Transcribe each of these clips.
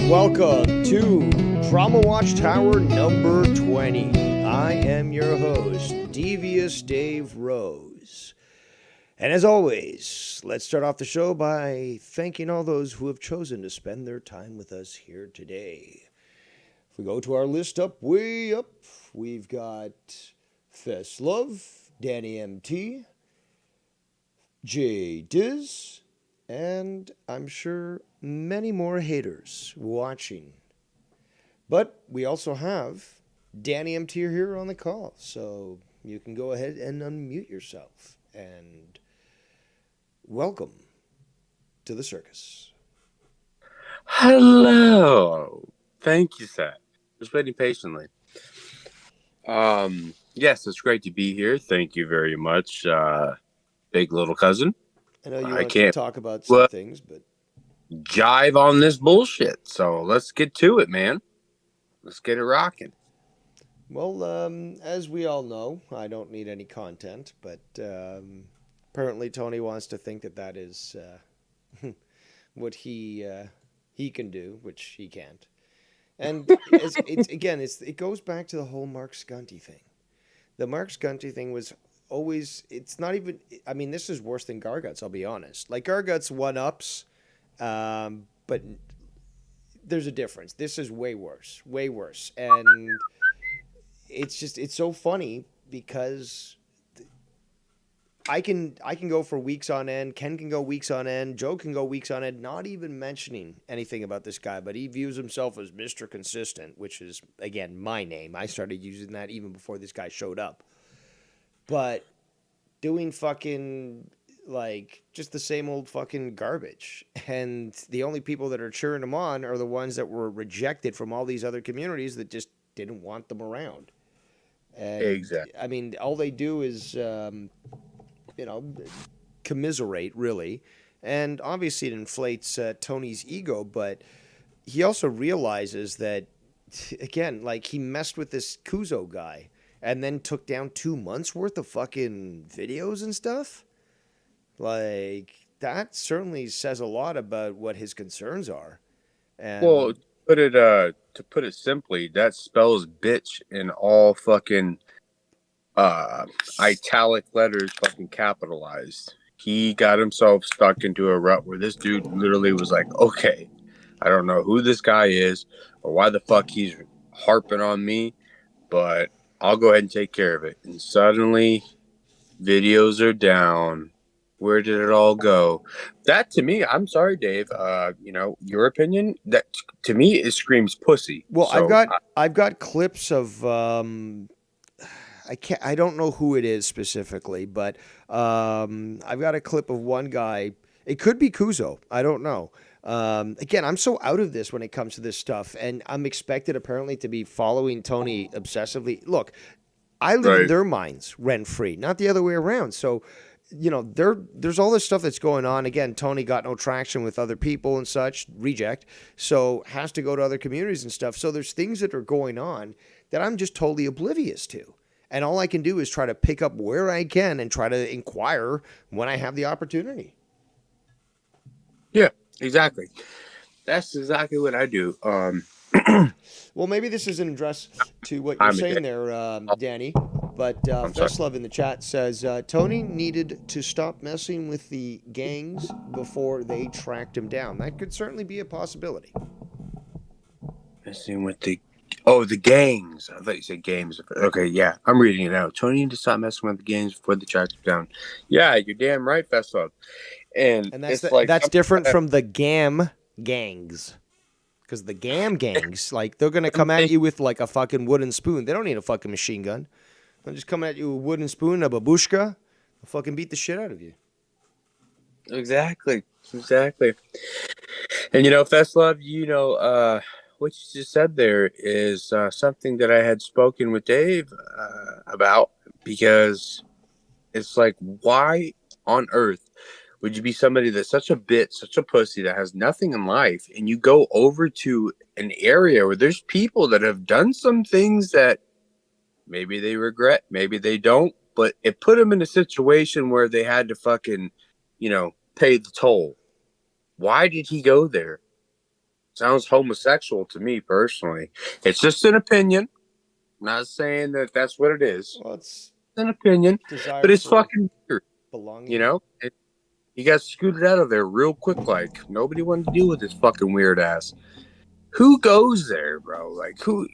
Welcome to Trauma Watchtower number 20. I am your host, Devious Dave Rose. And as always, let's start off the show by thanking all those who have chosen to spend their time with us here today. If we go to our list way up, we've got Feslove, Danny MT, Jay Diz, and I'm sure many more haters watching. But we also have Danny MT here on the call, so you can go ahead and unmute yourself. And welcome to the circus. Hello. Thank you, Seth. Just waiting patiently. Yes, it's great to be here. Thank you very much, big little cousin. I know you I want to can't talk about some things, but jive on this bullshit. So let's get to it, man. Let's get it rocking. well, as we all know, I don't need any content, but apparently Tony wants to think that is what he can do, which he can't. And it goes back to the whole Mark Skunty thing. The Mark Skunty thing was always, it's not even, I mean, this is worse than Garguts, I'll be honest. Like, Garguts one-ups, but there's a difference. This is way worse, way worse. And it's so funny because I can go for weeks on end. Ken can go weeks on end. Joe can go weeks on end, not even mentioning anything about this guy. But he views himself as Mr. Consistent, which is, again, my name. I started using that even before this guy showed up. But doing fucking, like, just the same old fucking garbage. And the only people that are cheering him on are the ones that were rejected from all these other communities that just didn't want them around. And, Exactly. I mean, all they do is... commiserate, really. And obviously it inflates Tony's ego, but he also realizes that, again, like, he messed with this Kuzo guy and then took down 2 months worth of fucking videos and stuff. Like, that certainly says a lot about what his concerns are. And Well, to put it simply, that spells bitch in all fucking italic letters, fucking capitalized. He got himself stuck into a rut where this dude literally was like, okay, I don't know who this guy is or why the fuck he's harping on me, but I'll go ahead and take care of it. And suddenly videos are down. Where did it all go? That, to me, I'm sorry, Dave, your opinion, that to me it screams pussy. well, So I've got clips of I don't know who it is specifically, but I've got a clip of one guy. It could be Kuzo. I don't know. Again, I'm so out of this when it comes to this stuff, and I'm expected apparently to be following Tony obsessively. Look, I live in their minds rent free, not the other way around. So, there's all this stuff that's going on. Again, Tony got no traction with other people and such, reject, so has to go to other communities and stuff. So there's things that are going on that I'm just totally oblivious to. And all I can do is try to pick up where I can and try to inquire when I have the opportunity. yeah, exactly. That's exactly what I do. Well, maybe this is an address to what you're saying there, Danny. But Veslov in the chat says, Tony needed to stop messing with the gangs before they tracked him down. That could certainly be a possibility. Messing with the gangs. I thought you said games. Okay, yeah, I'm reading it out. Tony needed to stop messing with the gangs before they tracked him down. Yeah, you're damn right, Veslov. And that's different from the GAM gangs. Because the GAM gangs, like, they're going to come at you with, like, a fucking wooden spoon. They don't need a fucking machine gun. They'll just come at you with a wooden spoon, a babushka. They'll fucking beat the shit out of you. Exactly. And, Veslov, what you just said there is something that I had spoken with Dave about, because it's like, why on earth would you be somebody that's such a bitch, such a pussy, that has nothing in life, and you go over to an area where there's people that have done some things that maybe they regret, maybe they don't, but it put them in a situation where they had to fucking, pay the toll. Why did he go there? Sounds homosexual to me personally. It's just an opinion. I'm not saying that that's what it is. Well, it's It's an opinion, desire but it's for fucking weird. You belonging. know, he got scooted out of there real quick. Like nobody wanted to deal with his fucking weird ass. Who goes there, bro? Like who?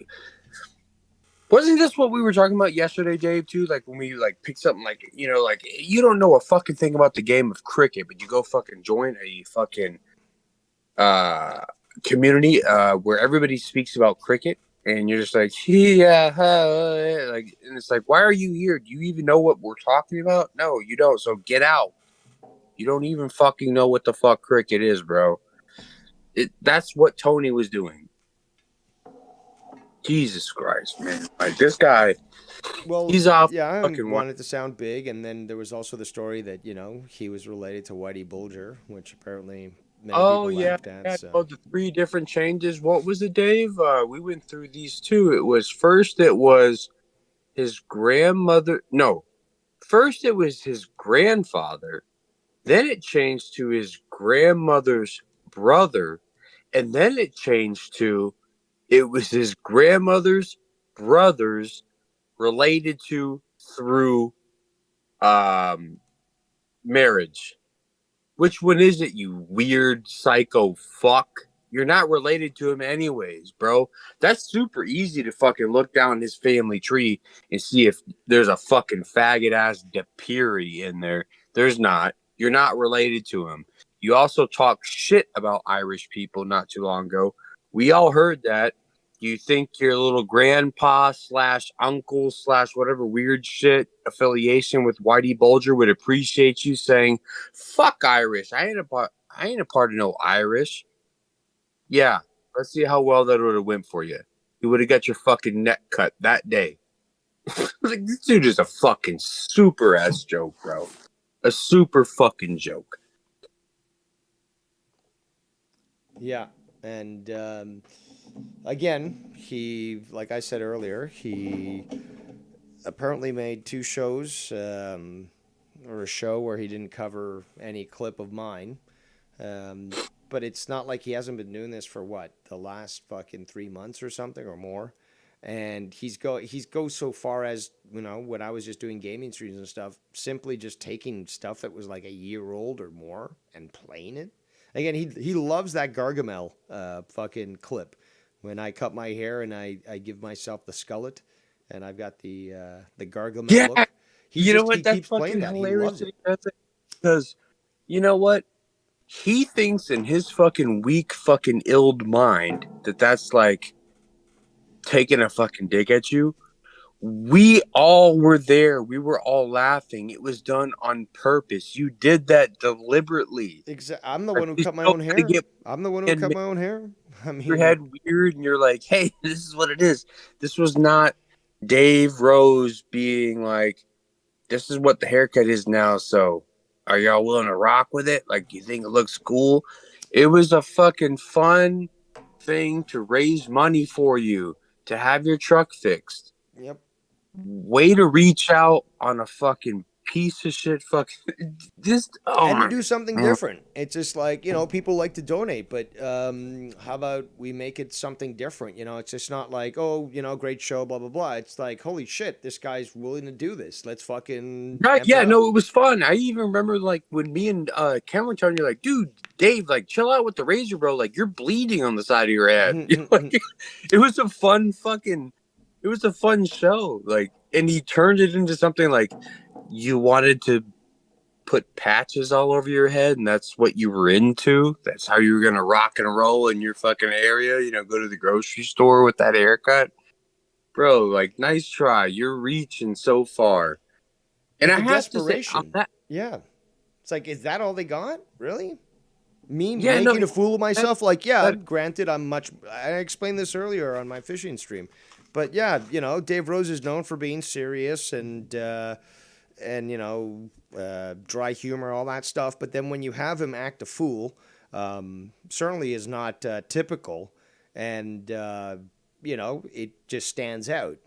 Wasn't this what we were talking about yesterday, Dave? Too, like when we like pick something like like you don't know a fucking thing about the game of cricket, but you go fucking join a fucking uh community where everybody speaks about cricket, and you're just like, yeah, like, and it's like, why are you here? Do you even know what we're talking about? No, you don't. So get out. You don't even fucking know what the fuck cricket is, bro. That's what Tony was doing. Jesus Christ, man! Like this guy, Well, he's off yeah, I fucking one. wanted to sound big, and then there was also the story that he was related to Whitey Bulger, which apparently many Oh people yeah, laughed at. yeah. So Oh, the three different changes. What was it, Dave? We went through these two. It was first. It was his grandmother. No, first it was his grandfather. Then it changed to his grandmother's brother, and then it changed to it was his grandmother's brothers related to through um marriage. Which one is it, you weird psycho fuck? You're not related to him anyways, bro. That's super easy to fucking look down his family tree and see if there's a fucking faggot ass DePiri in there. There's not. You're not related to him. You also talk shit about Irish people not too long ago. We all heard that. You think your little grandpa slash uncle slash whatever weird shit affiliation with Whitey Bulger would appreciate you saying, "Fuck Irish. I ain't a part of no Irish." Yeah, let's see how well that would have went for you. You would have got your fucking neck cut that day. Like, this dude is a fucking super ass joke, bro. A super fucking joke. yeah, and again, like I said earlier, he apparently made two shows, or a show where he didn't cover any clip of mine. Um, but it's not like he hasn't been doing this for what, the last fucking 3 months or something or more. And he's goes so far as, when I was just doing gaming streams and stuff, simply just taking stuff that was like a year old or more and playing it. Again, he loves that Gargamel fucking clip when I cut my hair and I give myself the skullet and I've got the Gargamel Yeah, look. you know He what? That's keeps playing fucking that. He hilarious loves that it. he does it. Because you know what? He thinks in his fucking weak, fucking illed mind that that's like taking a fucking dig at you. We all were there. We were all laughing. It was done on purpose. You did that deliberately. I'm the Like one who you cut my don't own gotta hair. get I'm the one who and cut make my own hair. I your mean, head weird and you're like, hey, this is what it is. This was not Dave Rose being like, this is what the haircut is now. So are y'all willing to rock with it? Like, you think it looks cool? It was a fucking fun thing to raise money for you to have your truck fixed. yep. Way to reach out on a fucking piece of shit. Fucking just, oh And to my do something God. different. It's just like, people like to donate, but how about we make it something different? It's just not like, oh, great show, blah, blah, blah. It's like, holy shit, this guy's willing to do this. Let's fucking Right, amp it yeah, up. no, it was fun. I even remember like when me and Ken were telling you, like, dude, Dave, like, chill out with the razor, bro. Like, you're bleeding on the side of your head. Like, it was a fun fucking, it was a fun show. Like, and he turned it into something like you wanted to put patches all over your head, and that's what you were into. That's how you were gonna rock and roll in your fucking area. Go to the grocery store with that haircut, bro. Like, nice try. You're reaching so far. And But I the have to say, on desperation, that, yeah. It's like, is that all they got? Really? Me yeah, no, making a fool of that, myself? Like, yeah, that, granted, I explained this earlier on my fishing stream. But yeah, Dave Rose is known for being serious and dry humor, all that stuff. But then when you have him act a fool, certainly is not typical, and it just stands out.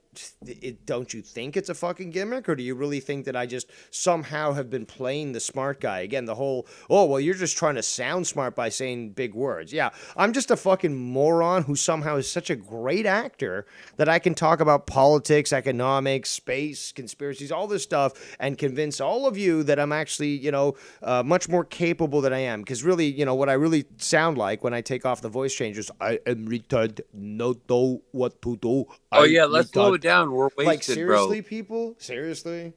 don't you think it's a fucking gimmick, or do you really think that I just somehow have been playing the smart guy again? The whole, oh well, you're just trying to sound smart by saying big words. Yeah, I'm just a fucking moron who somehow is such a great actor that I can talk about politics, economics, space, conspiracies, all this stuff, and convince all of you that I'm actually, much more capable than I am. Because really, what I really sound like when I take off the voice changes, I am retarded, no know what to do. Oh I yeah, let's slow retard. it down. We're Like wasted, bro. seriously, people, seriously.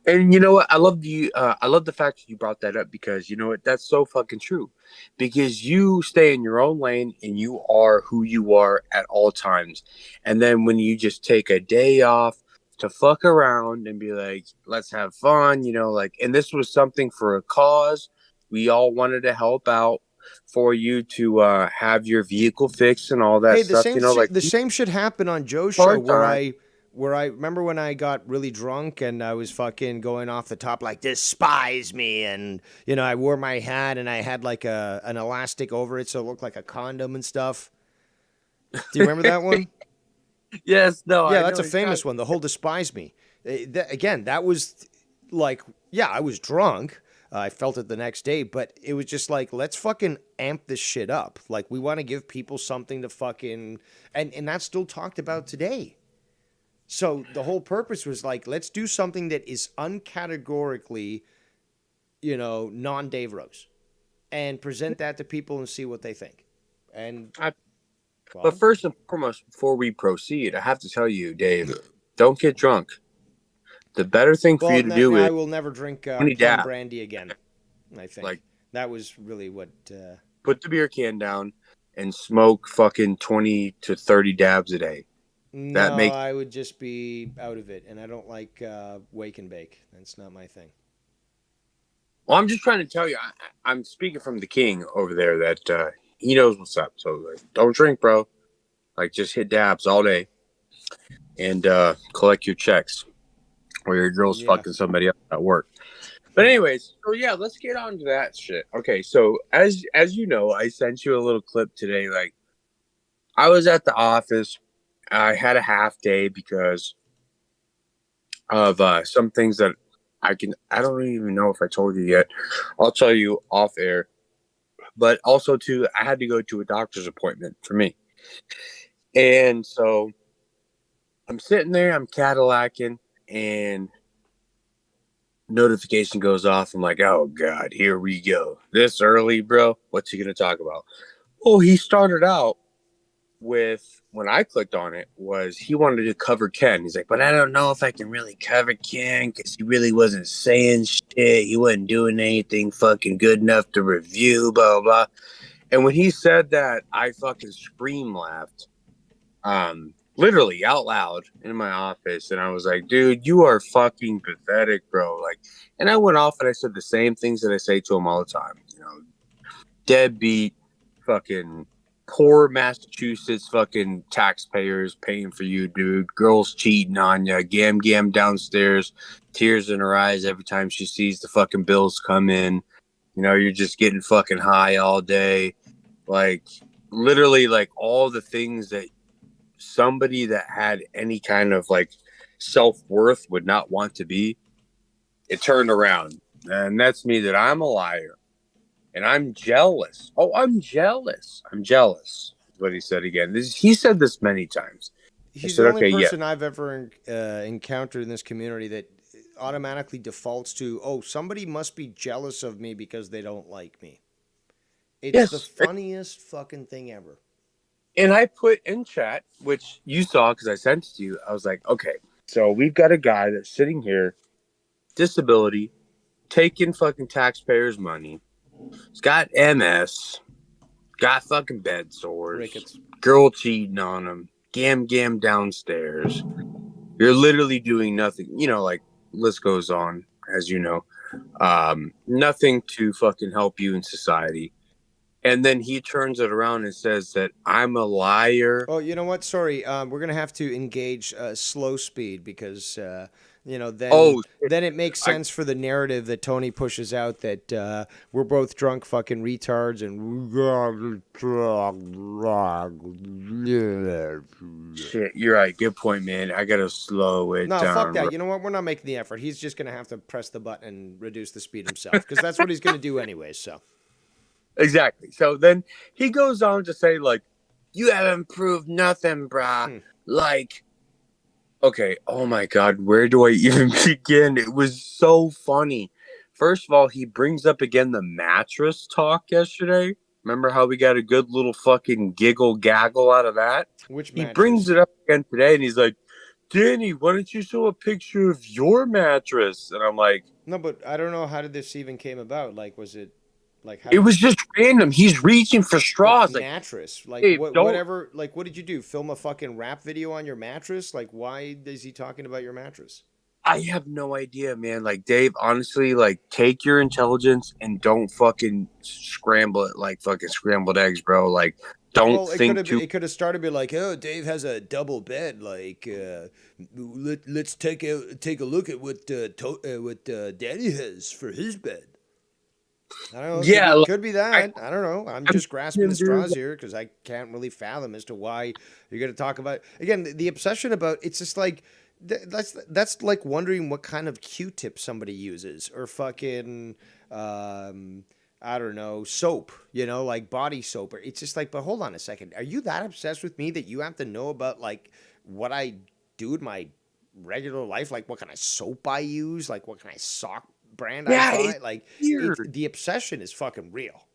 And you know what? I love the fact that you brought that up because you know what? That's so fucking true. Because you stay in your own lane and you are who you are at all times. And then when you just take a day off to fuck around and be like, let's have fun, like, and this was something for a cause. We all wanted to help out for you to have your vehicle fixed and all that Hey, the stuff. same Like the same should happen on Joe's show part where time. I remember when I got really drunk and I was fucking going off the top like despise me, and I wore my hat and I had like an elastic over it so it looked like a condom and stuff. Do you remember that one? Yes, no, Yeah, I that's know a famous exactly. one. The whole despise me. Again, that was like, yeah, I was drunk. I felt it the next day, but it was just like, let's fucking amp this shit up. Like, we want to give people something to fucking, and that's still talked about today. So the whole purpose was like, let's do something that is uncategorically, non Dave Rose, and present that to people and see what they think. And But well, first and foremost, before we proceed, I have to tell you, Dave, don't get drunk. The better thing for you to do I is will never drink 20 plum dab. brandy again. I Like, think that was really what. put the beer can down and smoke fucking 20 to 30 dabs a day. That No, makes. I would just be out of it, and I don't like wake and bake. That's not my thing. Well, I'm just trying to tell you, I'm speaking from the king over there that he knows what's up. So, like, don't drink, bro. Like, just hit dabs all day and collect your checks or your girl's Yeah. fucking somebody else at work. But anyways, so yeah, let's get on to that shit. Okay, so as you know, I sent you a little clip today. Like I was at the office. I had a half day because of some things that I don't even know if I told you yet. I'll tell you off air. But also too, I had to go to a doctor's appointment for me. And so I'm sitting there, I'm Cadillacing, and notification goes off. I'm like, oh God, here we go. This early, bro. What's he gonna talk about? Oh, he started out with when I clicked on it was he wanted to cover Ken. He's like, but I don't know if I can really cover Ken because he really wasn't saying shit. He wasn't doing anything fucking good enough to review, blah blah. And when he said that, I fucking scream laughed, literally out loud in my office, and I was like, dude, you are fucking pathetic, bro. Like, and I went off and I said the same things that I say to him all the time, deadbeat, fucking poor Massachusetts fucking taxpayers paying for you, dude. Girls cheating on you, gam gam downstairs, tears in her eyes every time she sees the fucking bills come in. You're just getting fucking high all day. Like, literally, like all the things that somebody that had any kind of like self worth would not want to be. It turned around. And that's me that I'm a liar and I'm jealous. Oh, I'm jealous. I'm jealous. Is what he said again. He said this many times. I He's the said, only okay, yeah. person I've ever encountered in this community that automatically defaults to, oh, somebody must be jealous of me because they don't like me. It's the Yes. funniest fucking thing ever. And I put in chat, which you saw because I sent it to you. I was like, okay, so we've got a guy that's sitting here, disability, taking fucking taxpayers' money. He's got MS, got fucking bed sores, Ricketts. girl cheating on him, gam gam downstairs. You're literally doing nothing. Like list goes on, as you know. Nothing to fucking help you in society. And then he turns it around and says that I'm a liar. Oh, you know what? Sorry, we're gonna have to engage slow speed because Then Oh, then it makes I, sense for the narrative that Tony pushes out that we're both drunk fucking retards and shit, you're right. Good point, man. I gotta slow it no, fuck down. that. You know what? We're not making the effort. He's just gonna have to press the button and reduce the speed himself because that's what he's gonna do anyway. So Exactly. So then he goes on to say, like, you haven't proved nothing, brah. hmm. Like, okay, oh my God, where do I even begin? It was so funny. First of all, he brings up again the mattress talk yesterday. Remember how we got a good little fucking giggle gaggle out of that? Which He brings mattress? it up again today and he's like, Danny, why don't you show a picture of your mattress? And I'm like, No, but I don't know how did this even came about. Like, was it like how it did was just random. He's reaching for but straws. Like, mattress? Like Dave, what? don't. Whatever. Like what did you do? Film a fucking rap video on your mattress? Like why is he talking about your mattress? I have no idea, man. Like, Dave, honestly, like, take your intelligence and don't fucking scramble it like fucking scrambled eggs, bro. Like, don't Well, think too. it could have started be like, oh, Dave has a double bed. Like, let's take a look at what Daddy has for his bed. I don't know. It Yeah, like, could be I, that. I don't know. I'm I'm just grasping him, at dude. straws here because I can't really fathom as to why you're going to talk about again the obsession about. It's just like that's like wondering what kind of Q-tip somebody uses or fucking I don't know soap. Like body soap. Or it's just like, but hold on a second. Are you that obsessed with me that you have to know about like what I do in my regular life? Like what kind of soap I use? Like what kind of sock brand I Yeah, buy? it's Like weird. the obsession is fucking real.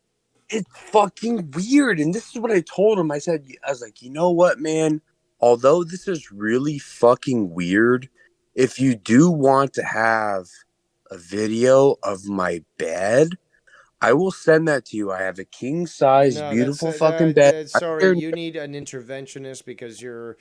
It's fucking weird. And this is what I told him. I was like, you know what, man? Although this is really fucking weird, if you do want to have a video of my bed, I will send that to you. I have a king size, No, that's beautiful fucking bed. I don't sorry. care. You need an interventionist because you're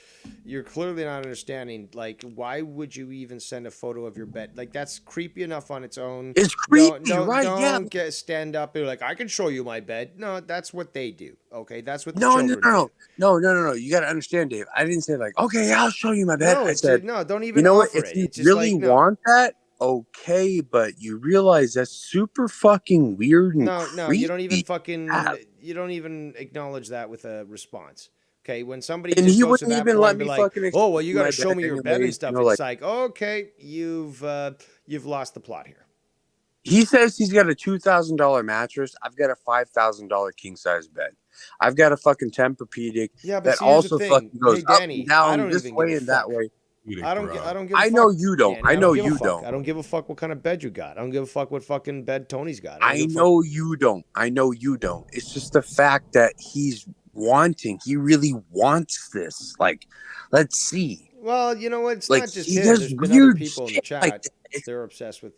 clearly not understanding. Like, why would you even send a photo of your bed? Like, that's creepy enough on its own. It's Don't creepy, don't right? Yeah. don't get stand up and be like I can show you my bed. No, that's what they do. Okay, that's what the No, no, children no, do. no, no, no, no, no. You got to understand, Dave. I didn't say like, okay, I'll show you my bed. No, I it's said, no. Don't you even know what? offer If it. you It's just really like no. want that, okay, but you realize that's super fucking weird and No, no, you don't even creepy. fucking you don't even acknowledge that with a response. Okay, when somebody And just he goes to wouldn't that even point let and be me like, fucking "Oh, well, explain you got to my show bed me your bed and anyways. stuff," Like it's like, okay, you've lost the plot here. he says he's got a $2,000 mattress. I've got a $5,000 king size bed. I've got a fucking Tempur-Pedic Yeah, but that see, here's the also thing. fucking Hey, goes up and Danny, I down don't this even give a way and that fuck. way. I Bro. don't give a I know fuck, you don't. Danny. I I don't know give a you fuck. don't. I don't give a fuck what kind of bed you got. I don't give a fuck what fucking bed Tony's got. I don't I give a fuck. know you don't. I know you don't. It's just the fact that he's wanting. He really wants this. Like, let's see. Well, you know what? It's Like not just he him. does There's been other weird people in the shit like chat. that. They're obsessed with,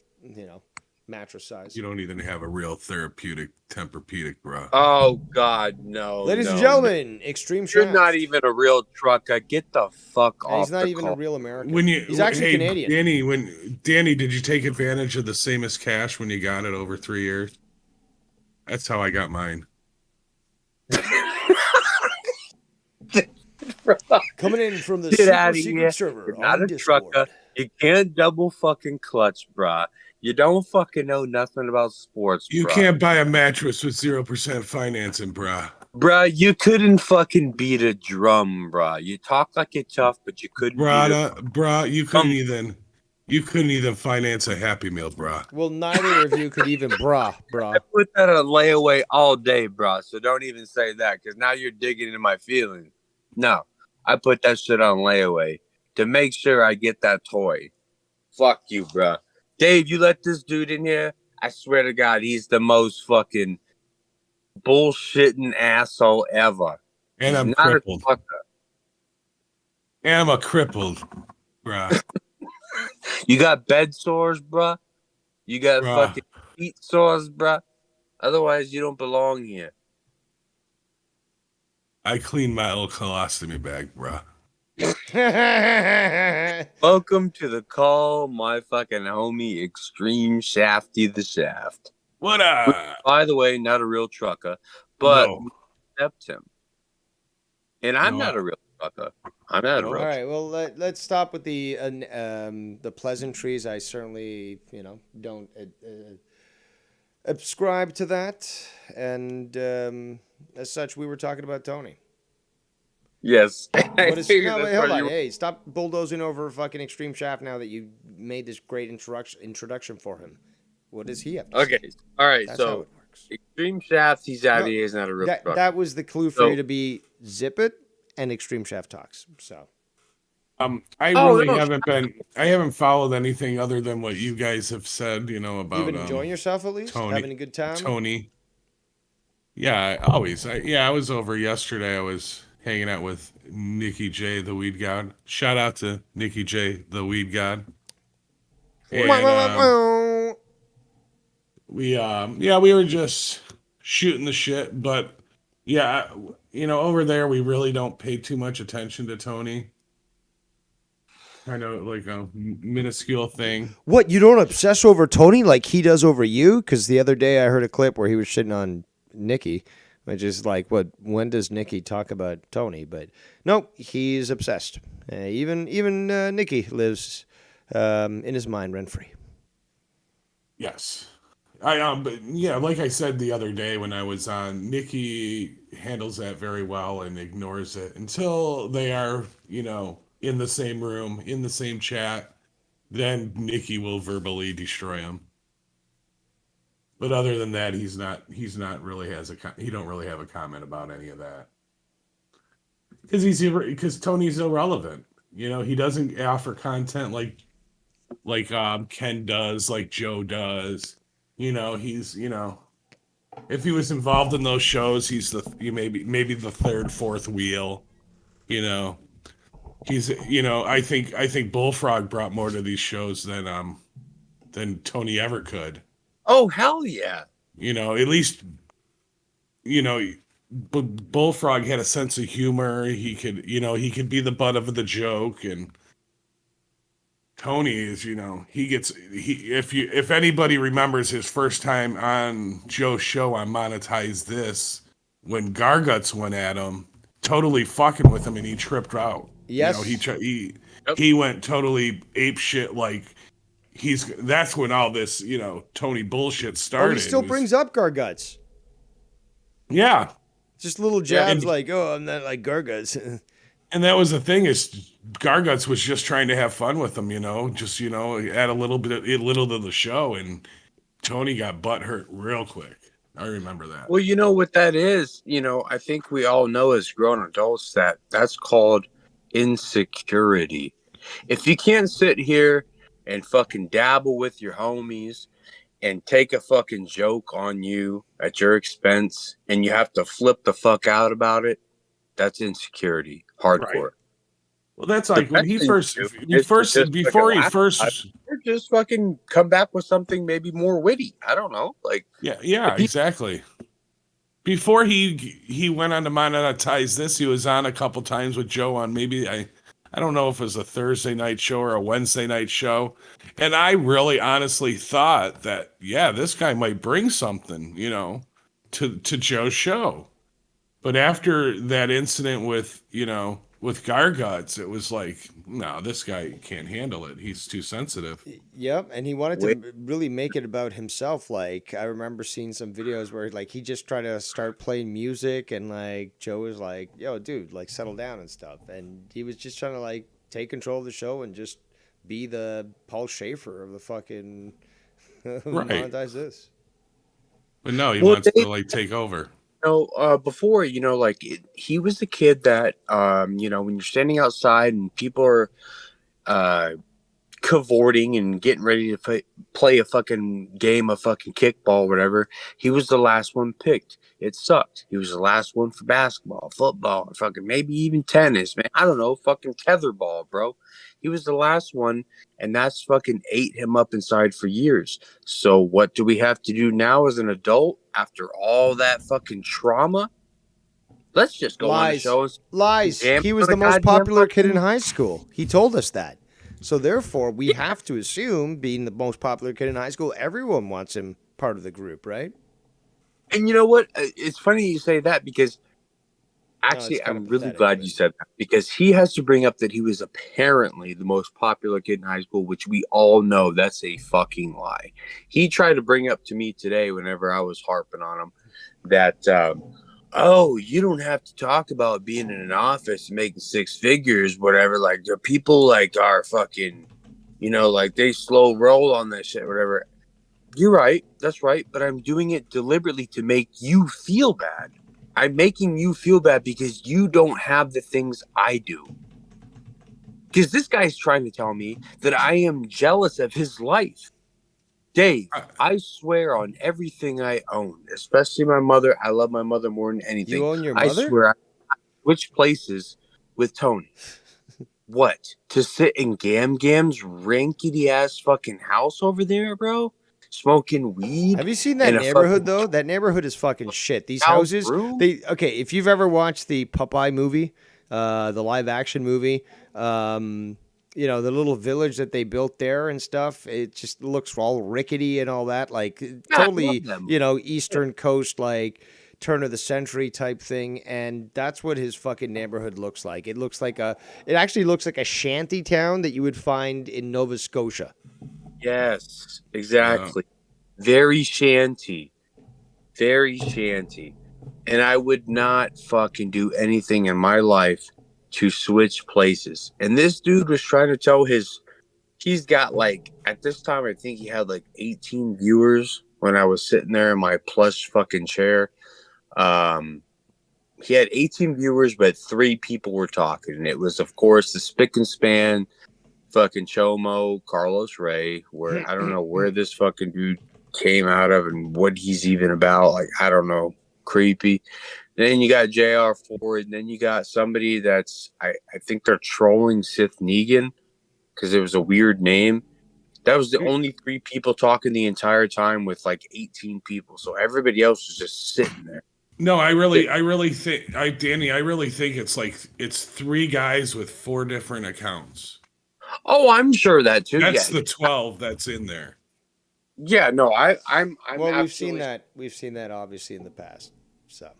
mattress size. You don't even have a real therapeutic Tempur-Pedic, bro. Oh God, no, Ladies and no, no. gentlemen, Extreme You're not Shaft. even a real trucker. Get the fuck And he's off not the even a call. real American. When He's you, actually hey, Canadian. Danny, did you take advantage of the same as cash when you got it over 3 years? That's how I got mine. Coming in from the Get super out of secret here. server You're not on a trucker. Discord. You can't double fucking clutch, bruh. You don't fucking know nothing about sports, You bruh. can't buy a mattress with 0% financing, bruh. Bruh, you couldn't fucking beat a drum, bruh. You talk like you're tough, but you couldn't beat a Bruh, drum. you couldn't even finance a Happy Meal, bruh. Well, neither of you could even I brah. put that on layaway all day, bruh. So don't even say that, because now you're digging into my feelings. No, I put that shit on layaway to make sure I get that toy. Fuck you, bruh. Dave, you let this dude in here? I swear to God, he's the most fucking bullshitting asshole ever. And He's I'm not a crippled. trucker. And I'm a crippled, bruh. You got bed sores, bruh. You got Bruh. fucking feet sores, bruh. Otherwise, you don't belong here. I clean my little colostomy bag, bruh. Welcome to the call, my fucking homie, Extreme Shafty the Shaft. What up? By the way, not a real trucker, but No. we accept him. And I'm No, not a real motherfucker. I'm out of All roast. right. Well, let's stop with the pleasantries. I certainly, don't ascribe to that. And as such, we were talking about Tony. Yes. I What is figured no? Wait, that's hold what on. you. Hey, stop bulldozing over fucking Extreme Shaft now that you made this great introduction for him. What does he have to Okay. say? All right. That's how So it works. Extreme Shaft, he's out. No, He is not a real truck. that was the clue for you So. to be Zip It and Extreme Shaft Talks. So I Oh really no. I haven't followed anything other than what you guys have said, you've about been enjoying yourself at least, Tony having a good time. Tony. Yeah, always. I was over yesterday. I was hanging out with Nikki J, the Weed God. Shout out to Nikki J, the Weed God. Wah, And wah, wah, wah. we were just shooting the shit, but yeah, over there we really don't pay too much attention to Tony. Kind of like a minuscule thing. What, you don't obsess over Tony like he does over you? Because the other day I heard a clip where he was shitting on Nikki, which is like, what? When does Nikki talk about Tony? But no, he's obsessed. Even Nikki lives in his mind rent free. Yes. But yeah, like I said the other day when I was on, Nikki handles that very well and ignores it until they are, in the same room, in the same chat. Then Nikki will verbally destroy him. But other than that, he's not really he don't really have a comment about any of that. Because Tony's irrelevant. He doesn't offer content like Ken does, like Joe does. He's if he was involved in those shows, he's maybe the third, fourth wheel. You know, I think Bullfrog brought more to these shows than Tony ever could. Oh hell yeah. At least you know Bullfrog had a sense of humor. He could be the butt of the joke, and Tony is, if anybody remembers his first time on Joe's show on Monetize This, when Garguts went at him, totally fucking with him, and he tripped out. He Yes. he Yep. he went totally ape shit. Like that's when all this Tony bullshit Oh, started. he still brings up Garguts. Yeah, Just little Yeah, jabs and like, oh, I'm not like Garguts. and that was the thing is Garguts was just trying to have fun with him, just add a little to the show, and Tony got butt hurt real quick. I remember that. Well, you know what that is? I think we all know as grown adults that that's called insecurity. If you can't sit here and fucking dabble with your homies and take a fucking joke on you at your expense and you have to flip the fuck out about it, that's insecurity. Right. Hardcore. Well, that's The like when best he thing to first, do he is to first, just fucking before he laugh about first, it or just fucking come back with something maybe more witty. I don't know. Like, yeah, exactly. Before he went on to Monetize This, he was on a couple times with Joe on maybe I don't know if it was a Thursday night show or a Wednesday night show, and I really honestly thought that this guy might bring something, to Joe's show. But after that incident with Garguts, it was like, no, this guy can't handle it. He's too sensitive. Yep, and he wanted wait, to really make it about himself. Like I remember seeing some videos where like he just tried to start playing music, and like Joe was like, "Yo, dude, like settle down and stuff." And he was just trying to like take control of the show and just be the Paul Schaefer of the fucking Right. monetize this. But no, he well, wants to Dave, like take over. before, he was the kid that, when you're standing outside and people are, uh, cavorting and getting ready to play a fucking game of fucking kickball or whatever, he was the last one picked. It sucked. He was the last one for basketball, football, or fucking maybe even tennis, man. I don't know, fucking tetherball, bro. He was the last one, and that's fucking ate him up inside for years. So what do we have to do now as an adult after all that fucking trauma? Let's just go on the Lies, show and lies. jam He on was a the most goddamn popular kid in fucking. high school. He told us that. So therefore, we have to assume, being the most popular kid in high school, everyone wants him part of the group, right? And you know what? It's funny you say that because Actually, kind of I'm really pathetic, glad but you said that because he has to bring up that he was apparently the most popular kid in high school, which we all know that's a fucking lie. He tried to bring up to me today whenever I was harping on him that, oh, you don't have to talk about being in an office and making six figures, whatever. Like, the people like are fucking, like they slow roll on this shit, whatever. You're right. That's right. But I'm doing it deliberately to make you feel bad. I'm making you feel bad because you don't have the things I do. Because this guy's trying to tell me that I am jealous of his life. Dave, I swear on everything I own, especially my mother. I love my mother more than anything. you own your I mother? swear I switch places with Tony. What? To sit in Gam Gam's rinkety ass fucking house over there, bro? Smoking weed? Have you seen that in a neighborhood fucking though? That neighborhood is fucking shit. These house houses, room? okay. If you've ever watched the Popeye movie, the live action movie, the little village that they built there and stuff, it just looks all rickety and all that, like Yeah, I love totally, them. Eastern Coast, like turn of the century type thing, and that's what his fucking neighborhood looks like. It actually looks like a shanty town that you would find in Nova Scotia. Yes, exactly. Very shanty. Very shanty. And I would not fucking do anything in my life to switch places. And this dude was trying to tell he's got like, at this time, I think he had like 18 viewers when I was sitting there in my plush fucking chair. He had 18 viewers, but 3 people were talking. And it was, of course, the spick and span fucking Chomo, Carlos Ray, where I don't know where this fucking dude came out of and what he's even about. Like, I don't know. Creepy. Then you got JR Ford, and then you got somebody that's I think they're trolling Sith Negan because it was a weird name. That was the only 3 people talking the entire time with like 18 people. So everybody else was just sitting there. No, I really think, Danny, I really think it's 3 guys with 4 different accounts. Oh, I'm sure that too. That's Yeah, the 12 that's in there. yeah. No, I'm Well, we've absolutely... seen that. We've seen that obviously in the past. So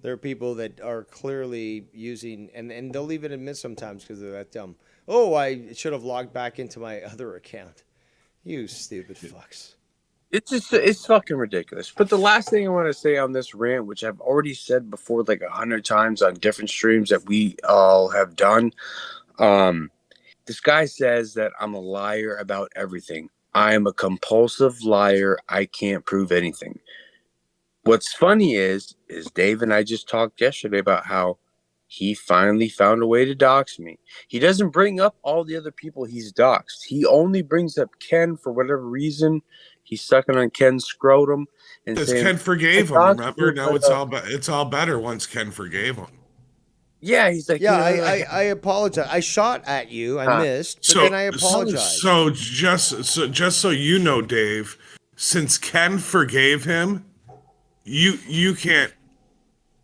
there are people that are clearly using, and they'll even admit sometimes because they're that dumb. Oh, I should have logged back into my other account. You stupid fucks. It's fucking ridiculous. But the last thing I want to say on this rant, which I've already said before like 100 times on different streams that we all have done, this guy says that I'm a liar about everything. I am a compulsive liar. I can't prove anything. What's funny is Dave and I just talked yesterday about how he finally found a way to dox me. He doesn't bring up all the other people he's doxed. He only brings up Ken for whatever reason. He's sucking on Ken's scrotum and Because saying, Ken forgave him, remember? Now it's all better once Ken forgave him. yeah, he's like, Yeah, I apologize. I shot at you. I missed, but then I apologized. So just so you know, Dave, since Ken forgave him, you can't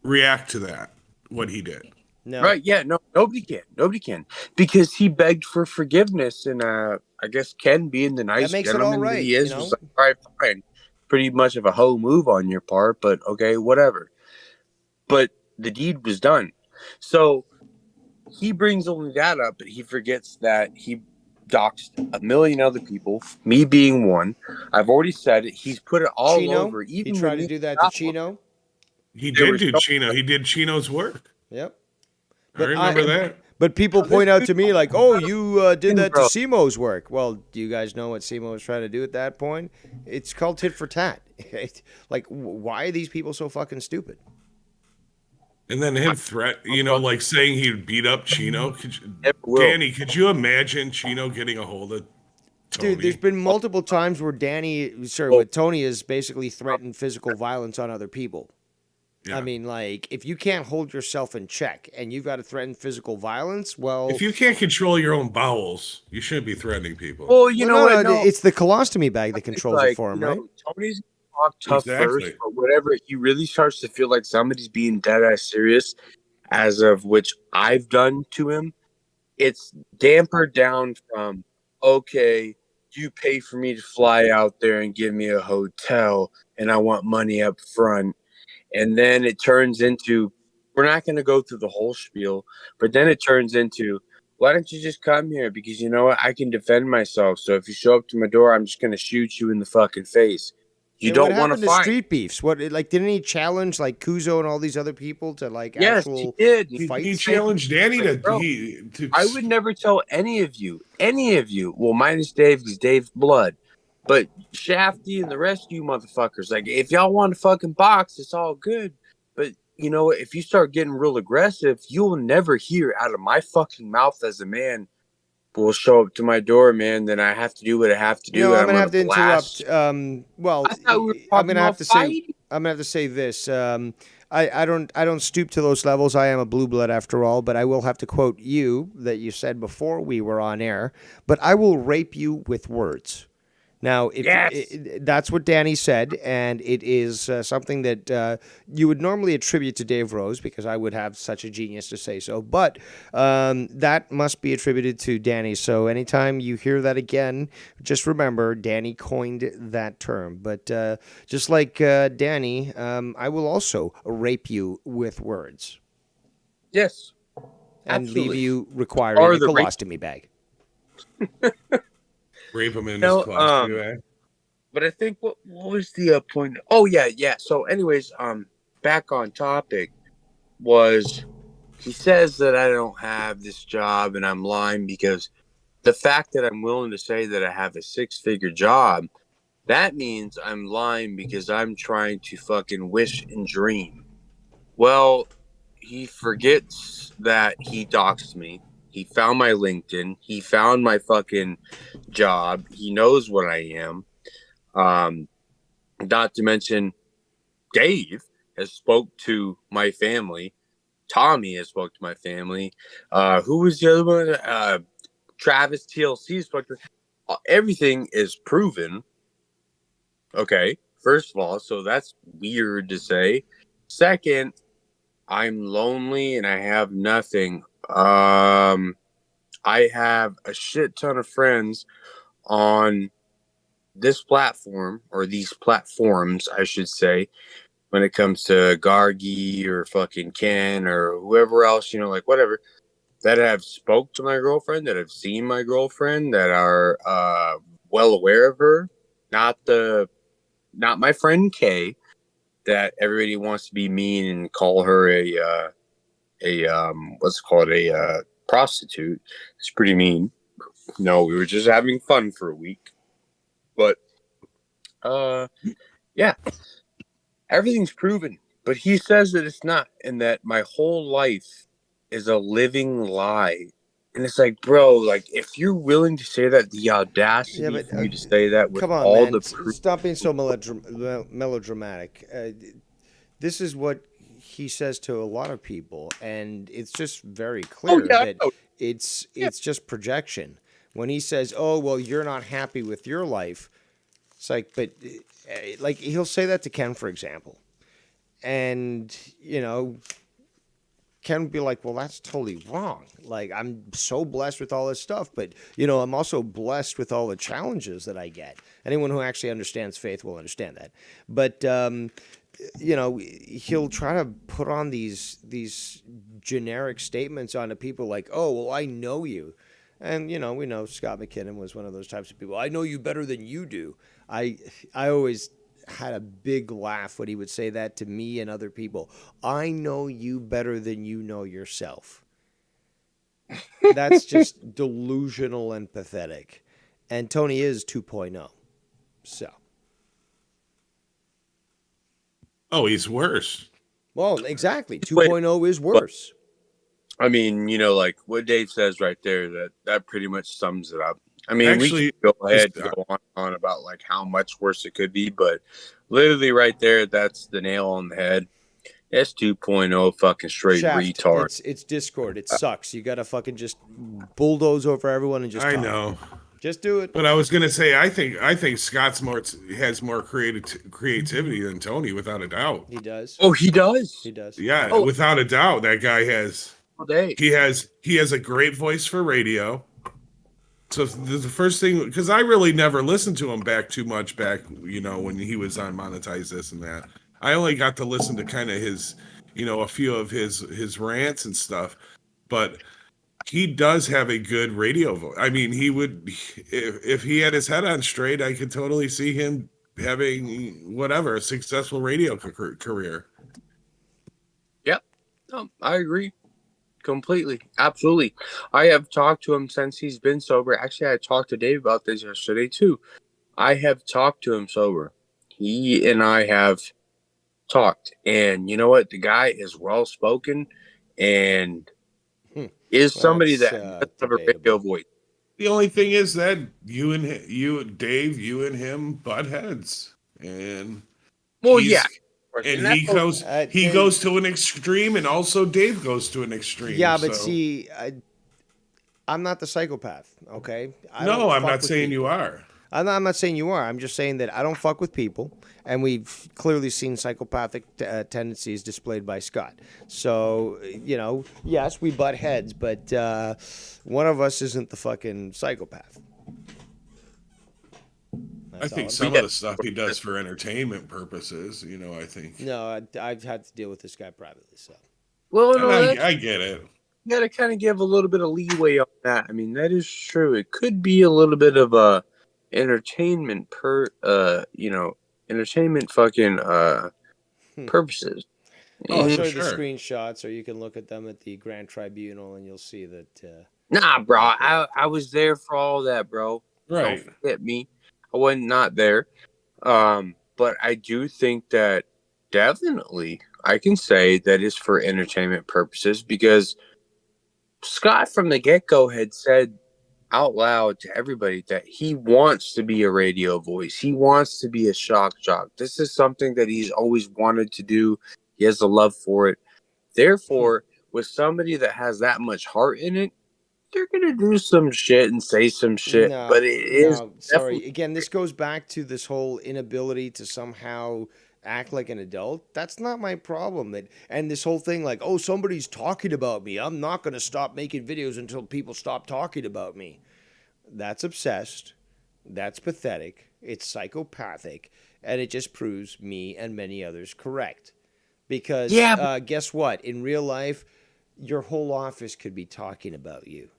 react to that, what he did. No. Right, yeah, no, nobody can. Because he begged for forgiveness, and I guess Ken, being the nice makes it all gentleman that right, he is, was like, all right, fine. Pretty much of a hoe move on your part, but okay, whatever. But the deed was done. So he brings only that up, but he forgets that he doxed a million other people, me being one. I've already said it. He's put it all Chino? over. Even He tried when to me do that and to Doc Chino. He There did was do no- Chino. He did Chino's work. Yep. I remember that. But people This point out dude- to me like, "Oh, you did that to Bro. Simo's work." Well, do you guys know what Simo was trying to do at that point? It's called tit for tat. Like, why are these people so fucking stupid? And then him like saying he'd beat up Chino. Never will. Danny, could you imagine Chino getting a hold of Tony? Dude, there's been multiple times where Tony has basically threatened physical violence on other people. Yeah. I mean, like, if you can't hold yourself in check and you've got to threaten physical violence, well, If you can't control your own bowels, you shouldn't be threatening people. Well, you know what? No, it's the colostomy bag that controls it for him, right? Tony's gonna talk tough Exactly. first, but whatever he really starts to feel like somebody's being dead ass serious, as of which I've done to him, it's dampered down from, okay, you pay for me to fly out there and give me a hotel, and I want money up front. And then it turns into, we're not going to go through the whole spiel, but then it turns into, why don't you just come here? Because you know what? I can defend myself. So if you show up to my door, I'm just going to shoot you in the fucking face. You And what don't want to happened to fight. street beefs? What like didn't he challenge like Kuzo and all these other people to like Yes, he actual did. He fights? challenged Danny to Bro, to I would never tell any of you, well, minus Dave, because Dave's blood, but Shafty and the rest of you motherfuckers, like, if y'all want to fucking box, it's all good. But, you know, if you start getting real aggressive, you'll never hear out of my fucking mouth as a man, will show up to my door, man, then I have to do what I have to do, No, and I'm I'm gonna going have to to interrupt. blast. Well, I thought we were I'm talking gonna have about to say. fighting. I'm gonna have to say this. I don't stoop to those levels. I am a blue blood after all. But I will have to quote you that you said before we were on air. But I will rape you with words. Now, if Yes. that's what Danny said, and it is something that you would normally attribute to Dave Rose because I would have such a genius to say so, but that must be attributed to Danny. So anytime you hear that again, just remember Danny coined that term. But just like Danny, I will also rape you with words Yes. and leave Absolutely. you requiring Or a the rape. colostomy bag. rape him in his No, class. Anyway. But I think what was the point? Oh yeah. So, anyways, back on topic was he says that I don't have this job and I'm lying because the fact that I'm willing to say that I have a 6-figure job, that means I'm lying because I'm trying to fucking wish and dream. Well, he forgets that he doxed me. He found my LinkedIn. He found my fucking job. He knows what I am. Not to mention, Dave has spoke to my family. Tommy has spoke to my family. Who was the other one? Travis TLC spoke to. Everything is proven. Okay, first of all, so that's weird to say. Second, I'm lonely and I have nothing. I have a shit ton of friends on this platform, or these platforms, I should say, when it comes to Gargi or fucking Ken or whoever else, like whatever, that have spoke to my girlfriend, that have seen my girlfriend, that are well aware of her. Not my friend Kay, that everybody wants to be mean and call her a what's it called, a prostitute. It's pretty mean. No, we were just having fun for a week. But yeah, everything's proven. But he says that it's not, and that my whole life is a living lie. And it's like, bro, like, if you're willing to say that, the audacity for you to say that with Come on, all man. the proof. Stop being so melodramatic. This is what he says to a lot of people, and it's just very Oh clear yeah, that I know. it's Yeah. just projection. When he says, "Oh, well, you're not happy with your life," it's like, but like he'll say that to Ken, for example, and Ken would be like, well, that's totally wrong. Like, I'm so blessed with all this stuff, but, I'm also blessed with all the challenges that I get. Anyone who actually understands faith will understand that. But, he'll try to put on these generic statements onto people like, oh, well, I know you. And, we know Scott McKinnon was one of those types of people. I know you better than you do. I always had a big laugh when he would say that to me and other people. I know you better than you know yourself. That's just delusional and pathetic. And Tony is 2.0. So. Oh, he's worse. Well, exactly. 2.0 is worse. I mean, like what Dave says right there, that pretty much sums it up. I mean, Actually, we can go ahead and go on about like how much worse it could be, but literally right there, that's the nail on the head. It's 2.0 fucking straight Shaft, retard. it's Discord. It sucks. You gotta fucking just bulldoze over everyone and just I talk. know. Just do it. But I was gonna say, I think Scott's has more creativity than Tony, without a doubt. He does. Oh, he does. He does. Yeah, without a doubt, that guy has. Day. He has a great voice for radio. So the first thing, because I really never listened to him back too much when he was on Monetize This and That. I only got to listen to kind of his a few of his rants and stuff, but he does have a good radio voice. I mean, he would, if he had his head on straight, I could totally see him having a successful radio career. Yep. No, I agree completely. Absolutely. I have talked to him since he's been sober. Actually, I talked to Dave about this yesterday too. I have talked to him sober. He and I have talked, and you know what? The guy is well spoken and is somebody That's that does have a radio voice. The only thing is that Dave, you and him butt heads, and Well, yeah, and he goes to an extreme, and also Dave goes to an extreme. Yeah, but see, I'm not the psychopath. Okay. I'm not saying you are. I'm not saying you are. I'm just saying that I don't fuck with people, and we've clearly seen psychopathic tendencies displayed by Scott. So, yes, we butt heads, but one of us isn't the fucking psychopath. I think some of the stuff he does for entertainment purposes, I think. No, I've had to deal with this guy privately, so. Well, no, I get it. You got to kind of give a little bit of leeway on that. I mean, that is true. It could be a little bit of a entertainment entertainment fucking purposes. I'll show you the screenshots, or you can look at them at the Grand Tribunal, and you'll see that. Nah, bro, I was there for all that, bro. Right. Don't forget me. I wasn't not there. But I do think that definitely I can say that is for entertainment purposes, because Scott from the get-go had said out loud to everybody that he wants to be a radio voice. He wants to be a shock jock. This is something that he's always wanted to do. He has a love for it. Therefore, with somebody that has that much heart in it, they're gonna do some shit and say some shit. Sorry. Again, this goes back to this whole inability to somehow act like an adult. That's not my problem. And this whole thing like, oh, somebody's talking about me, I'm not going to stop making videos until people stop talking about me. That's obsessed. That's pathetic. It's psychopathic. And it just proves me and many others correct. Because guess what? In real life, your whole office could be talking about you.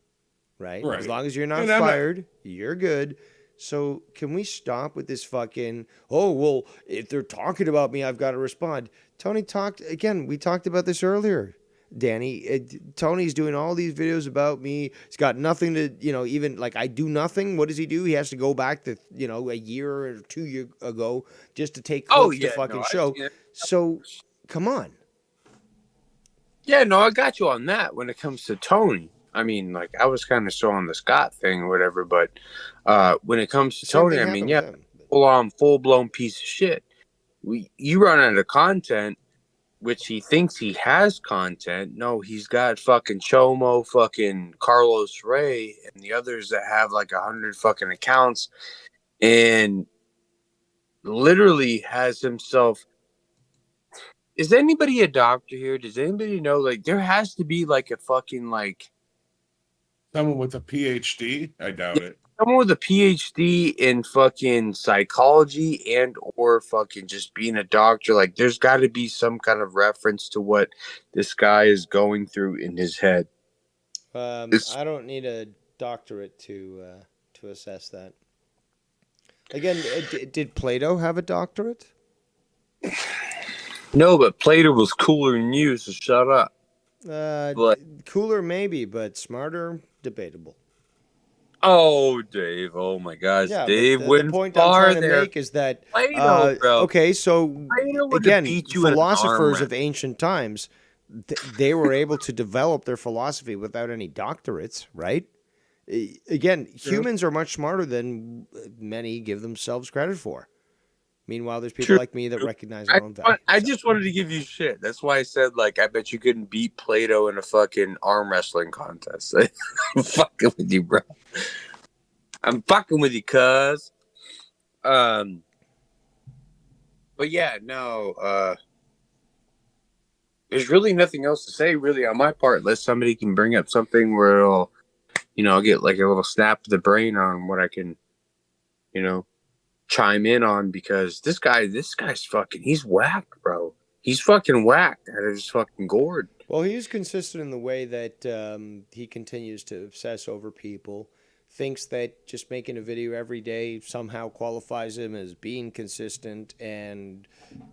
Right? As long as you're not fired, you're good. So can we stop with this fucking, oh, well, if they're talking about me, I've got to respond. Tony talked, again, we talked about this earlier, Danny. Tony's doing all these videos about me. He's got nothing to, even like I do nothing. What does he do? He has to go back to, a year or 2 years ago just to take clips to fucking show. So come on. Yeah, no, I got you on that when it comes to Tony. I mean, like, I was kind of still on the Scott thing or whatever, but when it comes to Tony, I mean, yeah, full-blown piece of shit. You run out of content, which he thinks he has content. No, he's got fucking Chomo, fucking Carlos Ray, and the others that have like 100 fucking accounts, and literally has himself. Is anybody a doctor here? Does anybody know? Like, there has to be like a fucking like. Someone with a PhD? I doubt it. Someone with a PhD in fucking psychology and or fucking just being a doctor. Like, there's got to be some kind of reference to what this guy is going through in his head. I don't need a doctorate to assess that. Again, did Plato have a doctorate? No, but Plato was cooler than you, so shut up. Cooler maybe, but smarter, debatable. Oh, Dave! Oh my gosh, yeah, Dave! The point I'm trying to make is that Plato, bro. Okay, so again, philosophers of ancient times, they were able to develop their philosophy without any doctorates, right? Again, humans are much smarter than many give themselves credit for. Meanwhile, there's people like me that recognize their own value. I just wanted to give you shit. That's why I said, like, I bet you couldn't beat Plato in a fucking arm wrestling contest. I'm fucking with you, bro. I'm fucking with you, cuz. But yeah, no. There's really nothing else to say, really, on my part, unless somebody can bring up something where it'll, I'll get like a little snap of the brain on what I can, chime in on, because this guy's fucking, he's whack, bro. He's fucking whacked out of his fucking gourd. Well, he's consistent in the way that he continues to obsess over people, thinks that just making a video every day somehow qualifies him as being consistent. And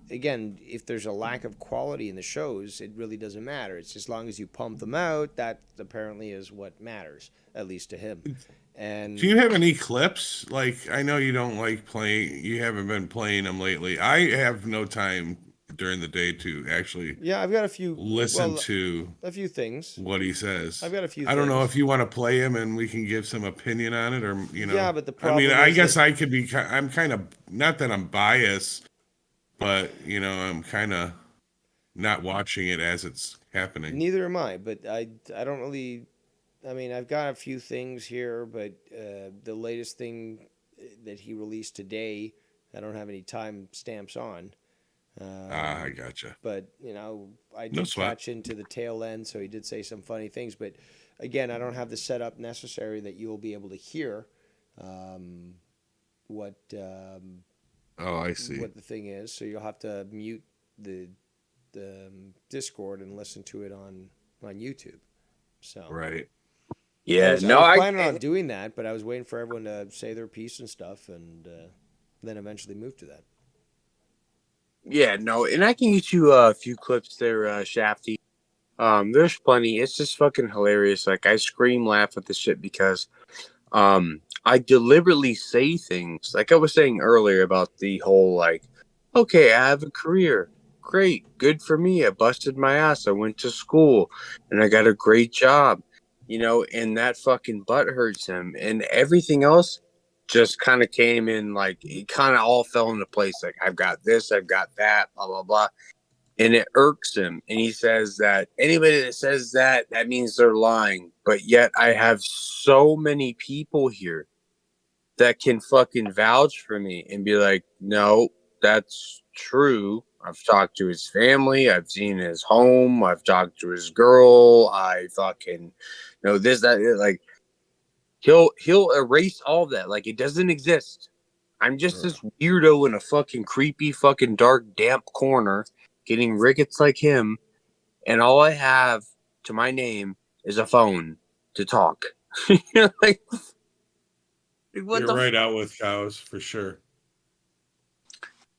again, if there's a lack of quality in the shows, it really doesn't matter. It's as long as you pump them out, that apparently is what matters, at least to him. And Do you have any clips? Like, I know you don't like playing, you haven't been playing them lately. I have no time during the day to actually yeah, I've got a few. listen Well, to a few things. what he says. I've got a few I don't know things. if you want to play him and we can give some opinion on it, or Yeah, but the I mean, problem I is guess that I could be. I'm kind of, not that I'm biased, but I'm kind of not watching it as it's happening. neither am I. But I don't really. I mean, I've got a few things here, but the latest thing that he released today, I don't have any time stamps on. I gotcha. But I No did sweat. catch into the tail end, so he did say some funny things. But again, I don't have the setup necessary that you will be able to hear what Oh, I see. what the thing is. So you'll have to mute the Discord and listen to it on YouTube. So Right. Yeah, I was I planning on doing that, but I was waiting for everyone to say their piece and stuff, and then eventually move to that. Yeah, no, and I can get you a few clips there, Shafty. There's plenty. It's just fucking hilarious. Like I scream, laugh at the shit because I deliberately say things like I was saying earlier about the whole like, okay, I have a career. Great, good for me. I busted my ass. I went to school and I got a great job. And that fucking butt hurts him. And everything else just kind of came in like it kind of all fell into place. Like I've got this, I've got that, blah blah blah, and it irks him. And he says that anybody that says that means they're lying. But yet I have so many people here that can fucking vouch for me and be like, no, that's true. I've talked to his family. I've seen his home. I've talked to his girl. I fucking this, that, like he'll erase all that. Like it doesn't exist. I'm just this weirdo in a fucking creepy, fucking dark, damp corner getting rickets like him. And all I have to my name is a phone to talk. Like, what You're the right out with cows for sure.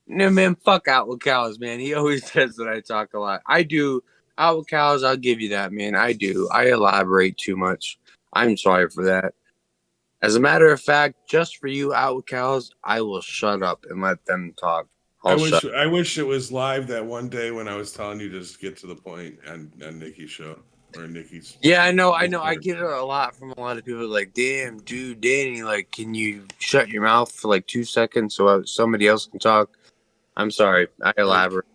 No, man, fuck out with cows, man. He always says that I talk a lot. I do. Out with cows, I'll give you that, man. I do. I elaborate too much. I'm sorry for that. As a matter of fact, just for you, out with cows, I will shut up and let them talk. I I'll shut. wish it was live that one day when I was telling you to just get to the point on Nikki's show or Nikki's. Yeah, I know. I get it a lot from a lot of people. Like, damn, dude, Danny, like, can you shut your mouth for like 2 seconds so somebody else can talk? I'm sorry. I elaborate.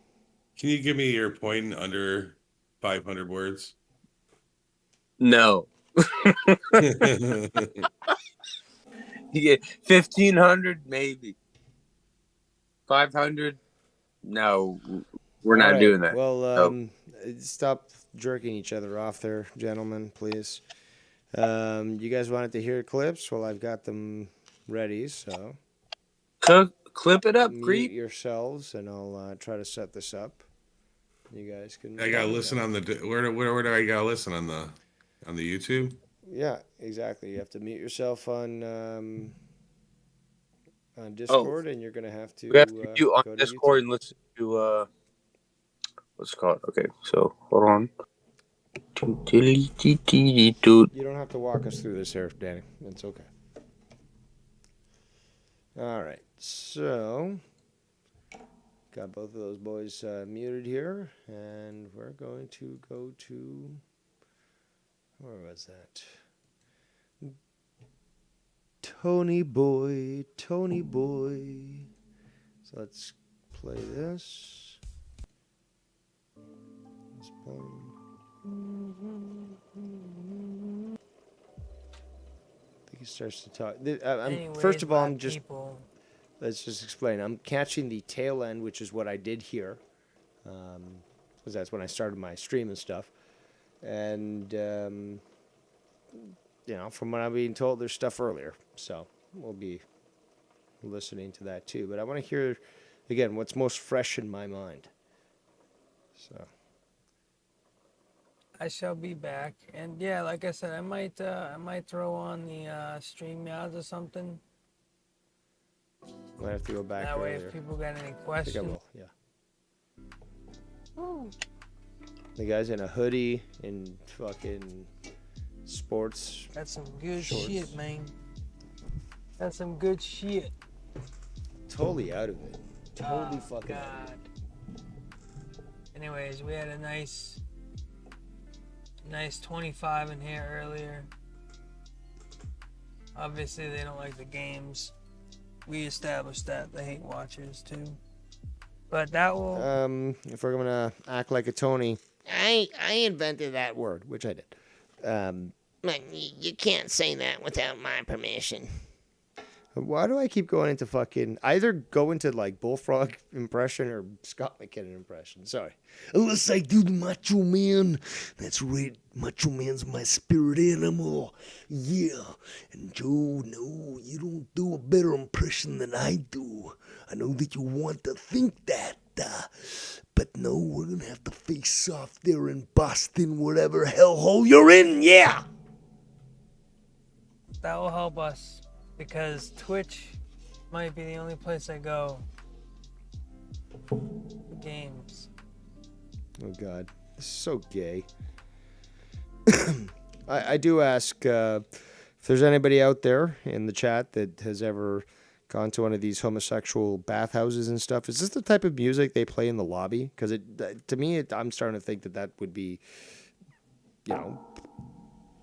Can you give me your point in under 500 words? No. You get 1,500, maybe 500. No, we're All not right. doing that. Well, stop jerking each other off there, gentlemen, please. You guys wanted to hear clips? Well, I've got them ready, so Clip it up, mute creep. yourselves, and I'll try to set this up. You guys can. I gotta listen on the where do I gotta listen on the YouTube? Yeah, exactly. You have to mute yourself on Discord, and you're gonna have to We have to do on go to Discord YouTube. and listen to what's it called? Okay, so hold on. You don't have to walk us through this here, Danny. It's okay. All right, so got both of those boys muted here, and we're going to go to where was that? Tony Boy. So let's play this. Let's play. I think he starts to talk. First of all, I'm just. Let's just explain. I'm catching the tail end, which is what I did here, because that's when I started my stream and stuff. And from what I'm being told, there's stuff earlier, so we'll be listening to that too. But I want to hear again what's most fresh in my mind. So I shall be back, and yeah, like I said, I might throw on the StreamYards or something. might have to go back That way, earlier. if people got any I think I questions. will. Yeah. The guy's in a hoodie in fucking sports. That's some good Shorts. shit, man. That's some good shit. Totally out of it. Totally fucking out of it. God. Anyways, we had a nice 25 in here earlier. Obviously, they don't like the games. We established that. They hate watchers, too. But that will... If we're gonna act like a Tony, I invented that word, which I did. You can't say that without my permission. Why do I keep going into fucking... either go into, like, Bullfrog impression or Scott McKinnon impression. Sorry. Unless I do the Macho Man. That's right. Macho Man's my spirit animal. Yeah. And Joe, no, you don't do a better impression than I do. I know that you want to think that. But no, we're going to have to face off there in Boston, whatever hellhole you're in. Yeah. That will help us. Because Twitch might be the only place I go for games. Oh, God. This is so gay. I do ask if there's anybody out there in the chat that has ever gone to one of these homosexual bathhouses and stuff. Is this the type of music they play in the lobby? Because to me, I'm starting to think that would be,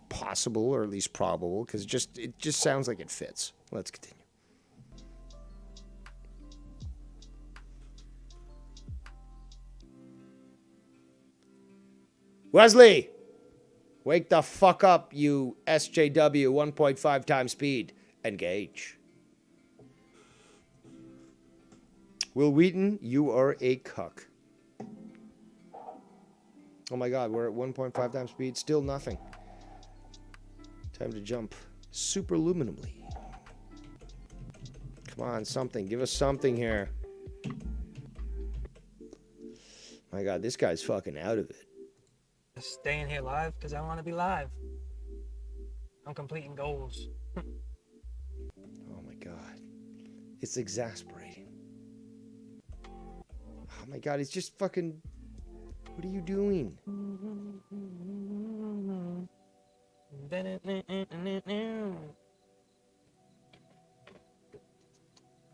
possible or at least probable. Because it just sounds like it fits. Let's continue. Wesley, wake the fuck up, you SJW 1.5 times speed. Engage. Will Wheaton, you are a cuck. Oh my God, we're at 1.5 times speed. Still nothing. Time to jump superluminally. Come on, something. Give us something here. My God, this guy's fucking out of it. Staying here live because I want to be live. I'm completing goals. Oh my God. It's exasperating. Oh my God, he's just fucking... What are you doing?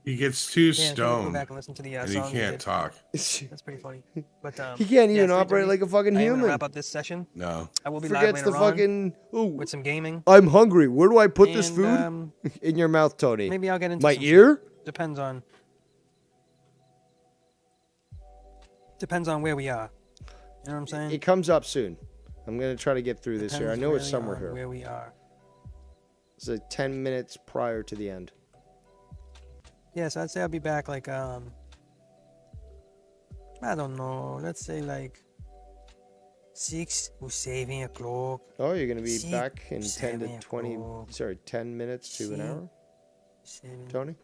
He gets too Yeah, go stoned back and listen to the and he song we can't did. talk. That's pretty funny. But He can't even yeah, operate 3:30. like a fucking I am gonna human. wrap up this session. No. I will be live Forgets later the on fucking... Ooh, with some gaming. I'm hungry. Where do I put this And, food? In your mouth, Tony. Maybe I'll get into My some ear? shit. Depends on where we are. You know what I'm saying? It comes up soon. I'm going to try to get through this here. I know it's somewhere here. Where we are. It's like 10 minutes prior to the end. Yeah, so I'd say I'll be back like I don't know. Let's say like 6 or 7 o'clock. Oh, you're going to be See, back in 10 to 20... 7 Sorry, 10 minutes to an See. hour? 7 Tony?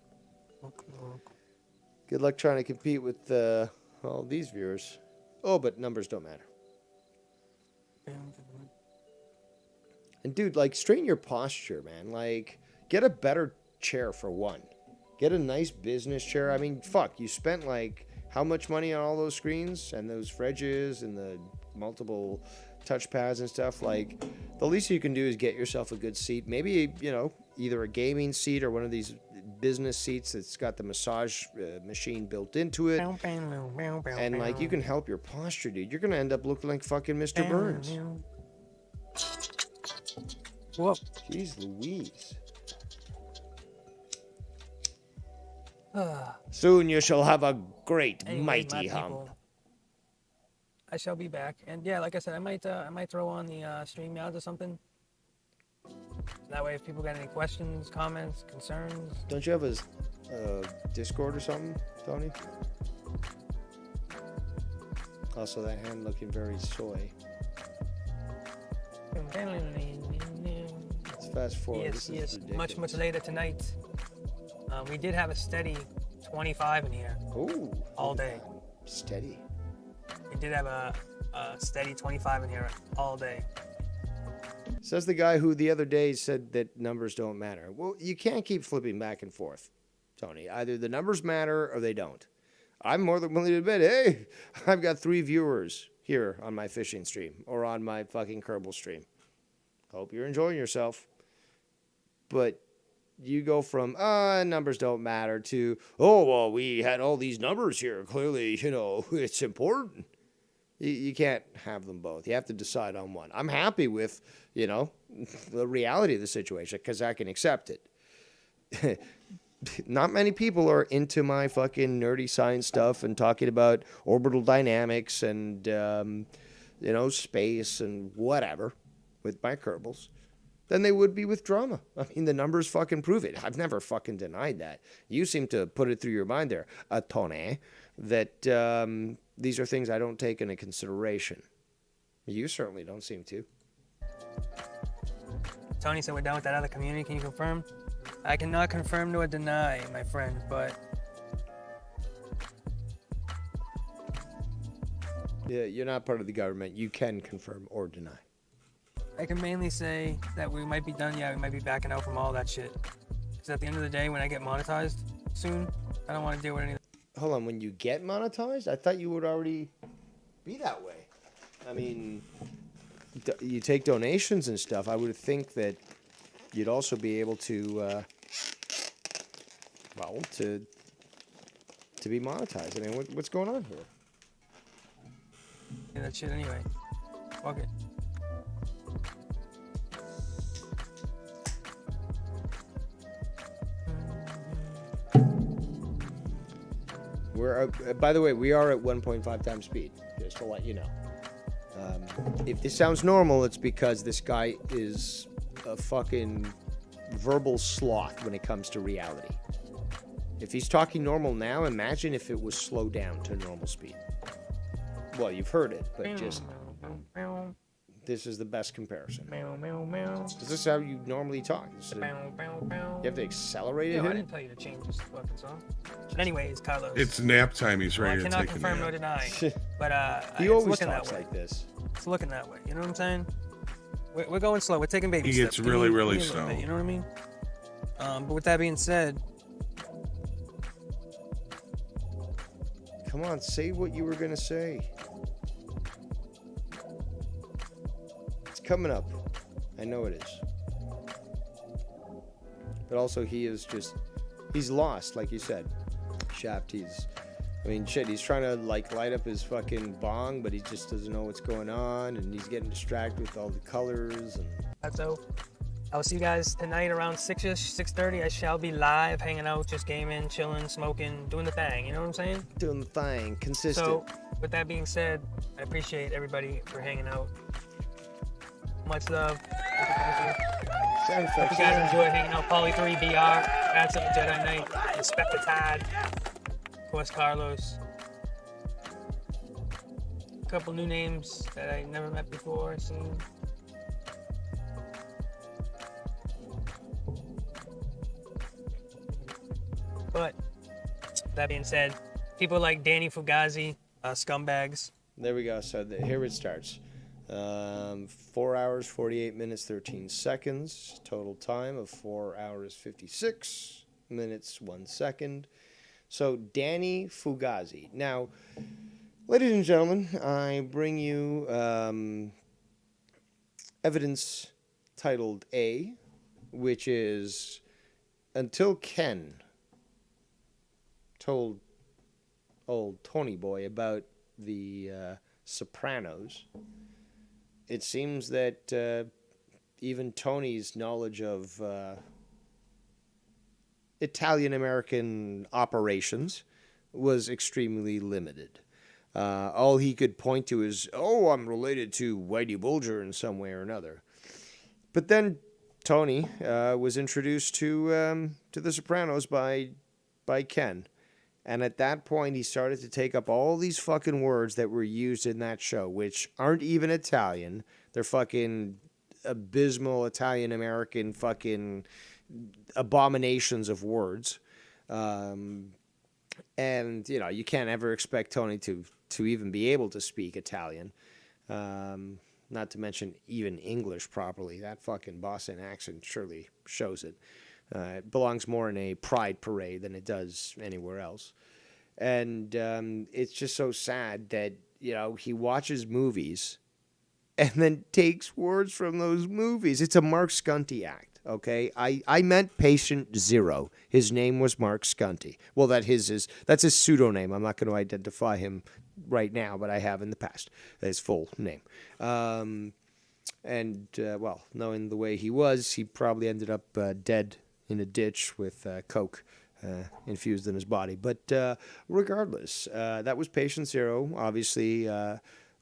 o'clock. Good luck trying to compete with all these viewers. Oh, but numbers don't matter. And dude, like, straighten your posture, man. Like, get a better chair for one. Get a nice business chair. I mean, fuck, you spent, like, how much money on all those screens and those fridges and the multiple touchpads and stuff? Like, the least you can do is get yourself a good seat. Maybe, either a gaming seat or one of these business seats that's got the massage machine built into it. And, like, you can help your posture, dude. You're going to end up looking like fucking Mr. Burns. Whoa. Jeez Louise. Soon you shall have a great, Anyways, mighty my hump. people, I shall be back, and yeah, like I said, I might throw on the StreamYards or something. That way, if people got any questions, comments, concerns. Don't you have a Discord or something, Tony? Also, that hand looking very soy. Let's fast forward. This Yes, is much ridiculous. later tonight. We did have a steady 25 in here Ooh, all day. steady. We did have a steady 25 in here all day. Says the guy who the other day said that numbers don't matter. Well, you can't keep flipping back and forth, Tony. Either the numbers matter or they don't. I'm more than willing to admit, hey, I've got 3 viewers here on my fishing stream or on my fucking Kerbal stream. Hope you're enjoying yourself. But you go from, numbers don't matter to, oh, well, we had all these numbers here. Clearly, it's important. You can't have them both. You have to decide on one. I'm happy with, the reality of the situation because I can accept it. Not many people are into my fucking nerdy science stuff and talking about orbital dynamics and, space and whatever with my Kerbals than they would be with drama. I mean, the numbers fucking prove it. I've never fucking denied that. You seem to put it through your mind there, Tony, that these are things I don't take into consideration. You certainly don't seem to. Tony said we're done with that other community. Can you confirm? I cannot confirm nor deny, my friend, but... Yeah, you're not part of the government. You can confirm or deny. I can mainly say that we might be done. Yeah, we might be backing out from all that shit. Because at the end of the day, when I get monetized soon, I don't want to deal with any of that. Hold on, when you get monetized? I thought you would already be that way. I mean, you take donations and stuff. I would think that you'd also be able to, to be monetized. I mean, what's going on here? Yeah, that shit anyway. Fuck it. By the way, we are at 1.5 times speed, just to let you know. If this sounds normal, it's because this guy is a fucking verbal sloth when it comes to reality. If he's talking normal now, imagine if it was slowed down to normal speed. Well, you've heard it, but just... This is the best comparison. Is this how you normally talk? You have to accelerate it? No, I didn't tell you to change this fucking song. But anyways, Carlos. It's nap time. He's Well, I ready to cannot take a confirm nor nap. deny, but He it's always looking talks that way. like this. It's looking that way. You know what I'm saying? We're going slow. We're taking baby He steps. gets really, really Give me a little slow. bit, you know what I mean? But with that being said, Come on, say what you were going to say. It's coming up. I know it is. But also, he's lost, like you said. Shaft, he's trying to, light up his fucking bong, but he just doesn't know what's going on, and he's getting distracted with all the colors, and... that's all. I'll see you guys tonight around 6ish, 6:30. I shall be live, hanging out, just gaming, chilling, smoking, doing the thing. You know what I'm saying? Doing the thing, consistent. So, with that being said, I appreciate everybody for hanging out. Much love. Sound Hope you guys enjoyed hanging out. Poly 3 BR, That's a Jedi Knight, Inspector Tad, of course Carlos. A couple new names that I never met before, seen. But that being said, people like Danny Fugazi, scumbags. There we go. So here it starts. 4 hours, 48 minutes, 13 seconds. Total time of 4 hours, 56 minutes, 1 second. So Danny Fugazi. Now, ladies and gentlemen, I bring you evidence titled A, which is until Ken told old Tony Boy about the Sopranos, it seems that even Tony's knowledge of Italian-American operations was extremely limited. All he could point to is, oh, I'm related to Whitey Bulger in some way or another. But then Tony was introduced to The Sopranos by Ken. And at that point, he started to take up all these fucking words that were used in that show, which aren't even Italian. They're fucking abysmal Italian-American fucking abominations of words. And, you can't ever expect Tony to to even be able to speak Italian. Not to mention even English properly. That fucking Boston accent surely shows it. It belongs more in a pride parade than it does anywhere else. And it's just so sad that, he watches movies and then takes words from those movies. It's a Mark Skunty act, okay? I meant Patient Zero. His name was Mark Skunty. Well, that's his pseudonym. I'm not going to identify him right now, but I have in the past. His full name. Knowing the way he was, he probably ended up dead in a ditch with coke infused in his body. But regardless, that was Patient Zero. Obviously,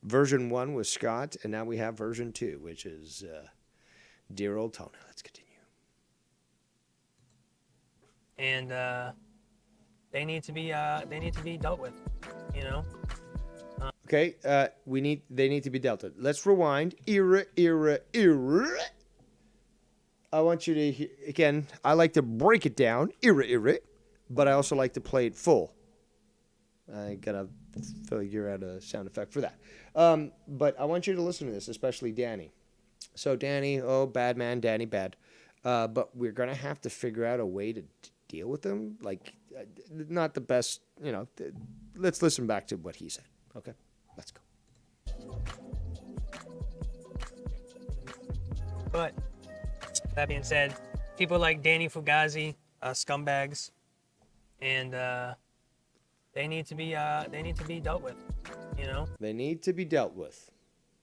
version 1 was Scott, and now we have version 2, which is dear old Tony. Let's continue. And they need to be dealt with, Okay, they need to be dealt with. Let's rewind. Era. I want you to hear, again, I like to break it down, era, but I also like to play it full. I gotta figure out a sound effect for that. But I want you to listen to this, especially Danny. So Danny, bad man, Danny, bad. But we're gonna have to figure out a way to deal with him. Like, not the best, let's listen back to what he said. Okay, let's go. But that being said, people like Danny Fugazi, scumbags, and they need to be dealt with, They need to be dealt with.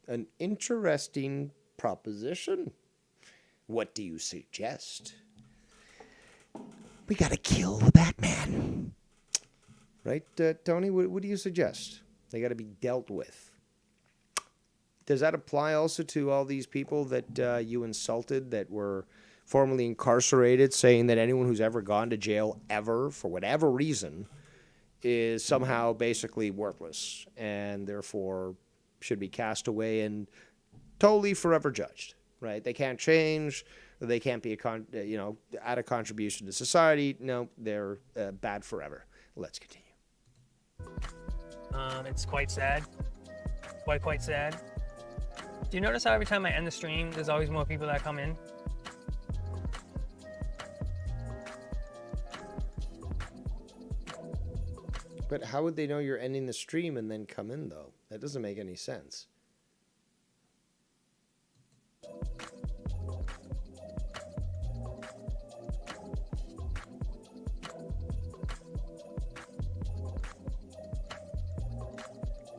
An interesting proposition. What do you suggest? We gotta kill the Batman. Right, Tony? What do you suggest? They got to be dealt with. Does that apply also to all these people that you insulted that were formerly incarcerated, saying that anyone who's ever gone to jail ever, for whatever reason, is somehow basically worthless and therefore should be cast away and totally forever judged, right? They can't change. They can't be add a contribution to society. No, they're bad forever. Let's continue. It's quite sad. Quite sad. Do you notice how every time I end the stream, there's always more people that come in? But how would they know you're ending the stream and then come in, though? That doesn't make any sense.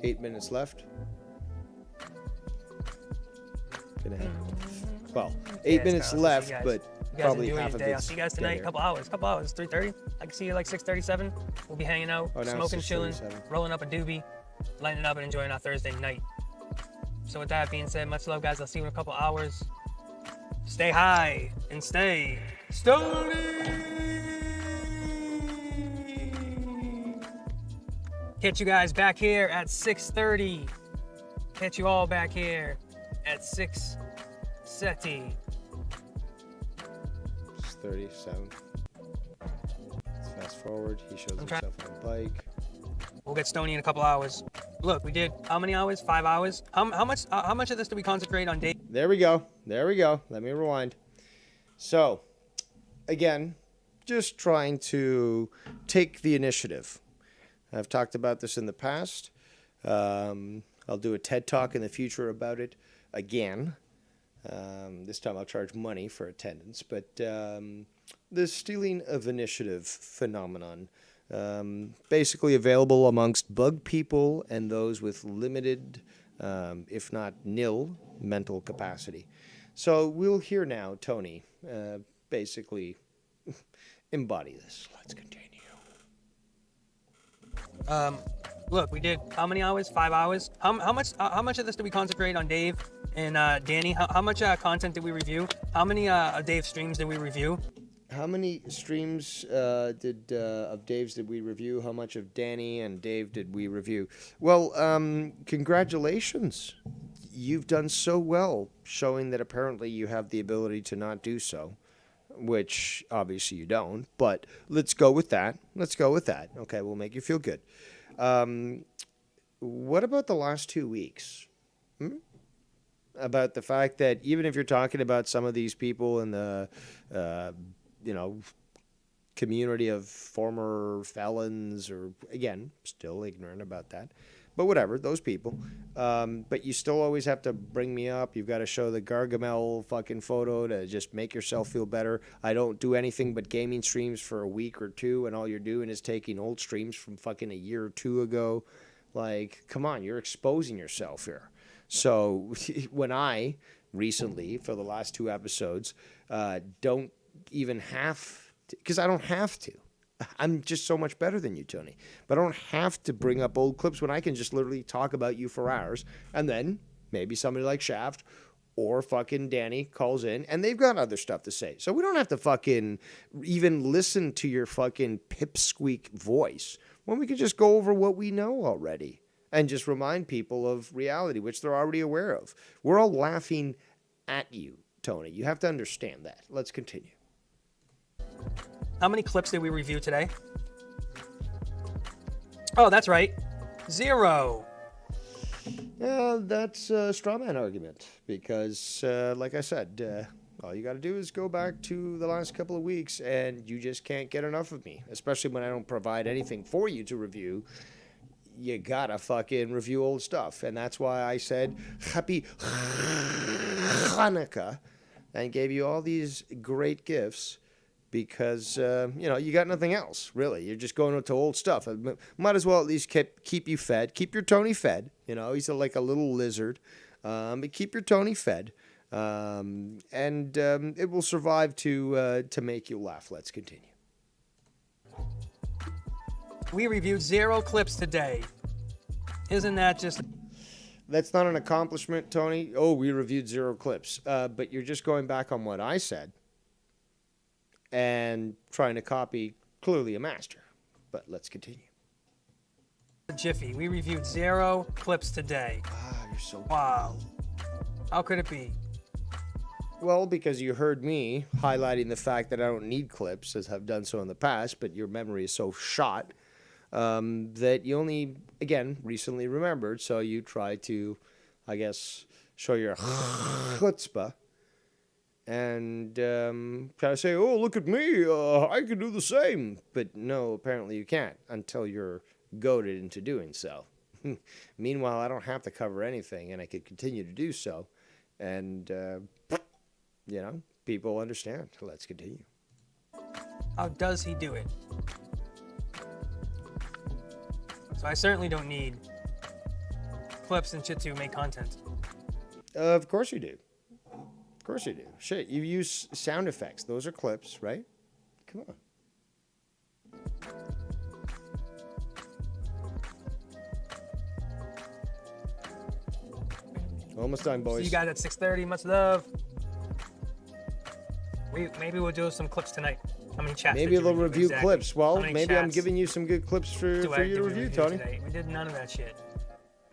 Eight minutes left. Gonna have, well, 8 minutes left, but probably half of it. I'll see you guys tonight. Couple hours. 3:30. I can see you like 6:37. We'll be hanging out, smoking, chilling, rolling up a doobie, lighting up and enjoying our Thursday night. So with that being said, much love, guys. I'll see you in a couple hours. Stay high and stay stony. Catch you guys back here at 6:30. Catch you all back here at 6:30. 37. Let's fast forward. He shows himself on a bike. We'll get stony in a couple hours. Look, we did how many hours? 5 hours. How much of this do we concentrate on Dave? There we go. Let me rewind. So, again, just trying to take the initiative. I've talked about this in the past. I'll do a TED Talk in the future about it again. This time I'll charge money for attendance. But the stealing of initiative phenomenon, basically available amongst bug people and those with limited, if not nil, mental capacity. So we'll hear now Tony basically embody this. Let's continue. Look, we did how many hours? 5 hours. How much of this do we concentrate on Dave and Danny? How much content did we review? How many Dave streams did we review? How many streams of Dave's did we review? How much of Danny and Dave did we review? Well, congratulations. You've done so well, showing that apparently you have the ability to not do so, which obviously you don't, but let's go with that. Okay, we'll make you feel good. what about the last 2 weeks? About the fact that even if you're talking about some of these people in the, you know, community of former felons, or again, still ignorant about that, but whatever, those people. But you still always have to bring me up. You've got to show the Gargamel fucking photo to just make yourself feel better. I don't do anything but gaming streams for a week or two, and all you're doing is taking old streams from fucking a year or two ago. Like, come on, you're exposing yourself here. So when I recently, for the last 2 episodes, don't even have to, because I don't have to. I'm just so much better than you, Tony. But I don't have to bring up old clips when I can just literally talk about you for hours. And then maybe somebody like Shaft or fucking Danny calls in and they've got other stuff to say. So we don't have to fucking even listen to your fucking pipsqueak voice when we can just go over what we know already and just remind people of reality, which they're already aware of. We're all laughing at you, Tony. You have to understand that. Let's continue. How many clips did we review today? Oh, that's right. 0. That's a straw man argument because, like I said, all you got to do is go back to the last couple of weeks and you just can't get enough of me, especially when I don't provide anything for you to review. You gotta fucking review old stuff. And that's why I said Happy Hanukkah and gave you all these great gifts. Because, you know, you got nothing else, really. You're just going to old stuff. Might as well at least keep you fed. Keep your Tony fed. You know, he's like a little lizard. But keep your Tony fed. And it will survive to make you laugh. Let's continue. We reviewed 0 clips today. Isn't that just... That's not an accomplishment, Tony. Oh, we reviewed 0 clips. But you're just going back on what I said. And trying to copy clearly a master. But let's continue. Jiffy. We reviewed 0 clips today. Ah, you're so... Wow. How could it be? Well, because you heard me highlighting the fact that I don't need clips, as I've done so in the past, but your memory is so shot that you only, again, recently remembered. So you try to, I guess, show your chutzpah. And try to say, oh, look at me, I can do the same. But no, apparently you can't until you're goaded into doing so. Meanwhile, I don't have to cover anything, and I could continue to do so. And, you know, people understand. Let's continue. How does he do it? So I certainly don't need clips and shit to make content. Of course you do. Of course you do. Shit, you use sound effects. Those are clips, right? Come on. Almost done, boys. See you guys at 6:30. Much love. Maybe we'll do some clips tonight. How many chats? Maybe they'll review exactly? clips. Well, maybe I'm chats giving you some good clips for you to review, Tony. Today? We did none of that shit.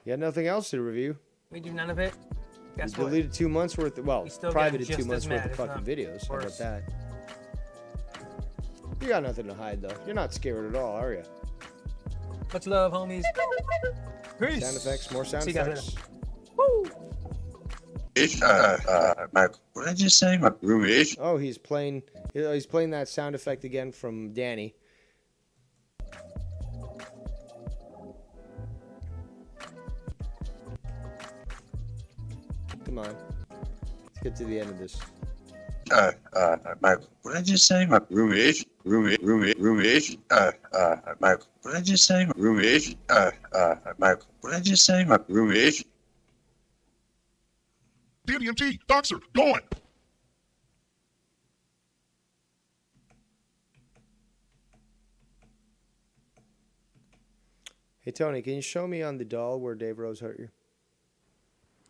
You got nothing else to review. We do none of it. Guess You deleted 2 months worth of, well, privated 2 just months as worth mad, of fucking videos. How about worse. that? You got nothing to hide, though. You're not scared at all, are you? Much love, homies. Peace. Sound effects, more sound See you guys effects. What did I just say? My roommate. Oh, he's playing that sound effect again from Danny. Come on. Let's get to the end of this. Michael, what did I just say? My roommate. Michael, what did I just say? My roommate. Michael, what did I just say? My roommate. DMT, doctor, going. Hey, Tony, can you show me on the doll where Dave Rose hurt you?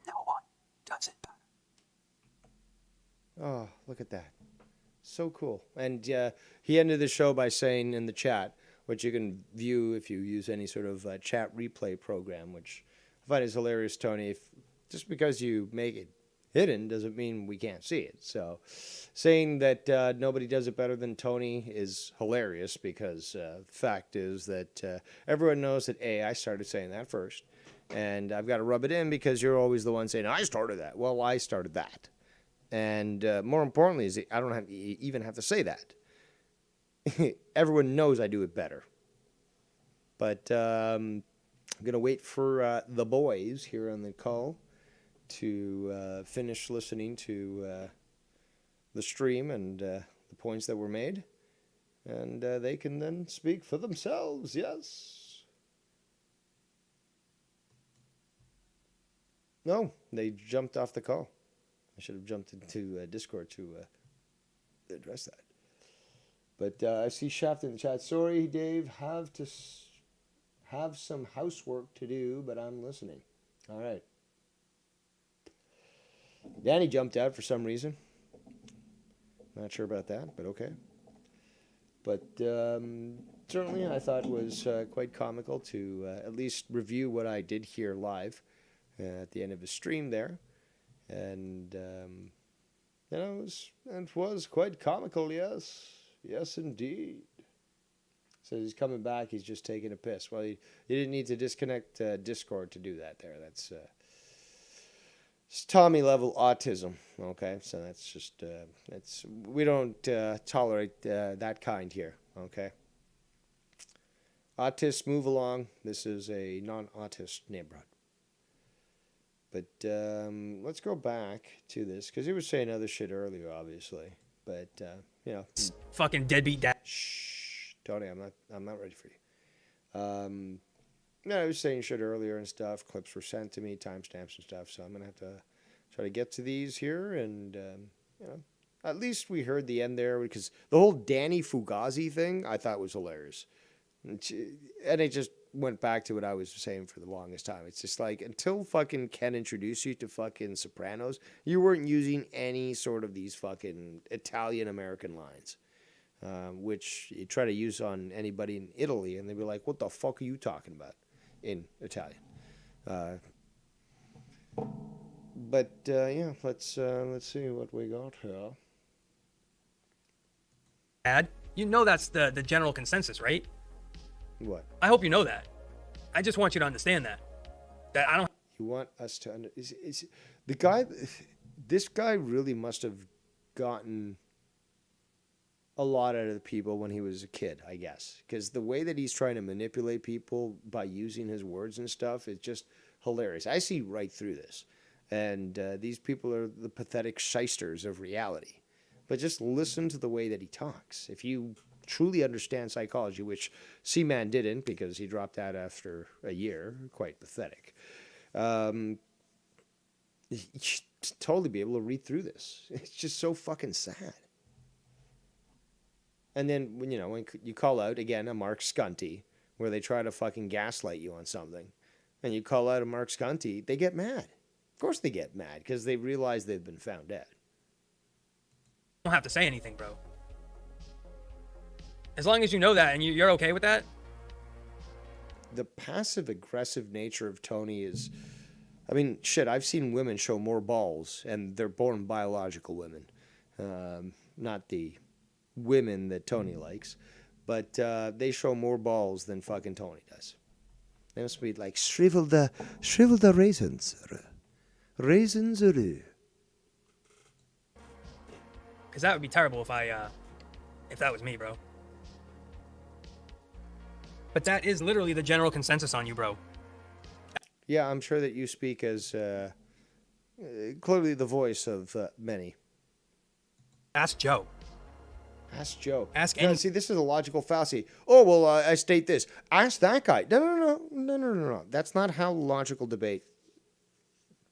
No one does it better. Oh, look at that. So cool. And he ended the show by saying in the chat, which you can view if you use any sort of chat replay program, which I find is hilarious, Tony. Just because you make it hidden doesn't mean we can't see it. So saying that nobody does it better than Tony is hilarious because the fact is that everyone knows that A, I started saying that first, And I've got to rub it in because you're always the one saying, I started that. Well, I started that. And more importantly, is I don't even have to say that. Everyone knows I do it better. But I'm going to wait for the boys here on the call to finish listening to the stream and the points that were made. And they can then speak for themselves, yes. No, they jumped off the call. I should have jumped into Discord to address that. But I see Shaft in the chat. Sorry, Dave, have some housework to do, but I'm listening. All right. Danny jumped out for some reason. Not sure about that, but okay. But certainly I thought it was quite comical to at least review what I did hear live at the end of the stream there. And, it was quite comical, yes. Yes, indeed. So he's coming back, he's just taking a piss. Well, you didn't need to disconnect Discord to do that there. That's it's Tommy level autism, okay? So that's just, we don't tolerate that kind here, okay? Autists, move along. This is a non-autist neighborhood. But let's go back to this, because he was saying other shit earlier, obviously. But, Fucking deadbeat dad. Shh. Tony, I'm not ready for you. I was saying shit earlier and stuff. Clips were sent to me, timestamps and stuff. So I'm going to have to try to get to these here. And, at least we heard the end there, because the whole Danny Fugazi thing I thought was hilarious. And it just went back to what I was saying for the longest time. It's just like, until fucking Ken introduced you to fucking Sopranos, you weren't using any sort of these fucking Italian-American lines, which you try to use on anybody in Italy, and they'd be like, what the fuck are you talking about in Italian? Let's see what we got here. Dad, you know that's the general consensus, right? What? I hope you know that. I just want you to understand that. That I don't. You want us to is the guy? This guy really must have gotten a lot out of the people when he was a kid, I guess, because the way that he's trying to manipulate people by using his words and stuff is just hilarious. I see right through this, and these people are the pathetic shysters of reality. But just listen to the way that he talks. If you truly understand psychology, which C-Man didn't because he dropped out after a year, quite pathetic. You should totally be able to read through this. It's just so fucking sad. And then, when you call out, again, a Mark Skunty, where they try to fucking gaslight you on something, and you call out a Mark Skunty, they get mad. Of course they get mad, because they realize they've been found out. Don't have to say anything, bro. As long as you know that and you're okay with that. The passive-aggressive nature of Tony is... shit, I've seen women show more balls, and they're born biological women. Not the women that Tony likes, but they show more balls than fucking Tony does. They must be like, shrivel the raisins. Raisins are... Because that would be terrible if that was me, bro. But that is literally the general consensus on you, bro. Yeah, I'm sure that you speak as clearly the voice of many. Ask Joe. Ask Joe. Ask any... See, this is a logical fallacy. Oh, well, I state this. Ask that guy. No. That's not how logical debate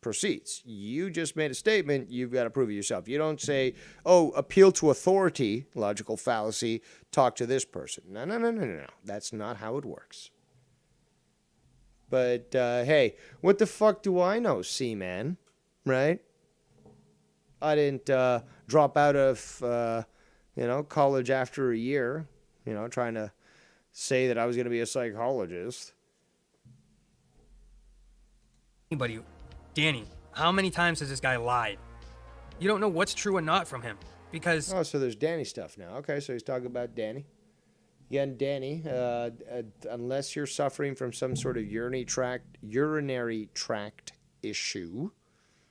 proceeds. You just made a statement. You've got to prove it yourself. You don't say, oh, appeal to authority, logical fallacy, talk to this person. No. That's not how it works. But, hey, what the fuck do I know, C-Man? Right? I didn't drop out of, college after a year, trying to say that I was going to be a psychologist. Anybody... Danny, how many times has this guy lied? You don't know what's true and not from him, because... Oh, so there's Danny stuff now. Okay, so he's talking about Danny. Again, Danny, unless you're suffering from some sort of urinary tract issue,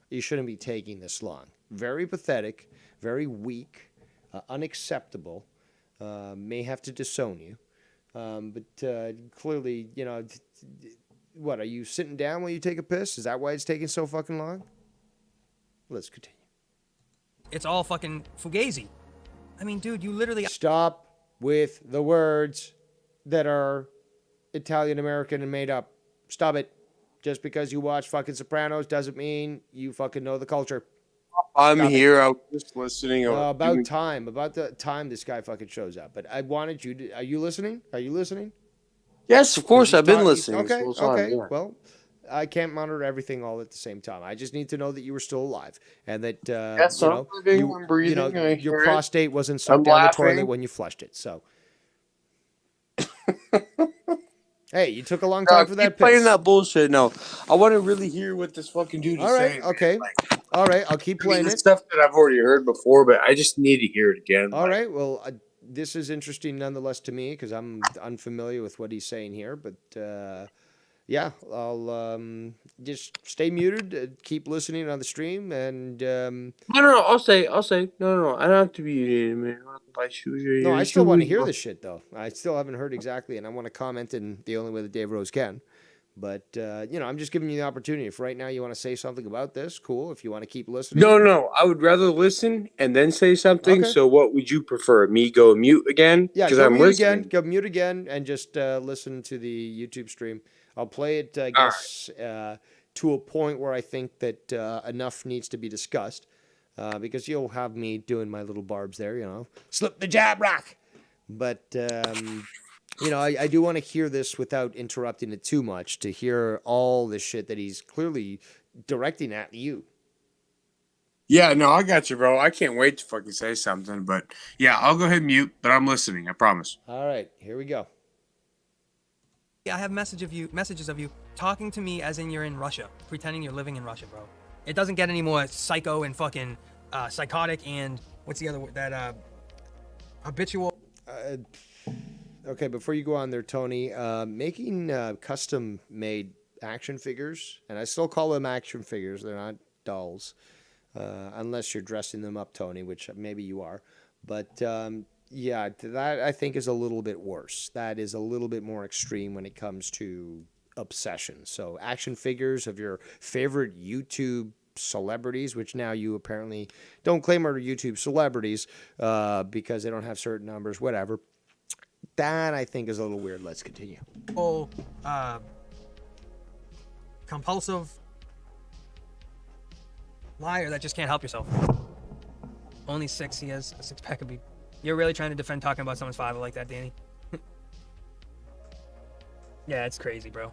you shouldn't be taking this long. Very pathetic, very weak, unacceptable. May have to disown you. But clearly, what, are you sitting down while you take a piss? Is that why it's taking so fucking long? Let's continue. It's all fucking fugazi. I mean, dude, you literally... Stop with the words that are Italian American and made up. Stop it. Just because you watch fucking Sopranos doesn't mean you fucking know the culture. I'm here. I was just listening. About the time this guy fucking shows up. But I wanted you to... Are you listening? Yes, of course. I've been listening. Okay, this whole time, okay. yeah. Well, I can't monitor everything all at the same time. I just need to know that you were still alive and that Yes, I'm living, I'm breathing. Your prostate wasn't sucked I'm down laughing. the toilet when you flushed it. So, hey, you took a long time for that keep playing piss. that bullshit. No, I want to really hear what this fucking dude is All right, saying. okay. All right, I'll keep playing the it. stuff that I've already heard before, but I just need to hear it again. All right, well, this is interesting nonetheless to me because I'm unfamiliar with what he's saying here. But yeah, I'll just stay muted, keep listening on the stream, and No, I'll say, no. I don't have to be muted, man. no, I still want to hear this shit though. I still haven't heard exactly, and I want to comment in the only way that Dave Rose can. But I'm just giving you the opportunity. If right now you want to say something about this, cool. If you want to keep listening, No. I would rather listen and then say something. Okay. So, what would you prefer? Me go mute again? Yeah, because go I'm mute listening. again. Go mute again, and just listen to the YouTube stream. I'll play it, I guess, to a point where I think that enough needs to be discussed, because you'll have me doing my little barbs there, slip the jab rock. But I do want to hear this without interrupting it too much, to hear all the shit that he's clearly directing at you. Yeah, no, I got you, bro. I can't wait to fucking say something. But yeah, I'll go ahead and mute, but I'm listening. I promise. All right, here we go. I have messages of you talking to me as in you're in Russia, pretending you're living in Russia, bro. It doesn't get any more psycho and fucking psychotic and what's the other word? That habitual. Okay, before you go on there, Tony, making custom-made action figures, and I still call them action figures, they're not dolls, unless you're dressing them up, Tony, which maybe you are. But yeah, that I think is a little bit worse. That is a little bit more extreme when it comes to obsession. So action figures of your favorite YouTube celebrities, which now you apparently don't claim are YouTube celebrities because they don't have certain numbers, whatever. That I think is a little weird. Let's continue. Compulsive liar that just can't help yourself. Only 6 he has. A 6-pack would be... You're really trying to defend talking about someone's father like that, Danny? Yeah, it's crazy, bro.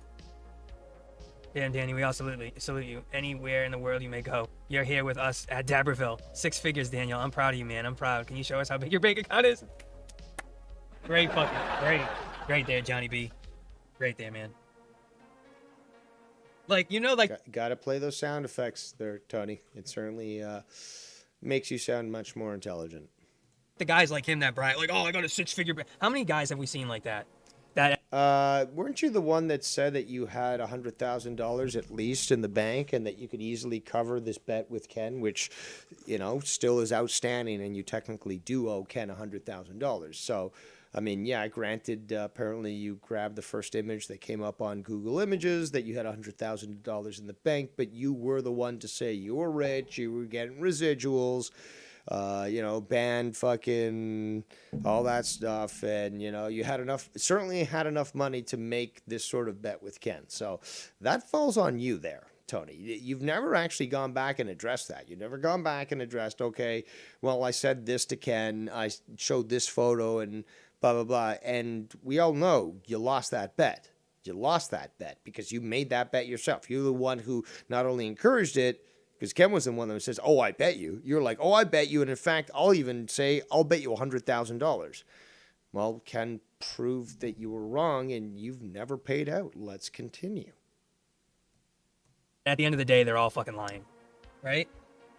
Damn, Danny, we all salute you anywhere in the world you may go. You're here with us at Daberville. 6 figures, Daniel. I'm proud of you, man. I'm proud. Can you show us how big your bank account is? Great Great there, Johnny B. Great there, man. Gotta play those sound effects there, Tony. It certainly makes you sound much more intelligent. The guys like him that brag, like, oh, I got a 6-figure. How many guys have we seen like that? Weren't you the one that said that you had $100,000 at least in the bank and that you could easily cover this bet with Ken, which, still is outstanding, and you technically do owe Ken $100,000. So, I mean, yeah, granted, apparently you grabbed the first image that came up on Google Images that you had $100,000 in the bank, but you were the one to say you were rich, you were getting residuals, banned fucking all that stuff. And, you certainly had enough money to make this sort of bet with Ken. So that falls on you there, Tony. You've never actually gone back and addressed that. You've never gone back and addressed, okay, well, I said this to Ken, I showed this photo and blah, blah, blah. And we all know you lost that bet. You lost that bet because you made that bet yourself. You're the one who not only encouraged it, because Ken was the one that says, oh, I bet you. You're like, oh, I bet you. And in fact, I'll even say, I'll bet you $100,000. Well, Ken proved that you were wrong and you've never paid out. Let's continue. At the end of the day, they're all fucking lying, right?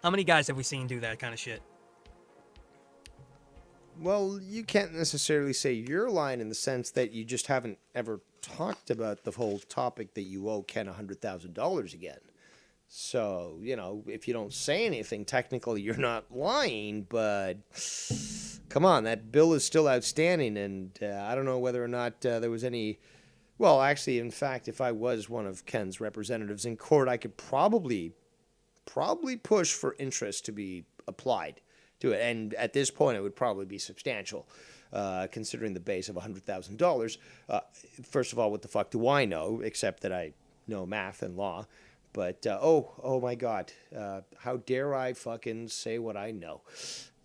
How many guys have we seen do that kind of shit? Well, you can't necessarily say your line in the sense that you just haven't ever talked about the whole topic that you owe Ken $100,000 again. So, if you don't say anything, technically you're not lying, but come on, that bill is still outstanding, and I don't know whether or not there was any. Well, actually, in fact, if I was one of Ken's representatives in court, I could probably push for interest to be applied to it. And at this point, it would probably be substantial, considering the base of $100,000. First of all, what the fuck do I know, except that I know math and law? But, oh my God, how dare I fucking say what I know?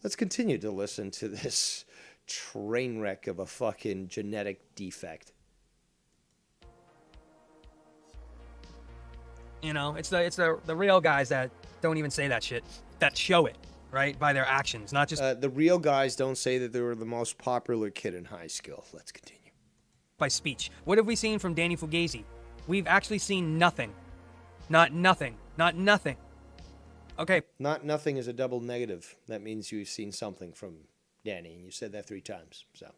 Let's continue to listen to this train wreck of a fucking genetic defect. It's the real guys that don't even say that shit, that show it, right, by their actions, not just the real guys don't say that they were the most popular kid in high school. Let's continue. By speech. What have we seen from Danny Fugazi? We've actually seen nothing. Not nothing. Okay. Not nothing is a double negative. That means you've seen something from Danny, and you said that 3 times. So.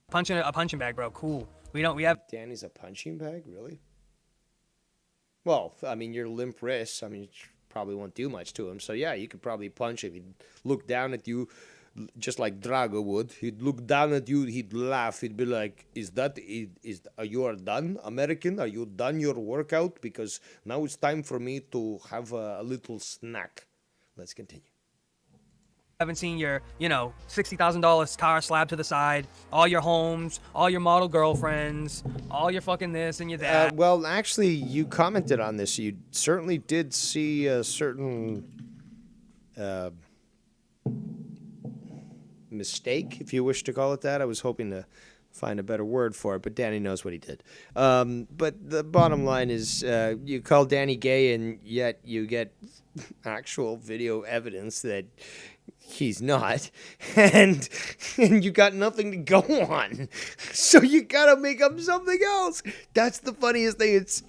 Punching a punching bag, bro. Cool. We have. Danny's a punching bag, really? Well, I mean, your limp wrists. I mean, it probably won't do much to him. So yeah, you could probably punch him. He'd look down at you, just like Drago would. He'd look down at you. He'd laugh. He'd be like, are you done, American? Are you done your workout? Because now it's time for me to have a little snack. Let's continue. Haven't seen your, $60,000 car slab to the side, all your homes, all your model girlfriends, all your fucking this and your that. Well, actually, you commented on this. You certainly did see a certain mistake, if you wish to call it that. I was hoping to find a better word for it, but Danny knows what he did. But the bottom line is you call Danny gay, and yet you get actual video evidence that he's not, and you got nothing to go on, so you gotta make up something else. That's the funniest thing. It's,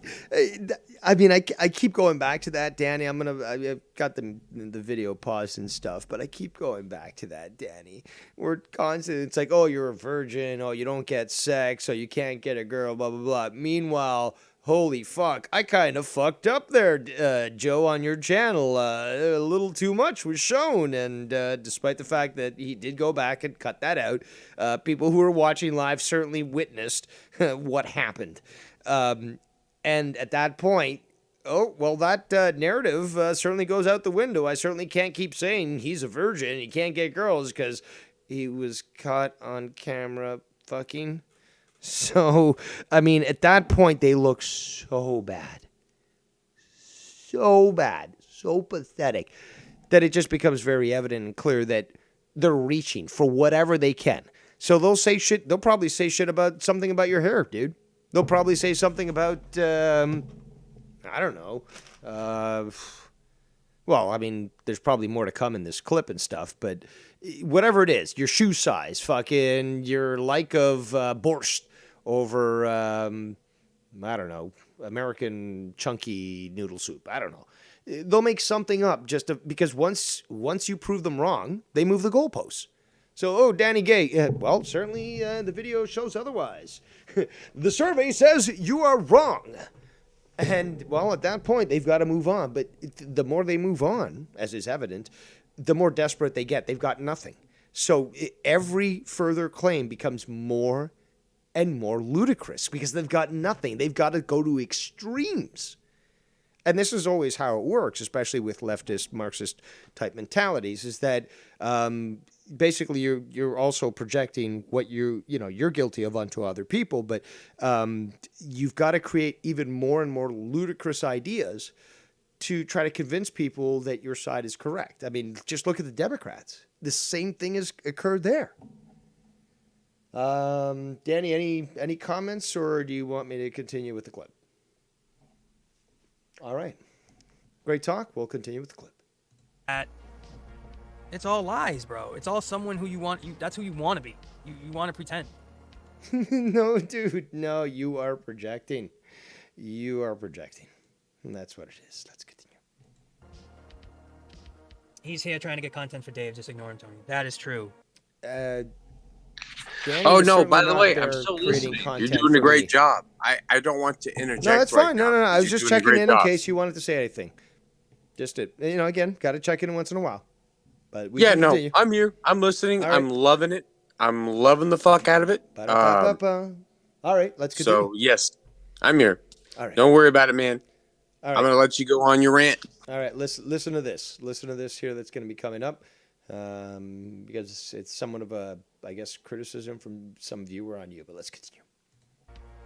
I mean, I keep going back to that, Danny. I've got the video paused and stuff, but I keep going back to that, Danny. We're constantly, it's like, oh, you're a virgin, oh, you don't get sex, oh, you can't get a girl, blah blah blah. Meanwhile, holy fuck, I kind of fucked up there, Joe, on your channel. A little too much was shown, and despite the fact that he did go back and cut that out, people who were watching live certainly witnessed what happened. And at that point, oh, well, that narrative certainly goes out the window. I certainly can't keep saying he's a virgin, he can't get girls, because he was caught on camera fucking. So, I mean, at that point, they look so bad. So bad. So pathetic. That it just becomes very evident and clear that they're reaching for whatever they can. So they'll say shit. They'll probably say shit about something about your hair, dude. They'll probably say something about, I don't know. Well, I mean, there's probably more to come in this clip and stuff, but whatever it is, your shoe size, fucking your like of borscht over, I don't know, American chunky noodle soup. I don't know. They'll make something up because once you prove them wrong, they move the goalposts. So, oh, Danny gay. Well, certainly the video shows otherwise. The survey says you are wrong. And, well, at that point, they've got to move on. But the more they move on, as is evident, the more desperate they get. They've got nothing. So every further claim becomes more and more ludicrous because they've got nothing. They've got to go to extremes. And this is always how it works, especially with leftist, Marxist type mentalities, is that basically you're also projecting what you're guilty of onto other people, but you've got to create even more and more ludicrous ideas to try to convince people that your side is correct. I mean, just look at the Democrats. The same thing has occurred there. Danny, any comments, or do you want me to continue with the clip? All right. Great talk. We'll continue with the clip. It's all lies, bro. It's all someone who you want. That's who you want to be. You want to pretend. No, dude. No, you are projecting. You are projecting. And that's what it is. Let's continue. He's here trying to get content for Dave. Just ignore him, Tony. That is true. Danny Oh was no! certainly By the not way, I'm there still creating listening. You're content doing a for great me. job. I don't want to interject. No, that's right fine. now, No. I was you're just doing a checking great in job. case you wanted to say anything. Just to, again, got to check in once in a while. But we Yeah, can no, continue. I'm here. I'm listening. All right. I'm loving it. I'm loving the fuck out of it. Ba-da-ba-ba-ba. All right, let's continue. So yes, I'm here. All right. Don't worry about it, man. All right. I'm gonna let you go on your rant. All right, listen to this. Listen to this here that's going to be coming up, because it's somewhat of a, I guess, criticism from some viewer on you. But let's continue.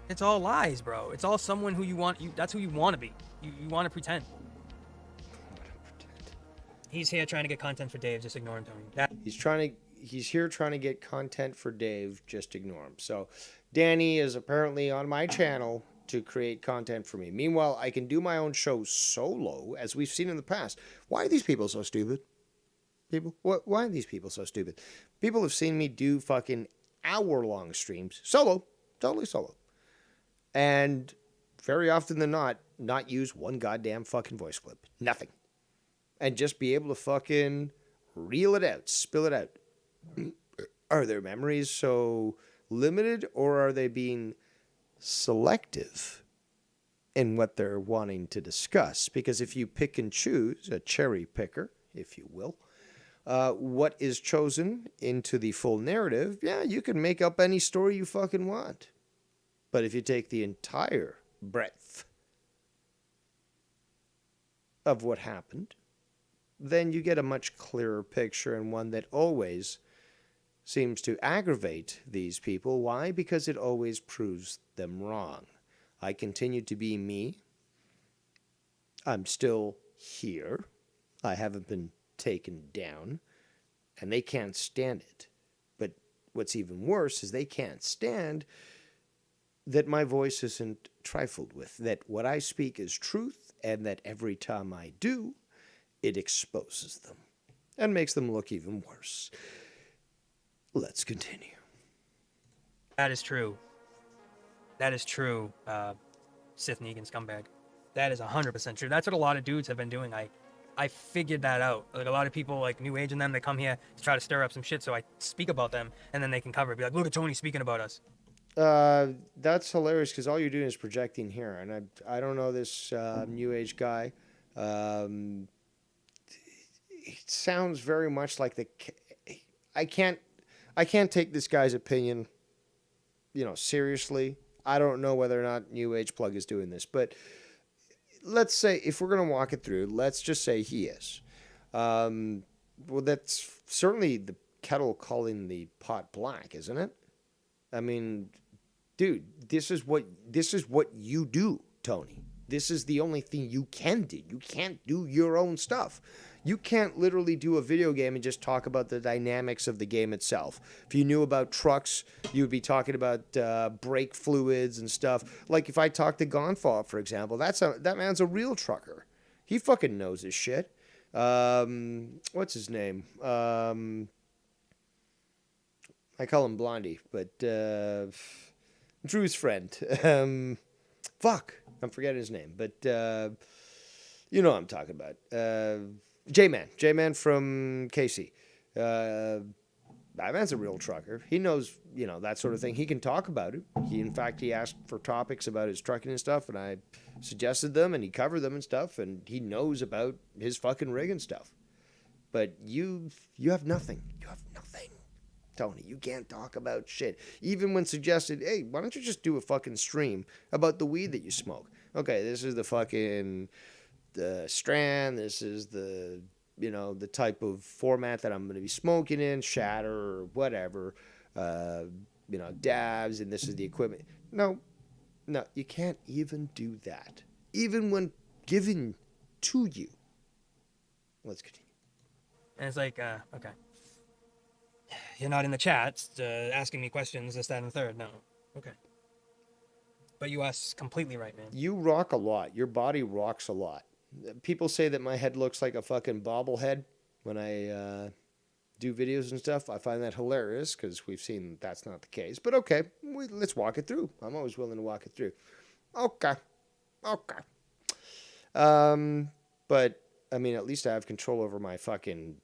It's all lies, bro. It's all someone who you want. That's who you want to be. You want to pretend. He's here trying to get content for Dave. Just ignore him, Tony. He's here trying to get content for Dave. Just ignore him. So, Danny is apparently on my channel to create content for me. Meanwhile, I can do my own show solo, as we've seen in the past. Why are these people so stupid? Why are these people so stupid? People have seen me do fucking hour-long streams solo, totally solo, and very often than not use one goddamn fucking voice clip, nothing, and just be able to fucking reel it out, spill it out. Are their memories so limited, or are they being selective in what they're wanting to discuss? Because if you pick and choose, a cherry picker, if you will, what is chosen into the full narrative, yeah, you can make up any story you fucking want. But if you take the entire breadth of what happened, then you get a much clearer picture, and one that always seems to aggravate these people. Why? Because it always proves them wrong. I continue to be me. I'm still here. I haven't been taken down, and they can't stand it. But what's even worse is they can't stand that my voice isn't trifled with, that what I speak is truth, and that every time I do, it exposes them and makes them look even worse. Let's continue. That is true. That is true, Sith Negan scumbag. That is 100% true. That's what a lot of dudes have been doing. I figured that out. Like, a lot of people, like New Age and them, they come here to try to stir up some shit, so I speak about them, and then they can cover it. Be like, look at Tony speaking about us. That's hilarious, because all you're doing is projecting here. And I don't know this New Age guy. It sounds very much like I can't take this guy's opinion, seriously. I don't know whether or not New Age Plug is doing this, but let's say, if we're going to walk it through, let's just say he is. Well, that's certainly the kettle calling the pot black, isn't it? I mean, dude, this is what you do, Tony. This is the only thing you can do. You can't do your own stuff. You can't literally do a video game and just talk about the dynamics of the game itself. If you knew about trucks, you would be talking about brake fluids and stuff. Like if I talk to Gonfall, for example, that man's a real trucker. He fucking knows his shit. What's his name? I call him Blondie, but Drew's friend. Fuck, I'm forgetting his name, but you know what I'm talking about. J-Man from KC. That man's a real trucker. He knows, that sort of thing. He can talk about it. In fact, he asked for topics about his trucking and stuff, and I suggested them, and he covered them and stuff, and he knows about his fucking rig and stuff. But you have nothing. You have nothing, Tony. You can't talk about shit. Even when suggested, hey, why don't you just do a fucking stream about the weed that you smoke? Okay, this is the fucking strand. This is the type of format that I'm going to be smoking in, shatter or whatever, dabs, and this is the equipment. No, you can't even do that. Even when given to you. Let's continue. And it's like, okay. You're not in the chat asking me questions, this, that, and the third. No. Okay. But you are completely right, man. You rock a lot. Your body rocks a lot. People say that my head looks like a fucking bobblehead when I do videos and stuff. I find that hilarious, because we've seen that's not the case. But okay, let's walk it through. I'm always willing to walk it through. Okay. But, I mean, at least I have control over my fucking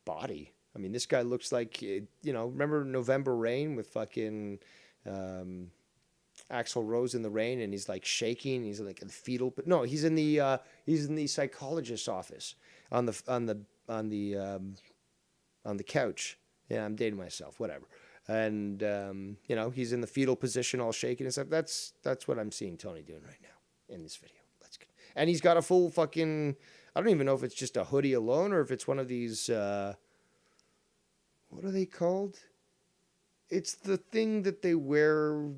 body. I mean, this guy looks like, remember November Rain with fucking Axl Rose in the rain, and he's like shaking. He's like in fetal, but no, he's in the psychologist's office on the couch. Yeah, I'm dating myself. Whatever. And he's in the fetal position, all shaking and stuff. That's what I'm seeing Tony doing right now in this video. Let's go. And he's got a full fucking. I don't even know if it's just a hoodie alone or if it's one of these. What are they called? It's the thing that they wear,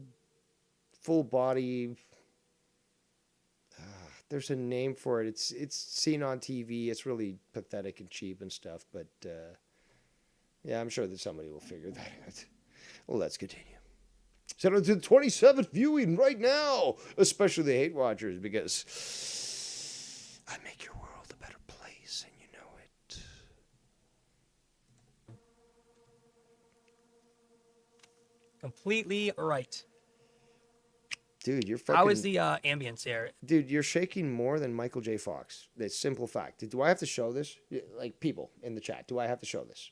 full body. There's a name for it. It's seen on TV. It's really pathetic and cheap and stuff. But yeah, I'm sure that somebody will figure that out. Well, let's continue. Set on to the 27th viewing right now, especially the hate watchers, because I make your world a better place, and you know it. Completely right. Dude, you're fucking... How is the ambience here? Dude, you're shaking more than Michael J. Fox. That's simple fact. Do I have to show this? Like, people in the chat, do I have to show this?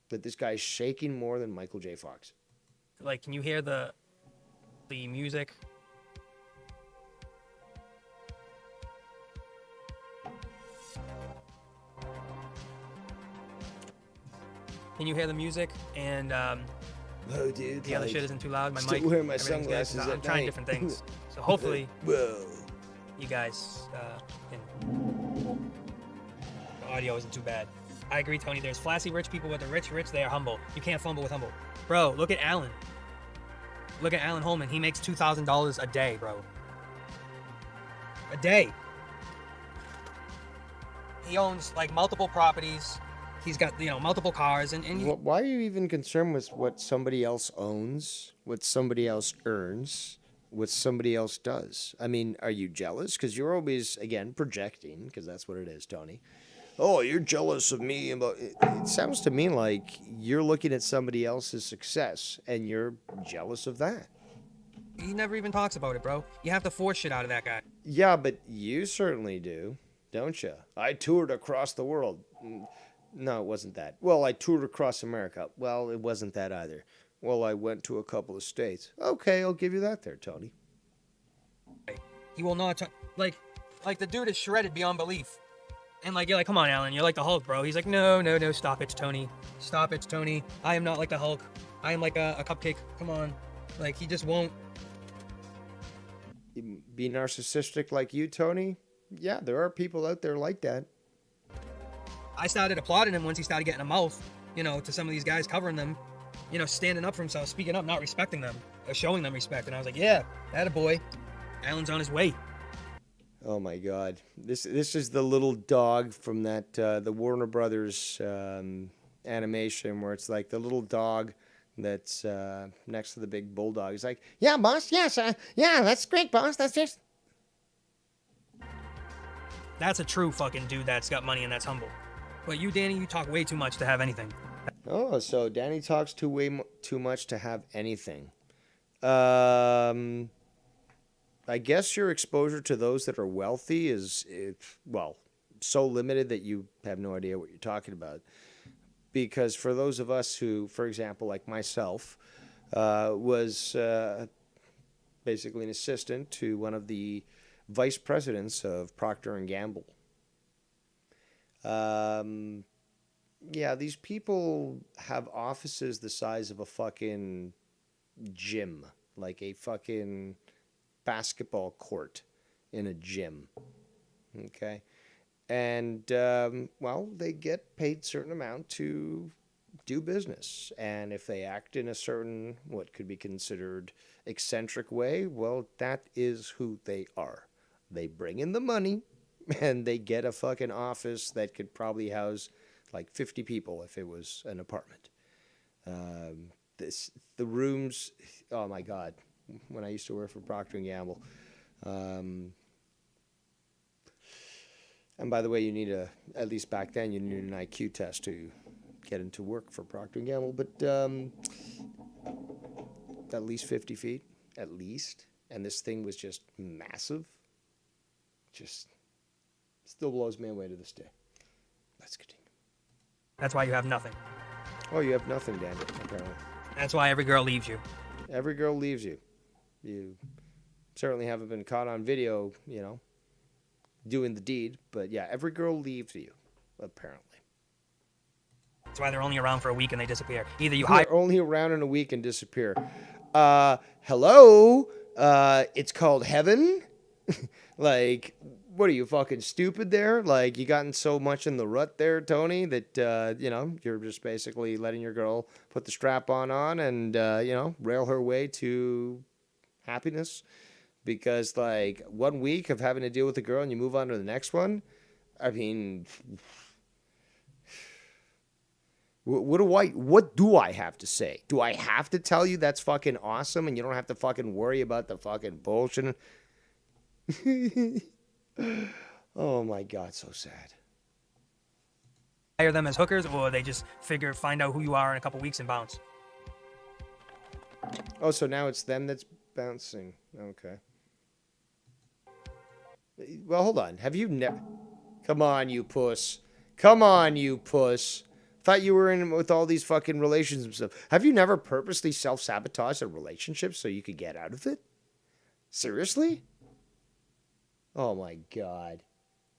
That this guy's shaking more than Michael J. Fox. Like, can you hear the music? Can you hear the music? And Whoa, dude. the other shit isn't too loud. My still mic. wearing my everything's good. sunglasses I'm at trying night. different things. So hopefully Whoa. you guys can. The audio isn't too bad. I agree, Tony. There's flashy rich people, but the rich, they are humble. You can't fumble with humble. Bro, look at Alan. Look at Alan Holman. He makes $2,000 a day, bro. A day. He owns like multiple properties. He's got, multiple cars, and Why are you even concerned with what somebody else owns, what somebody else earns, what somebody else does? I mean, are you jealous? Because you're always, again, projecting, because that's what it is, Tony. Oh, you're jealous of me. It sounds to me like you're looking at somebody else's success, and you're jealous of that. he never even talks about it, bro. You have to force shit out of that guy. Yeah, but you certainly do, don't you? I toured across the world. No, it wasn't that. Well, I toured across America. Well, it wasn't that either. Well, I went to a couple of states. Okay, I'll give you that there, Tony. He will not like the dude is shredded beyond belief. And you're like, come on, Alan, you're like the Hulk, bro. He's like, no, stop it, Tony. Stop it, Tony. I am not like the Hulk. I am like a cupcake. Come on. Like, he just won't. Be narcissistic like you, Tony? Yeah, there are people out there like that. I started applauding him once he started getting a mouth, to some of these guys, covering them, standing up for himself, speaking up, not respecting them, or showing them respect. And I was like, yeah, attaboy. Alan's on his way. Oh my God! This is the little dog from that the Warner Brothers animation where it's like the little dog that's next to the big bulldog. He's like, "Yeah, boss. Yes, yeah, that's great, boss. That's just." That's a true fucking dude that's got money and that's humble. But you, Danny, you talk way too much to have anything. Oh, so Danny talks too much to have anything. I guess your exposure to those that are wealthy is, so limited that you have no idea what you're talking about. Because for those of us who, for example, like myself, was basically an assistant to one of the vice presidents of Procter & Gamble. Yeah, these people have offices the size of a fucking gym, like a fucking basketball court in a gym. Okay. And, they get paid certain amount to do business. And if they act in a certain, what could be considered eccentric way, well, that is who they are. They bring in the money and they get a fucking office that could probably house like 50 people if it was an apartment. The rooms, oh my God. When I used to work for Procter & Gamble. And by the way, you need at least back then, you needed an IQ test to get into work for Procter & Gamble. But at least 50 feet, at least. And this thing was just massive. Just still blows me away to this day. Let's continue. That's why you have nothing. Oh, you have nothing, Danny, apparently. That's why every girl leaves you. Every girl leaves you. You certainly haven't been caught on video, doing the deed. But yeah, every girl leaves you, apparently. That's why they're only around for a week and they disappear. Either you They're hire only around in a week and disappear. Hello? It's called heaven? Like, what are you, fucking stupid there? Like, you gotten so much in the rut there, Tony, that, you're just basically letting your girl put the strap on and, rail her way to happiness? Because, like, 1 week of having to deal with a girl and you move on to the next one? I mean, what do I have to say? Do I have to tell you that's fucking awesome and you don't have to fucking worry about the fucking bullshit? Oh my God, so sad. hire them as hookers, or they just find out who you are in a couple weeks and bounce. Oh, so now it's them that's bouncing. Okay. Well, hold on. Have you never... Come on, you puss. Come on, you puss. Thought you were in with all these fucking relations and stuff. Have you never purposely self-sabotaged a relationship so you could get out of it? Seriously? Oh my God.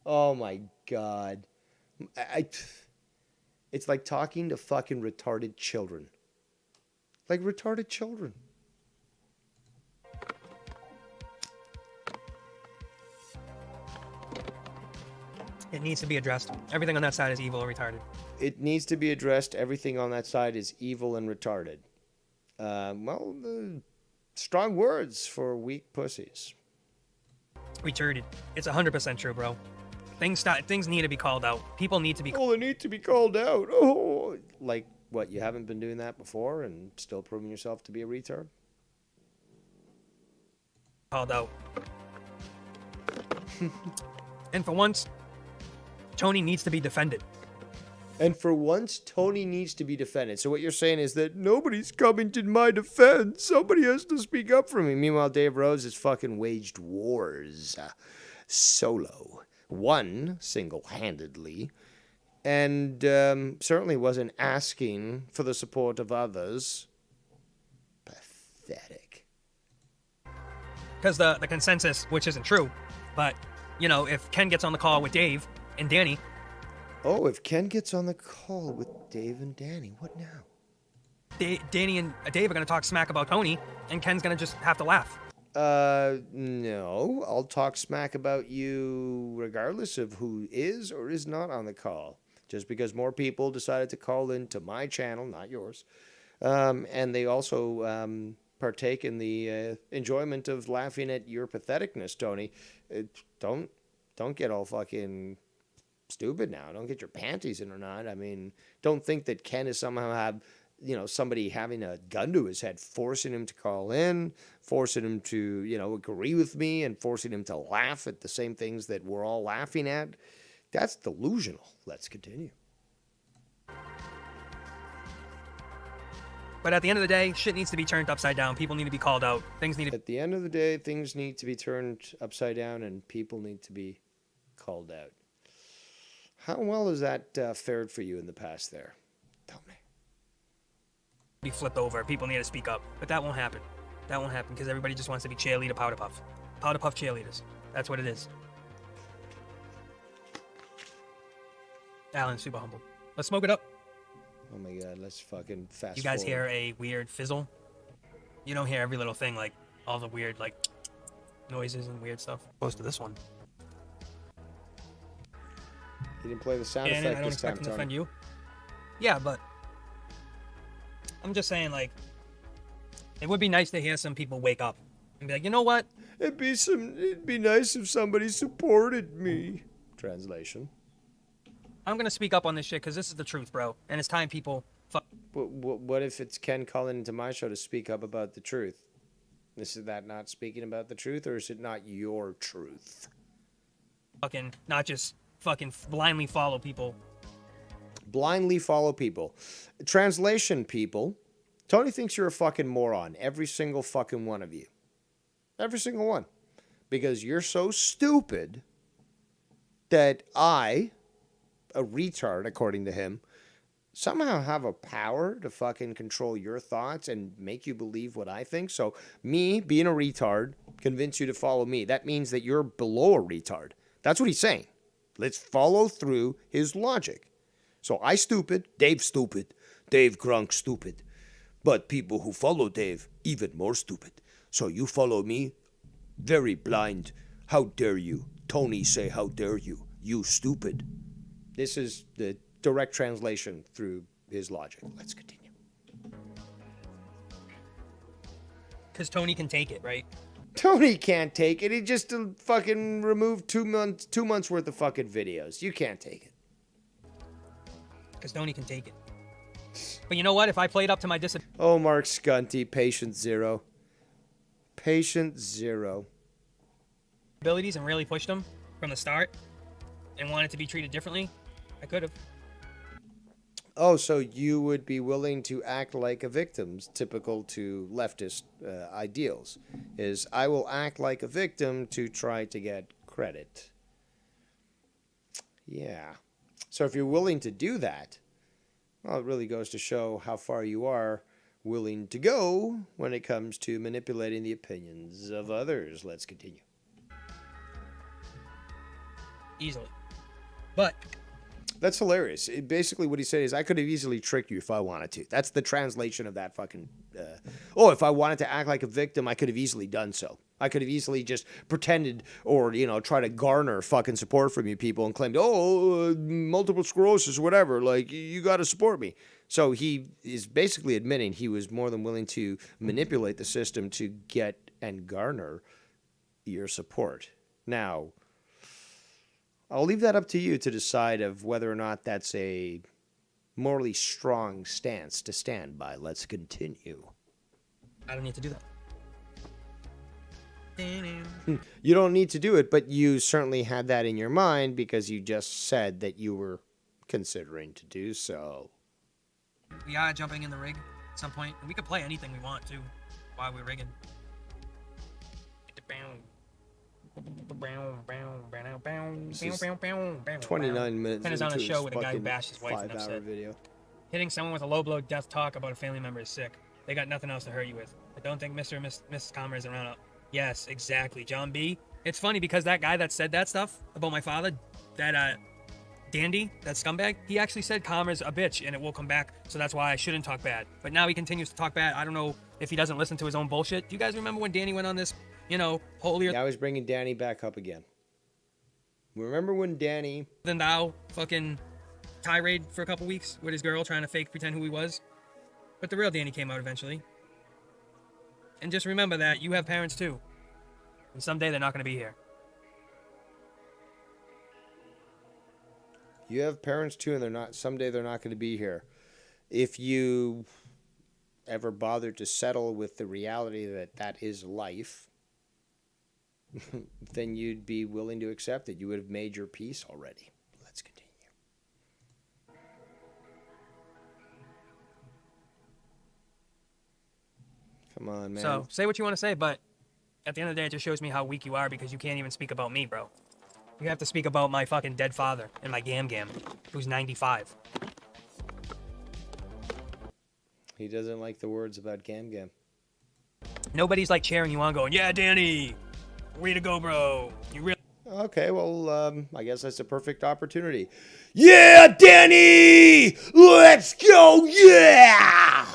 Oh my God. It's like talking to fucking retarded children. Like retarded children. It needs to be addressed. Everything on that side is evil or retarded. It needs to be addressed. Everything on that side is evil and retarded. Strong words for weak pussies. Retarded. It's 100% true, bro. Things need to be called out. People need to be Oh, they need to be called out. Oh, like what? You haven't been doing that before and still proving yourself to be a retard? called out. And for once, Tony needs to be defended. And for once, Tony needs to be defended. So what you're saying is that nobody's coming to my defense. Somebody has to speak up for me. Meanwhile, Dave Rose has fucking waged wars solo. One, single-handedly. And certainly wasn't asking for the support of others. Pathetic. Because the consensus, which isn't true, but, if Ken gets on the call with Dave and Danny... Oh, if Ken gets on the call with Dave and Danny, what now? Danny and Dave are going to talk smack about Tony, and Ken's going to just have to laugh. No. I'll talk smack about you regardless of who is or is not on the call. Just because more people decided to call into my channel, not yours. And they also partake in the enjoyment of laughing at your patheticness, Tony. Don't get all fucking... stupid now. Don't get your panties in or not. I mean, don't think that Ken is somehow somebody having a gun to his head, forcing him to call in, forcing him to, agree with me, and forcing him to laugh at the same things that we're all laughing at. That's delusional. Let's continue. But at the end of the day, shit needs to be turned upside down. People need to be called out. At the end of the day, things need to be turned upside down and people need to be called out. How well has that fared for you in the past there? Tell me. Be flipped over. People need to speak up. But that won't happen. That won't happen because everybody just wants to be cheerleader powder puff. Powder puff cheerleaders. That's what it is. Alan's super humble. Let's smoke it up. Oh my God, let's fucking fast You guys forward. hear a weird fizzle? You don't hear every little thing, like all the weird noises and weird stuff. Close to this one. You didn't play the sound And effect I don't this time, expect him to Tony. offend you. Yeah, but I'm just saying, it would be nice to hear some people wake up and be like, you know what? It'd be nice if somebody supported me. Translation. I'm gonna speak up on this shit because this is the truth, bro. And it's time people What if it's Ken calling into my show to speak up about the truth? Is that not speaking about the truth, or is it not your truth? fucking not just fucking blindly follow people. Blindly follow people. Translation, people. Tony thinks you're a fucking moron. Every single fucking one of you. Every single one. Because you're so stupid that I, a retard according to him, somehow have a power to fucking control your thoughts and make you believe what I think. So me being a retard convince you to follow me. That means that you're below a retard. That's what he's saying. Let's follow through his logic. So I stupid, Dave Grunk stupid. But people who follow Dave, even more stupid. So you follow me, very blind. How dare you? Tony say, how dare you? You stupid. This is the direct translation through his logic. Let's continue. Because Tony can take it, right? Tony can't take it. He just fucking removed 2 months worth of fucking videos. You can't take it. Because Tony can take it. But you know what? If I played up to my Oh, Mark Scunty, patient zero. Patient zero. abilities and really pushed them from the start and wanted to be treated differently, I could have. Oh, so you would be willing to act like a victim, typical to leftist ideals, is I will act like a victim to try to get credit. Yeah. So if you're willing to do that, well, it really goes to show how far you are willing to go when it comes to manipulating the opinions of others. Let's continue. Easily. But that's hilarious. Basically, what he said is, I could have easily tricked you if I wanted to. That's the translation of that fucking... if I wanted to act like a victim, I could have easily done so. I could have easily just pretended or, try to garner fucking support from you people and claimed, multiple sclerosis or whatever. Like, you got to support me. So he is basically admitting he was more than willing to manipulate the system to get and garner your support. Now... I'll leave that up to you to decide of whether or not that's a morally strong stance to stand by. Let's continue. I don't need to do that. You don't need to do it, but you certainly had that in your mind because you just said that you were considering to do so. We are jumping in the rig at some point, and we could play anything we want to while we're rigging. 29 minutes. Penn is on a show with a guy who bashed his wife and 5-hour upset. video. Hitting someone with a low blow death talk about a family member is sick. They got nothing else to hurt you with. I don't think Mr. and Mrs. Comer is around. Yes, exactly. John B. It's funny because that guy that said that stuff about my father, that Dandy, that scumbag, he actually said Comer's a bitch and it will come back, so that's why I shouldn't talk bad. But now he continues to talk bad. I don't know if he doesn't listen to his own bullshit. Do you guys remember when Danny went on this, holier Yeah, I was bringing Danny back up again. Remember when Danny... than thou fucking tirade for a couple weeks with his girl trying to fake pretend who he was? But the real Danny came out eventually. And just remember that you have parents too. And someday they're not going to be here. You have parents too, and someday they're not going to be here. If you ever bothered to settle with the reality that that is life, then you'd be willing to accept it. You would have made your peace already. Let's continue. Come on, man. So, say what you want to say, but at the end of the day, it just shows me how weak you are because you can't even speak about me, bro. You have to speak about my fucking dead father and my Gam, who's 95. He doesn't like the words about Gam. Nobody's like cheering you on going, yeah, Danny, way to go, bro. You really... Okay, well, I guess that's a perfect opportunity. Yeah, Danny! Let's go, yeah!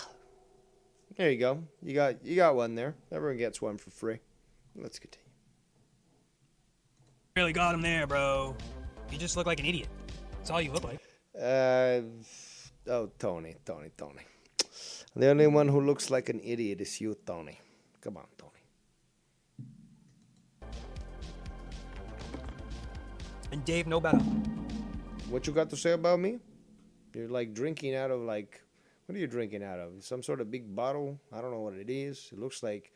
There you go. You got one there. Everyone gets one for free. Let's continue. Really got him there, bro. You just look like an idiot. That's all you look like. Tony. The only one who looks like an idiot is you, Tony. Come on, Tony. And Dave, no better. What you got to say about me? You're like drinking out of like... What are you drinking out of? Some sort of big bottle? I don't know what it is. It looks like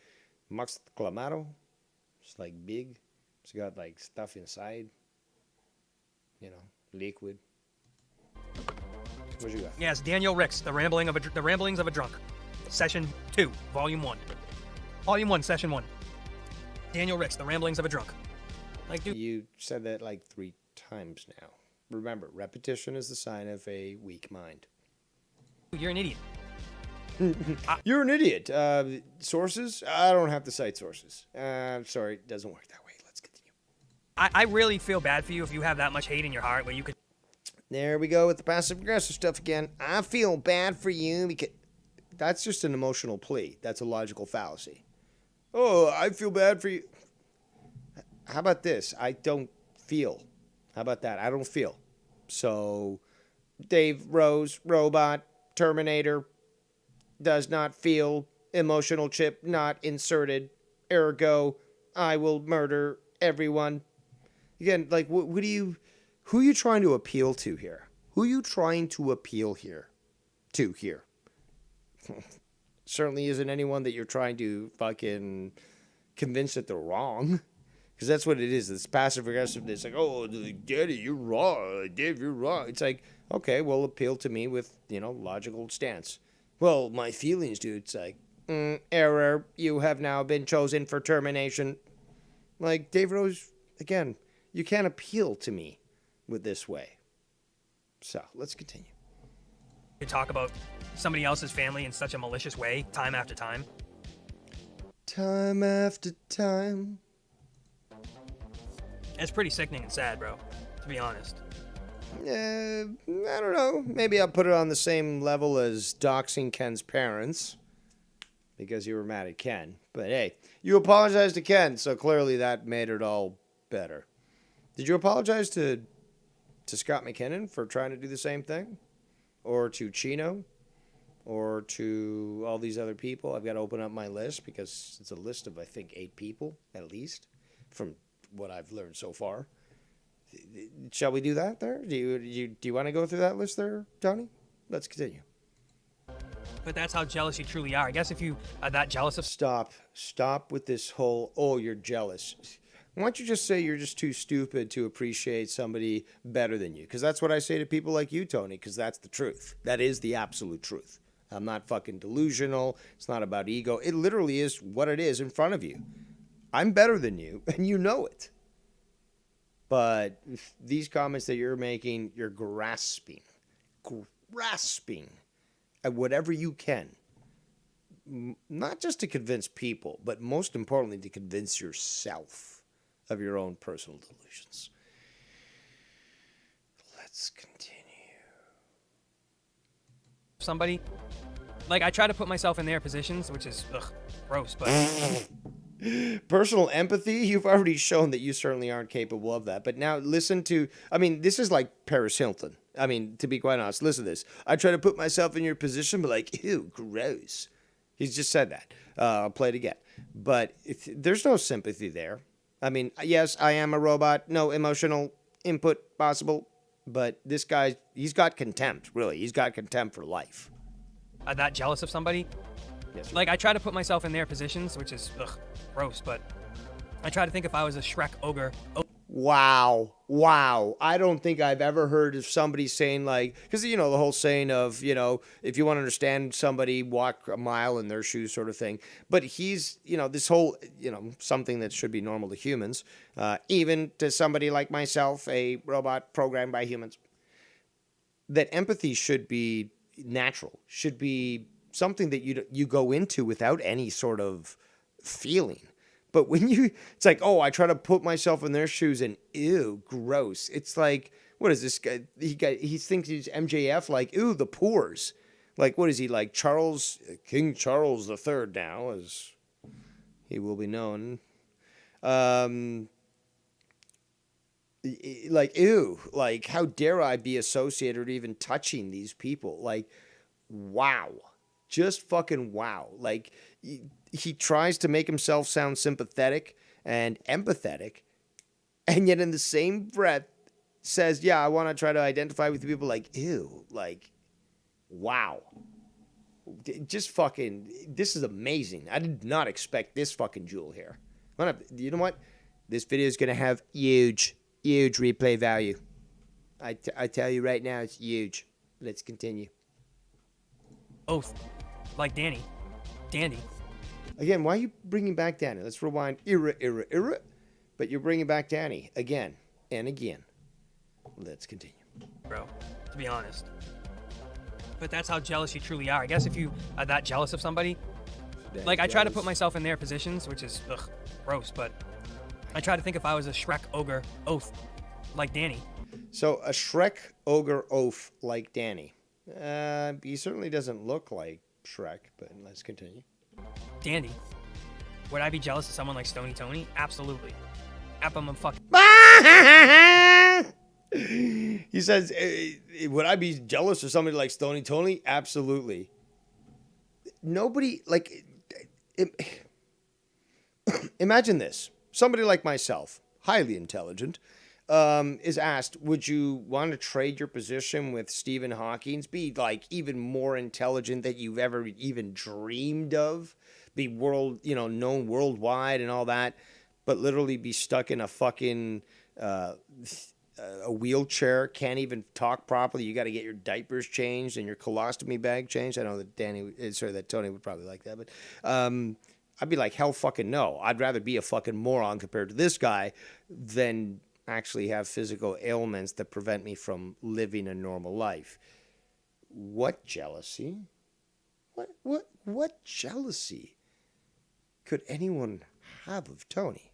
Max Clamato. It's like big. It's got like stuff inside. Liquid. What you got? Yes, Daniel Ricks, The Ramblings of a Drunk. Session 2, Volume 1. Volume 1, Session 1. Daniel Ricks, The Ramblings of a Drunk. Like, dude. You said that like 3 times now. Remember, repetition is the sign of a weak mind. You're an idiot. You're an idiot. Sources? I don't have to cite sources. Sorry, it doesn't work that way. Let's continue. I really feel bad for you if you have that much hate in your heart where you could. There we go with the passive-aggressive stuff again. I feel bad for you because... That's just an emotional plea. That's a logical fallacy. Oh, I feel bad for you. How about this? I don't feel. How about that? I don't feel. So, Dave Rose, robot, Terminator, does not feel, emotional chip not inserted, ergo, I will murder everyone. Again, like, who are you trying to appeal to here? Who are you trying to appeal here? Certainly isn't anyone that you're trying to fucking convince that they're wrong. Because that's what it is. This passive aggressiveness. Like, oh, Daddy, you're wrong. Dave, you're wrong. It's like, okay, well, appeal to me with, logical stance. Well, my feelings, dude. It's like, error. You have now been chosen for termination. Like, Dave Rose, again, you can't appeal to me with this way. So, let's continue. You talk about somebody else's family in such a malicious way, time after time. Time after time. It's pretty sickening and sad, bro, to be honest. I don't know. Maybe I'll put it on the same level as doxing Ken's parents because you were mad at Ken. But hey, you apologized to Ken, so clearly that made it all better. Did you apologize to Scott McKinnon for trying to do the same thing? Or to Chino? Or to all these other people? I've got to open up my list because it's a list of, I think, 8 people at least from what I've learned so far. Shall we do that there? Do you want to go through that list there, Tony? Let's continue. But that's how jealous you truly are. I guess if you are that jealous of... Stop with this whole, oh, you're jealous. Why don't you just say you're just too stupid to appreciate somebody better than you? Because that's what I say to people like you, Tony, because that's the truth. That is the absolute truth. I'm not fucking delusional. It's not about ego. It literally is what it is in front of you. I'm better than you, and you know it. But these comments that you're making, you're grasping at whatever you can. Not just to convince people, but most importantly to convince yourself of your own personal delusions. Let's continue. Somebody, like, I try to put myself in their positions, which is gross, but... Personal empathy, you've already shown that you certainly aren't capable of that. But now listen to, this is like Paris Hilton. To be quite honest, listen to this. I try to put myself in your position, but like, ew, gross. He's just said that. I'll play it again. But there's no sympathy there. Yes, I am a robot. No emotional input possible. But this guy, he's got contempt, really. He's got contempt for life. That jealous of somebody? Yes, like, I try to put myself in their positions, which is, gross, but I try to think if I was a Shrek ogre. Wow. I don't think I've ever heard of somebody saying, like, because, the whole saying of, if you want to understand somebody, walk a mile in their shoes sort of thing. But he's, this whole, something that should be normal to humans, even to somebody like myself, a robot programmed by humans, that empathy should be natural, should be something that you go into without any sort of feeling. But when it's like, oh, I try to put myself in their shoes and ew, gross. It's like, what is this guy? He thinks he's MJF, like, ew, the pores. Like, what is he, like King Charles III now, as he will be known. Like, ew, like, how dare I be associated or even touching these people? Like, wow. Just fucking wow. Like, he tries to make himself sound sympathetic and empathetic, and yet in the same breath says, yeah, I want to try to identify with people. Like, ew, like, wow. Just fucking, this is amazing. I did not expect this fucking jewel here. You know what? This video is going to have huge replay value. I tell you right now, it's huge. Let's continue. Oath. Like Danny. Again, why are you bringing back Danny? Let's rewind. Era. But you're bringing back Danny again and again. Let's continue. Bro, to be honest. but that's how jealous you truly are. I guess if you are that jealous of somebody, like I try to put myself in their positions, which is gross, but I try to think if I was a Shrek ogre oaf like Danny. So a Shrek ogre oaf like Danny. He certainly doesn't look like Shrek, but let's continue. Dandy. Would I be jealous of someone like Stony Tony? Absolutely. I'm fucking. He says, would I be jealous of somebody like Stony Tony? Absolutely. Nobody, like, imagine this. Somebody like myself, highly intelligent, is asked, would you want to trade your position with Stephen Hawking? Be, like, even more intelligent than you've ever even dreamed of? Be known worldwide and all that, but literally be stuck in a fucking... a wheelchair, can't even talk properly. You got to get your diapers changed and your colostomy bag changed. I know that that Tony would probably like that, but I'd be like, hell fucking no. I'd rather be a fucking moron compared to this guy than actually have physical ailments that prevent me from living a normal life. What jealousy? What jealousy could anyone have of Tony?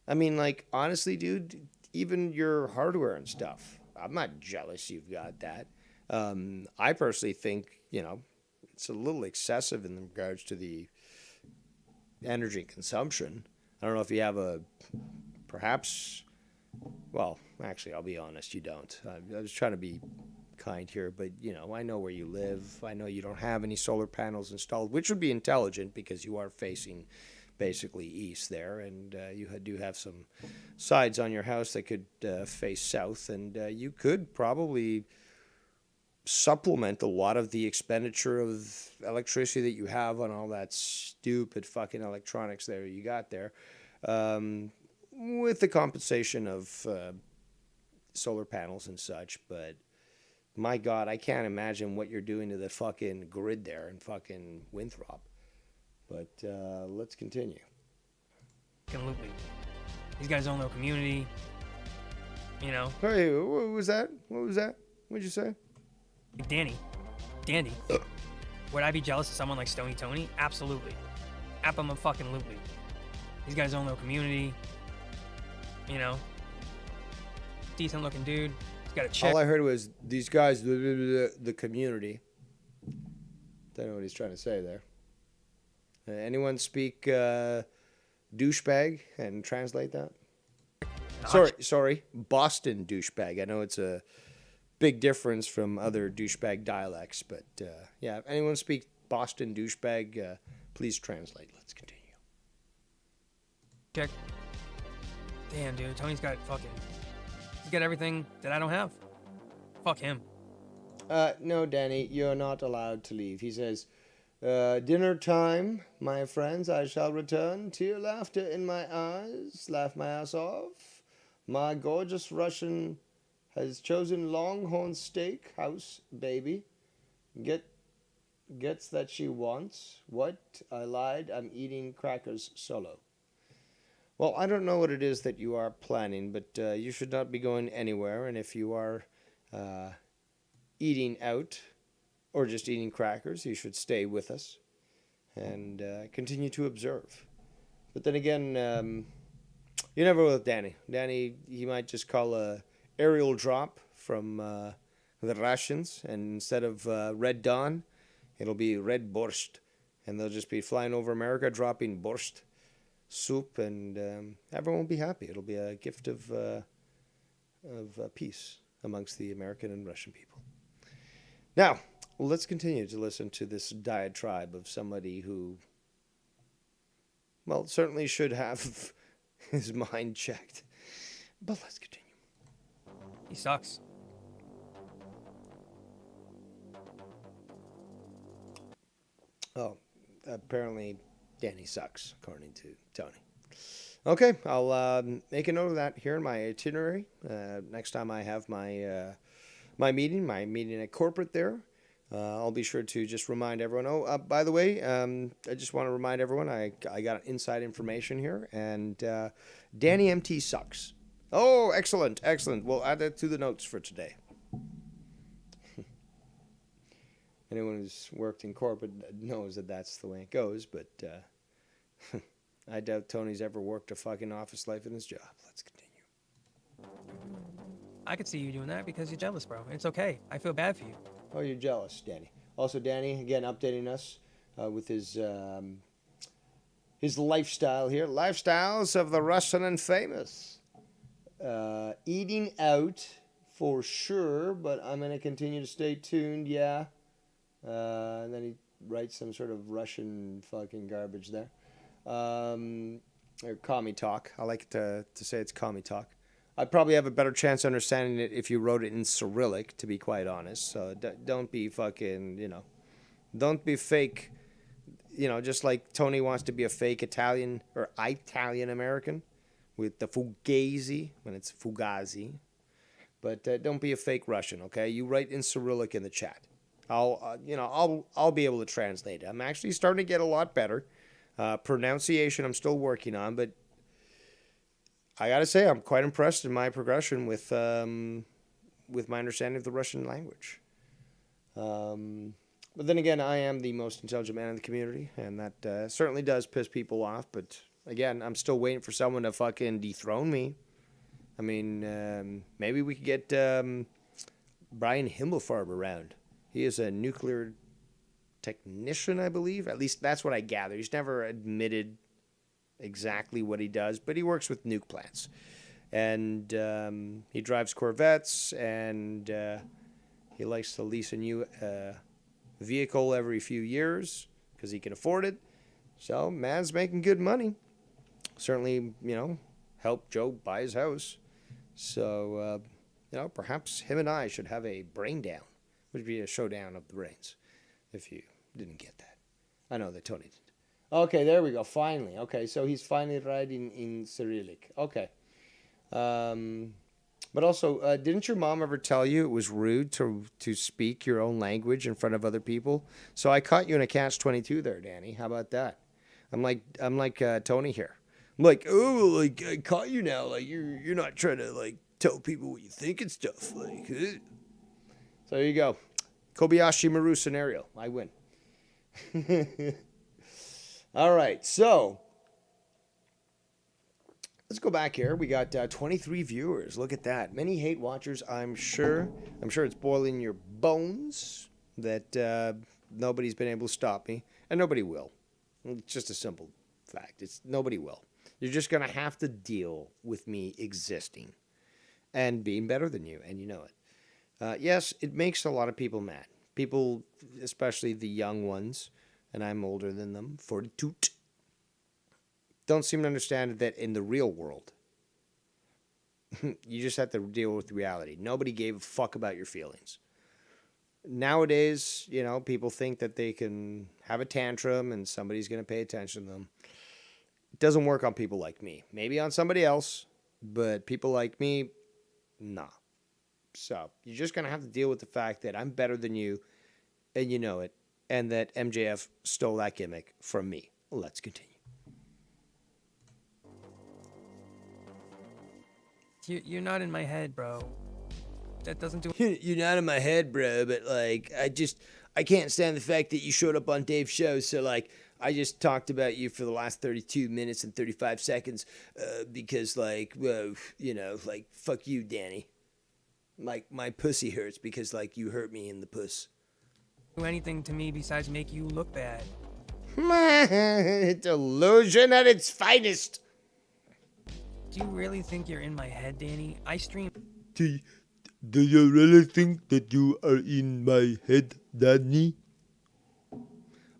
I mean, like, honestly, dude, even your hardware and stuff, I'm not jealous you've got that. I personally think, it's a little excessive in regards to the energy consumption. I don't know if you have actually, I'll be honest, you don't. I was trying to be kind here, but, I know where you live. I know you don't have any solar panels installed, which would be intelligent because you are facing basically east there, and you do have some sides on your house that could face south, and you could probably supplement a lot of the expenditure of electricity that you have on all that stupid fucking electronics there you got there, with the compensation of solar panels and such. But my God, I can't imagine what you're doing to the fucking grid there in fucking Winthrop. But let's continue. Absolutely. He's got his own little community. Hey, what was that? What'd you say? Dandy. Would I be jealous of someone like Stony Tony? Absolutely. I'm fucking loopy. He's got his own little community. Decent looking dude. He's got a chick. All I heard was these guys, the community. Don't know what he's trying to say there. Anyone speak douchebag and translate that? Sorry, Boston douchebag. I know it's a big difference from other douchebag dialects, but yeah, if anyone speak Boston douchebag, please translate. Let's continue. Check. Damn, dude, Tony's got everything that I don't have. Fuck him. No, Danny, you're not allowed to leave. He says, dinner time, my friends, I shall return. Tear laughter in my eyes, laugh my ass off. My gorgeous Russian has chosen Longhorn Steak House, baby. Gets that she wants. What? I lied. I'm eating crackers solo. Well, I don't know what it is that you are planning, but you should not be going anywhere. And if you are eating out or just eating crackers, you should stay with us and continue to observe. But then again, you never will with Danny. Danny, he might just call a aerial drop from the Russians, and instead of Red Dawn, it'll be Red Borscht, and they'll just be flying over America, dropping borscht soup, and everyone will be happy. It'll be a gift of peace amongst the American and Russian people. Now, let's continue to listen to this diatribe of somebody who, well, certainly should have his mind checked. But let's continue. He sucks. Oh, apparently Danny sucks, according to Tony. Okay, I'll make a note of that here in my itinerary. Next time I have my meeting at corporate there, I'll be sure to just remind everyone. Oh, by the way, I just want to remind everyone I got inside information here, and Danny MT sucks. Oh, excellent. We'll add that to the notes for today. Anyone who's worked in corporate knows that that's the way it goes, but I doubt Tony's ever worked a fucking office life in his job. Let's continue. I could see you doing that because you're jealous, bro. It's okay. I feel bad for you. Oh, you're jealous, Danny. Also, Danny, again, updating us with his lifestyle here. Lifestyles of the Russian and famous. Eating out for sure, but I'm going to continue to stay tuned, yeah. And then he writes some sort of Russian fucking garbage there. Or commie talk. I like to say it's commie talk. I'd probably have a better chance of understanding it if you wrote it in Cyrillic, to be quite honest. So don't be fucking, don't be fake, just like Tony wants to be a fake Italian or Italian American with the Fugazi when it's Fugazi. But don't be a fake Russian, okay? You write in Cyrillic in the chat. I'll be able to translate it. I'm actually starting to get a lot better. Pronunciation I'm still working on, but I gotta say I'm quite impressed in my progression with my understanding of the Russian language. But then again, I am the most intelligent man in the community, and that certainly does piss people off. But again, I'm still waiting for someone to fucking dethrone me. I mean, maybe we could get Brian Himmelfarb around. He is a nuclear technician, I believe. At least that's what I gather. He's never admitted exactly what he does, but he works with nuke plants. And he drives Corvettes, and he likes to lease a new vehicle every few years because he can afford it. So, man's making good money. Certainly, helped Joe buy his house. So, perhaps him and I should have a brain down. Would be a showdown of the brains, if you didn't get that. I know that Tony didn't. Okay, there we go. Finally. Okay, so he's finally writing in Cyrillic. Okay. But also, didn't your mom ever tell you it was rude to speak your own language in front of other people? So I caught you in a catch-22 there, Danny. How about that? I'm like Tony here. I'm like, oh, like I caught you now. Like you're not trying to like tell people what you think and stuff. Like, so there you go. Kobayashi Maru scenario. I win. All right, so let's go back here. We got 23 viewers. Look at that. Many hate watchers, I'm sure. I'm sure it's boiling your bones that nobody's been able to stop me, and nobody will. It's just a simple fact. Nobody will. You're just going to have to deal with me existing and being better than you, and you know it. Yes, it makes a lot of people mad. People, especially the young ones, and I'm older than them, 42, don't seem to understand that in the real world, you just have to deal with reality. Nobody gave a fuck about your feelings. Nowadays, people think that they can have a tantrum and somebody's going to pay attention to them. It doesn't work on people like me. Maybe on somebody else, but people like me, nah. So you're just going to have to deal with the fact that I'm better than you, and you know it, and that MJF stole that gimmick from me. Let's continue. You're not in my head, bro. That doesn't do... You're not in my head, bro, but, like, I can't stand the fact that you showed up on Dave's show, so, like, I just talked about you for the last 32 minutes and 35 seconds because, like, well, like, fuck you, Danny. Like, my pussy hurts because, like, you hurt me in the puss. Do anything to me besides make you look bad. Delusion at its finest. Do you really think you're in my head, Danny? I stream... Do you really think that you are in my head, Danny?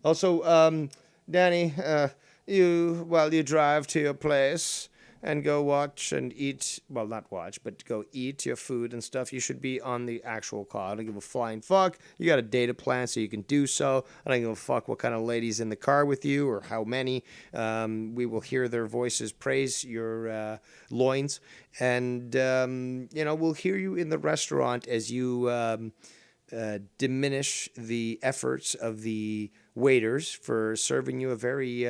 Also, Danny, you drive to your place and go watch and eat, well, not watch, but go eat your food and stuff, you should be on the actual call. I don't give a flying fuck. You got a data plan so you can do so. I don't give a fuck what kind of ladies in the car with you or how many. We will hear their voices praise your loins. And, we'll hear you in the restaurant as you diminish the efforts of the waiters for serving you a very...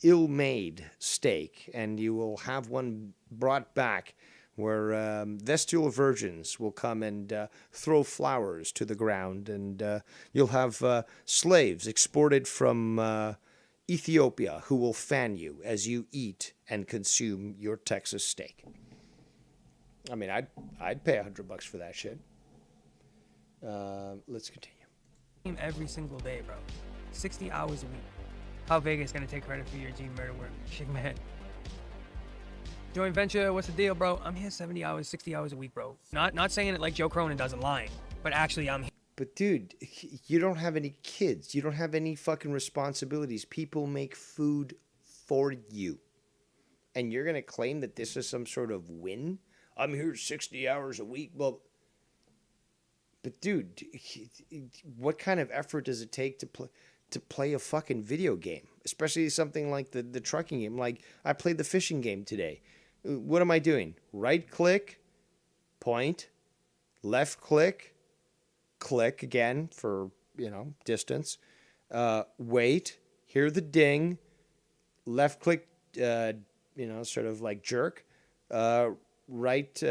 ill-made steak, and you will have one brought back where Vestal virgins will come and throw flowers to the ground, and you'll have slaves exported from Ethiopia who will fan you as you eat and consume your Texas steak. I mean, I'd pay $100 for that shit. Let's continue. Every single day, bro. 60 hours a week. How Vegas gonna take credit for your G murder work? Shit, man. Joint venture, what's the deal, bro? I'm here 70 hours, 60 hours a week, bro. Not saying it like Joe Cronin doesn't lying, but actually I'm here. But dude, you don't have any kids. You don't have any fucking responsibilities. People make food for you. And you're gonna claim that this is some sort of win? I'm here 60 hours a week. Well, but dude, what kind of effort does it take to play a fucking video game? Especially something like the trucking game. Like, I played the fishing game today. What am I doing? Right click, point, left click, click again for, distance. Wait, hear the ding, left click, sort of like jerk. Right,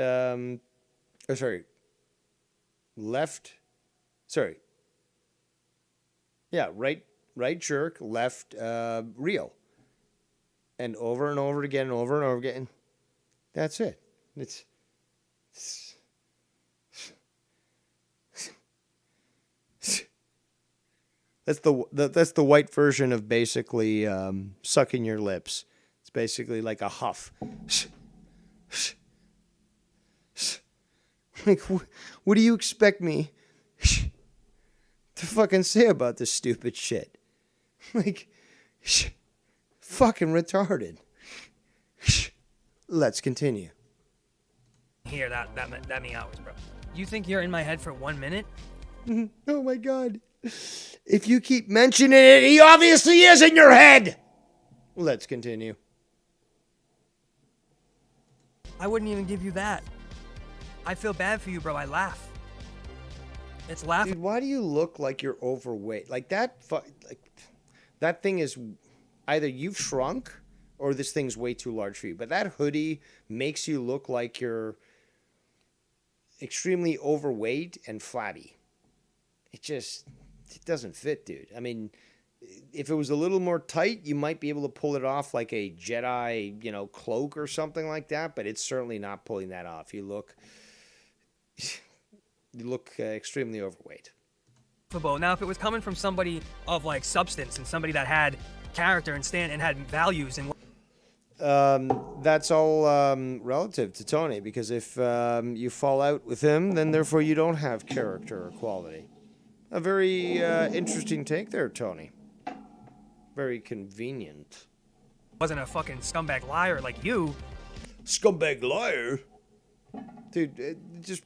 right jerk, left reel. And over again, over and over again. That's it. That's the white version of basically sucking your lips. It's basically like a huff. Like, what do you expect me to fucking say about this stupid shit? Like, fucking retarded. Let's continue. Here that many hours, bro. You think you're in my head for 1 minute? Oh my god. If you keep mentioning it, he obviously is in your head. Let's continue. I wouldn't even give you that. I feel bad for you, bro. I laugh. It's laughing. Dude, why do you look like you're overweight? Like that thing is either you've shrunk or this thing's way too large for you. But that hoodie makes you look like you're extremely overweight and flabby. It doesn't fit, dude. I mean, if it was a little more tight, you might be able to pull it off like a Jedi, cloak or something like that. But it's certainly not pulling that off. You look extremely overweight. Now, if it was coming from somebody of like substance and somebody that had character and had values and that's all relative to Tony, because if you fall out with him, then therefore you don't have character or quality. A very interesting take there, Tony. Very convenient. Wasn't a fucking scumbag liar like you. Scumbag liar? Dude, just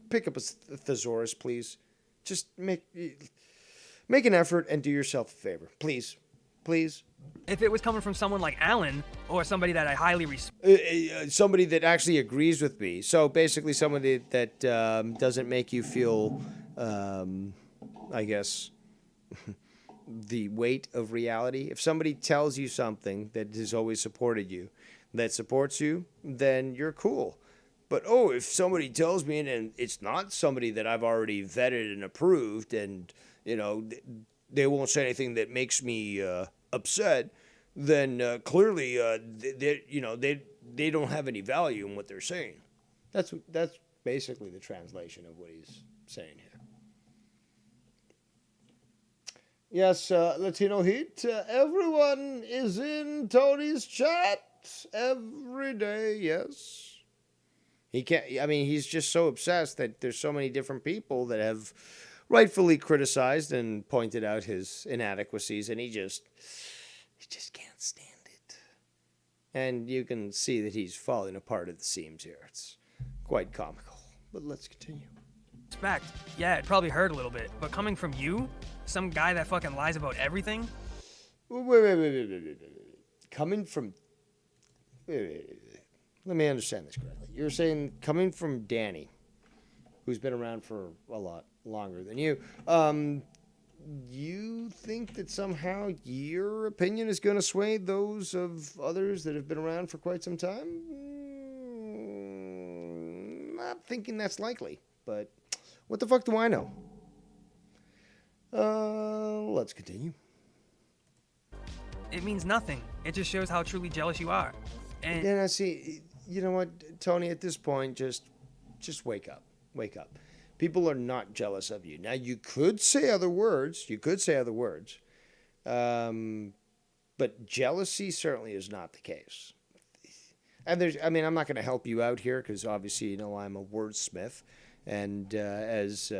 pick up a thesaurus, please. Just make an effort and do yourself a favor. Please. Please. If it was coming from someone like Alan or somebody that I highly respect. Somebody that actually agrees with me. So basically somebody that doesn't make you feel, I guess, the weight of reality. If somebody tells you something that has always supported you, that supports you, then you're cool. But, if somebody tells me and it's not somebody that I've already vetted and approved and, they won't say anything that makes me upset, then clearly they don't have any value in what they're saying. That's basically the translation of what he's saying here. Yes, Latino Heat, everyone is in Tony's chat every day, yes. He's just so obsessed that there's so many different people that have rightfully criticized and pointed out his inadequacies, and he just can't stand it. And you can see that he's falling apart at the seams here. It's quite comical. But let's continue. Respect. Yeah, it probably hurt a little bit. But coming from you, some guy that fucking lies about everything? Wait. Coming from... Wait. Let me understand this correctly. You're saying coming from Danny, who's been around for a lot longer than you, you think that somehow your opinion is going to sway those of others that have been around for quite some time? thinking that's likely. But what the fuck do I know? Let's continue. It means nothing. It just shows how truly jealous you are. And Yeah, now see, you know what, Tony, at this point, just wake up. Wake up. People are not jealous of you. Now, you could say other words. But jealousy certainly is not the case. And I'm not going to help you out here because obviously, you know, I'm a wordsmith. And as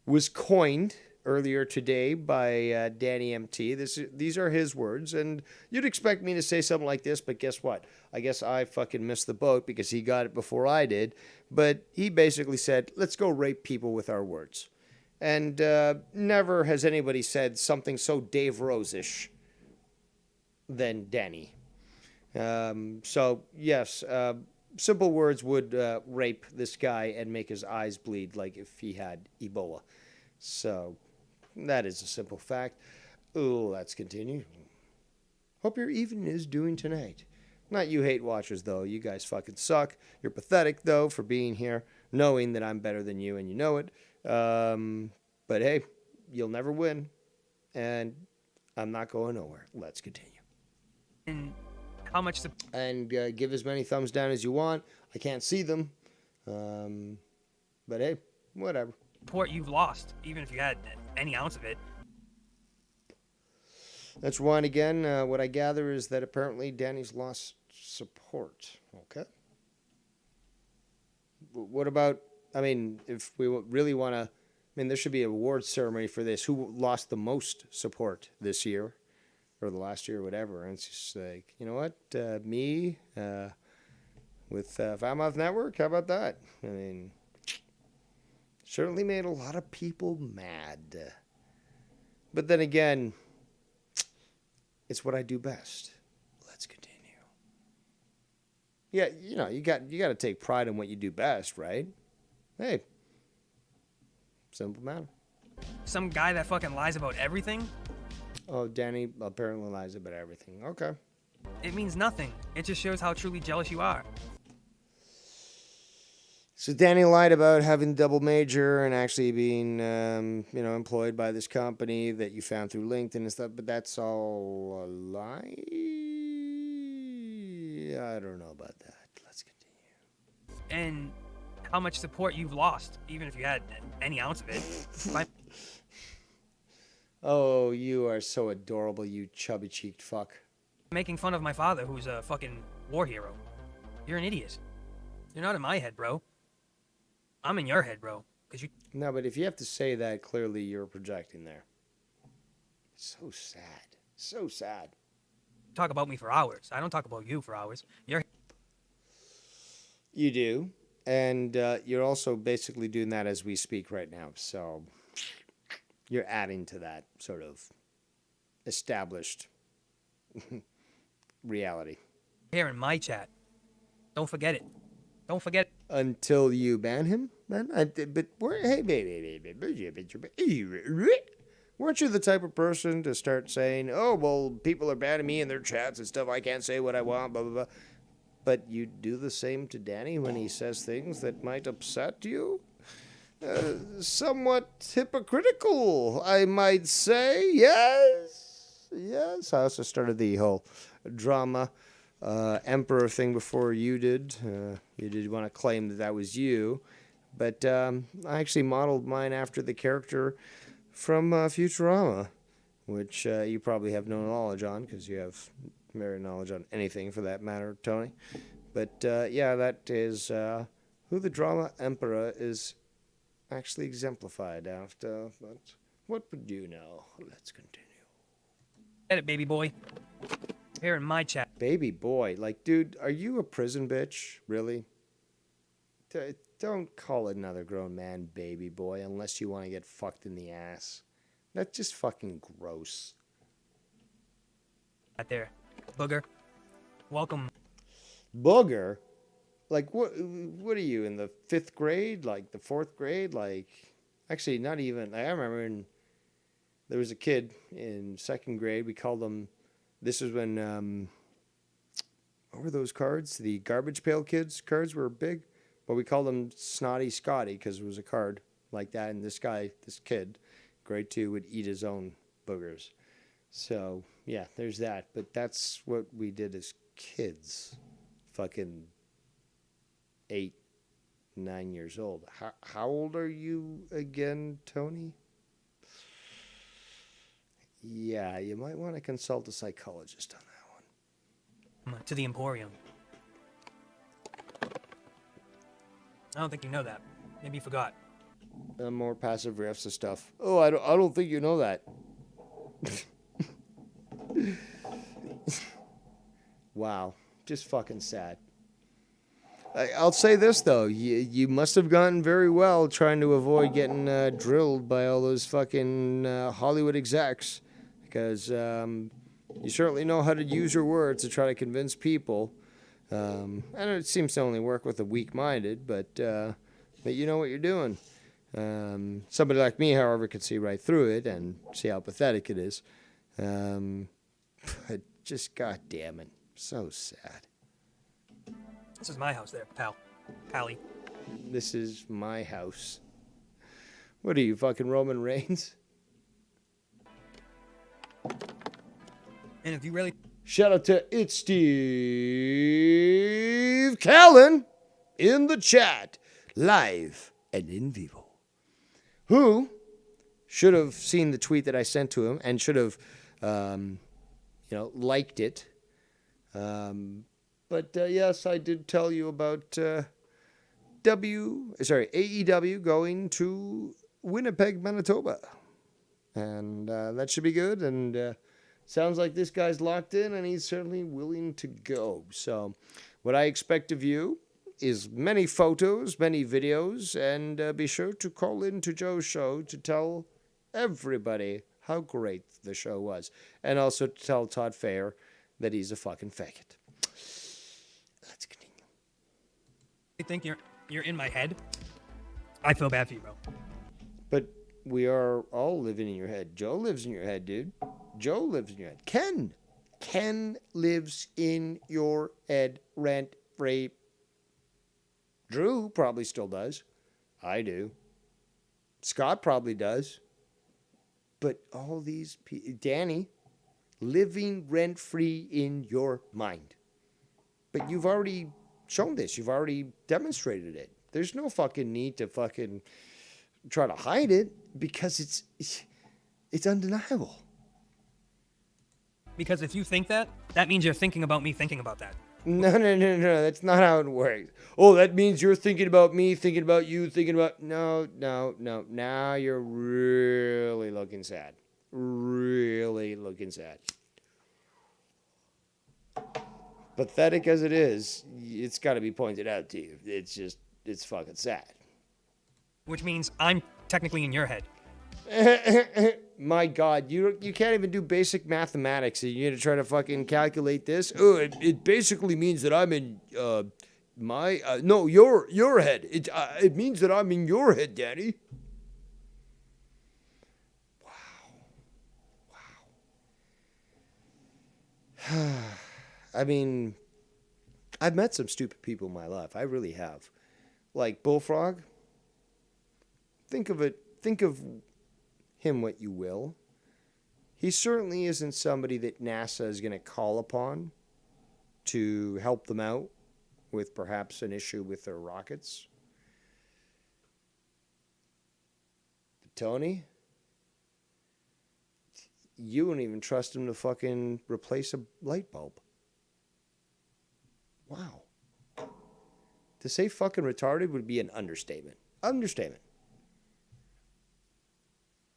was coined earlier today by Danny MT, these are his words. And you'd expect me to say something like this, but guess what? I guess I fucking missed the boat because he got it before I did. But he basically said, let's go rape people with our words. And never has anybody said something so Dave Rose-ish than Danny. So, yes, simple words would rape this guy and make his eyes bleed like if he had Ebola. So, that is a simple fact. Oh, let's continue. Hope your evening is doing tonight. Not you hate watchers, though. You guys fucking suck. You're pathetic, though, for being here, knowing that I'm better than you and you know it. But hey, you'll never win. And I'm not going nowhere. Let's continue. and how much And give as many thumbs down as you want. I can't see them. But hey, whatever. support you've lost, even if you had any ounce of it. Let's rewind again. What I gather is that apparently Danny's lost support. Okay. What about, if we really want to, there should be an awards ceremony for this. Who lost the most support this year or the last year or whatever? And it's just like, you know what? Me with Foulmouth Network. How about that? Certainly made a lot of people mad. But then again, it's what I do best. Let's continue. Yeah, you got to take pride in what you do best, right? Hey, simple matter. Some guy that fucking lies about everything? Oh, Danny apparently lies about everything. Okay. It means nothing. It just shows how truly jealous you are. So Danny lied about having double major and actually being, employed by this company that you found through LinkedIn and stuff, but that's all a lie? I don't know about that. Let's continue. And how much support you've lost, even if you had any ounce of it. Oh, you are so adorable, you chubby-cheeked fuck. Making fun of my father, who's a fucking war hero. You're an idiot. You're not in my head, bro. I'm in your head, bro. No, but if you have to say that, clearly you're projecting there. So sad. So sad. Talk about me for hours. I don't talk about you for hours. You do. And you're also basically doing that as we speak right now. So you're adding to that sort of established reality. Here in my chat. Don't forget it. Don't forget. Until you ban him, then. Hey, baby. Weren't you the type of person to start saying, "Oh, well, people are banning me in their chats and stuff. I can't say what I want, blah blah blah." But you do the same to Danny when he says things that might upset you. Somewhat hypocritical, I might say. Yes. I also started the whole drama emperor thing before you did. You did want to claim that was you, but I actually modeled mine after the character from Futurama, which you probably have no knowledge on because you have very knowledge on anything for that matter, Tony. But that is who the drama emperor is actually exemplified after. But what would you know? Let's continue. Get it, baby boy. Here in my chat. Baby boy. Like, dude, are you a prison bitch? Really? Don't call another grown man baby boy unless you want to get fucked in the ass. That's just fucking gross. Right there. Booger. Welcome. Booger? Like, what are you, in the 5th grade? Like, the 4th grade? Like, actually, not even. I remember there was a kid in 2nd grade. We called him, this was when, what were those cards? The Garbage Pail Kids cards were big. But we called him Snotty Scotty because it was a card like that. And this kid, grade 2, would eat his own boogers. So, yeah, there's that. But that's what we did as kids. Fucking 8, 9 years old. How old are you again, Tony? Yeah, you might want to consult a psychologist on that one. To the Emporium. I don't think you know that. Maybe you forgot. More passive riffs and stuff. Oh, I don't think you know that. Wow, just fucking sad. I'll say this though, you must have gotten very well trying to avoid getting drilled by all those fucking Hollywood execs, because you certainly know how to use your words to try to convince people. And it seems to only work with the weak-minded, but you know what you're doing. Somebody like me, however, could see right through it and see how pathetic it is. But just, goddamn it, so sad. This is my house there, Pally. This is my house. What are you, fucking Roman Reigns? And if you really... Shout out to It's Steve Callan in the chat, live and in vivo. Who should have seen the tweet that I sent to him and should have, liked it. But yes, I did tell you about AEW going to Winnipeg, Manitoba. And that should be good. And sounds like this guy's locked in and he's certainly willing to go. So what I expect of you is many photos, many videos, and be sure to call in to Joe's show to tell everybody how great the show was. And also to tell Todd Fair that he's a fucking faggot. Let's continue. You think you're in my head? I feel bad for you, bro. But we are all living in your head. Joe lives in your head, dude. Joe lives in your head. Ken lives in your head rent-free. Drew probably still does. I do. Scott probably does. But all these people, Danny, living rent-free in your mind. But you've already shown this. You've already demonstrated it. There's no fucking need to fucking try to hide it because it's undeniable. Because if you think that means you're thinking about me thinking about that. No. That's not how it works. Oh, that means you're thinking about me, thinking about you, thinking about... No. Now you're really looking sad. Really looking sad. Pathetic as it is, it's got to be pointed out to you. It's fucking sad. Which means I'm technically in your head. My God, you can't even do basic mathematics. And you're gonna try to fucking calculate this. Oh, it basically means that I'm in your head. It means that I'm in your head, Daddy. Wow. I mean, I've met some stupid people in my life. I really have. Like Bullfrog. Think of him what you will. He certainly isn't somebody that NASA is going to call upon to help them out with perhaps an issue with their rockets. Tony, you wouldn't even trust him to fucking replace a light bulb. Wow. To say fucking retarded would be an understatement. Understatement.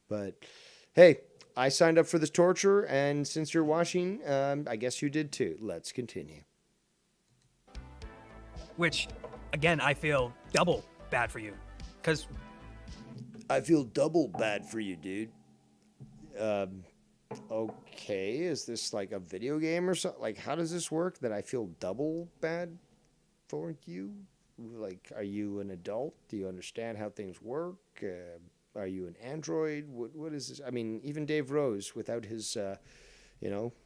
But, hey, I signed up for this torture, and since you're watching, I guess you did too. Let's continue. Which, again, I feel double bad for you. Because... I feel double bad for you, dude. Okay, is this like a video game or something? Like, how does this work that I feel double bad for you? Like, are you an adult? Do you understand how things work? Are you an android? What is this? I mean, even Dave Rose, without his,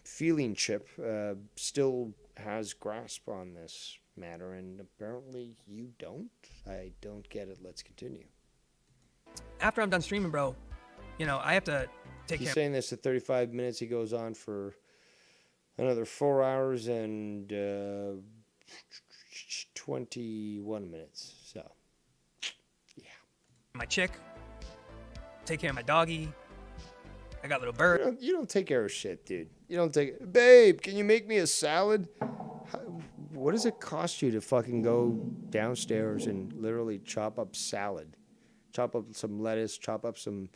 feeling chip, still has grasp on this matter, and apparently you don't. I don't get it. Let's continue. After I'm done streaming, bro, you know, I have to take He's care. saying this at 35 minutes. He goes on for another 4 hours and 21 minutes. So, yeah. My chick, take care of my doggy. I got little bird. You don't take care of shit, dude. You don't take... Babe, can you make me a salad? What does it cost you to fucking go downstairs and literally chop up salad? Chop up some lettuce, chop up some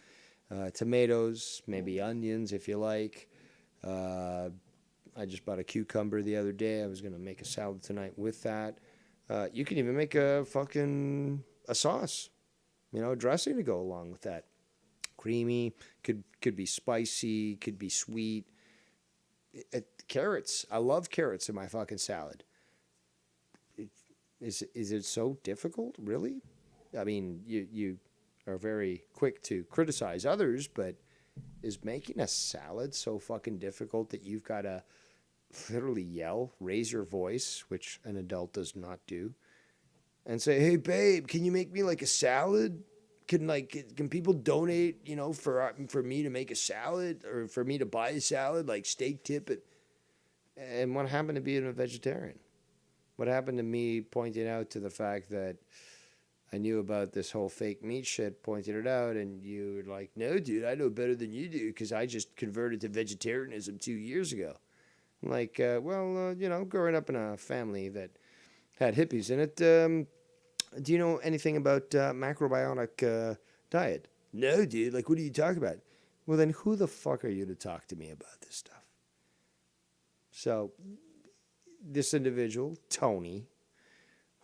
tomatoes, maybe onions if you like. I just bought a cucumber the other day. I was going to make a salad tonight with that. You can even make a sauce, you know, dressing to go along with that. Creamy, could be spicy, could be sweet. Carrots. I love carrots in my fucking salad. Is it so difficult, really? I mean, you are very quick to criticize others, but is making a salad so fucking difficult that you've got to literally yell, raise your voice, which an adult does not do, and say, "Hey, babe, can you make me like a salad? Can people donate, you know, for me to make a salad or for me to buy a salad, like steak tip it?" And what happened to being a vegetarian? What happened to me pointing out to the fact that I knew about this whole fake meat shit, pointed it out, and you were like, "No, dude, I know better than you do because I just converted to vegetarianism 2 years ago." I'm like, you know, growing up in a family that had hippies in it, do you know anything about macrobiotic diet? No, dude. Like, what are you talking about? Well, then who the fuck are you to talk to me about this stuff? So, this individual, Tony,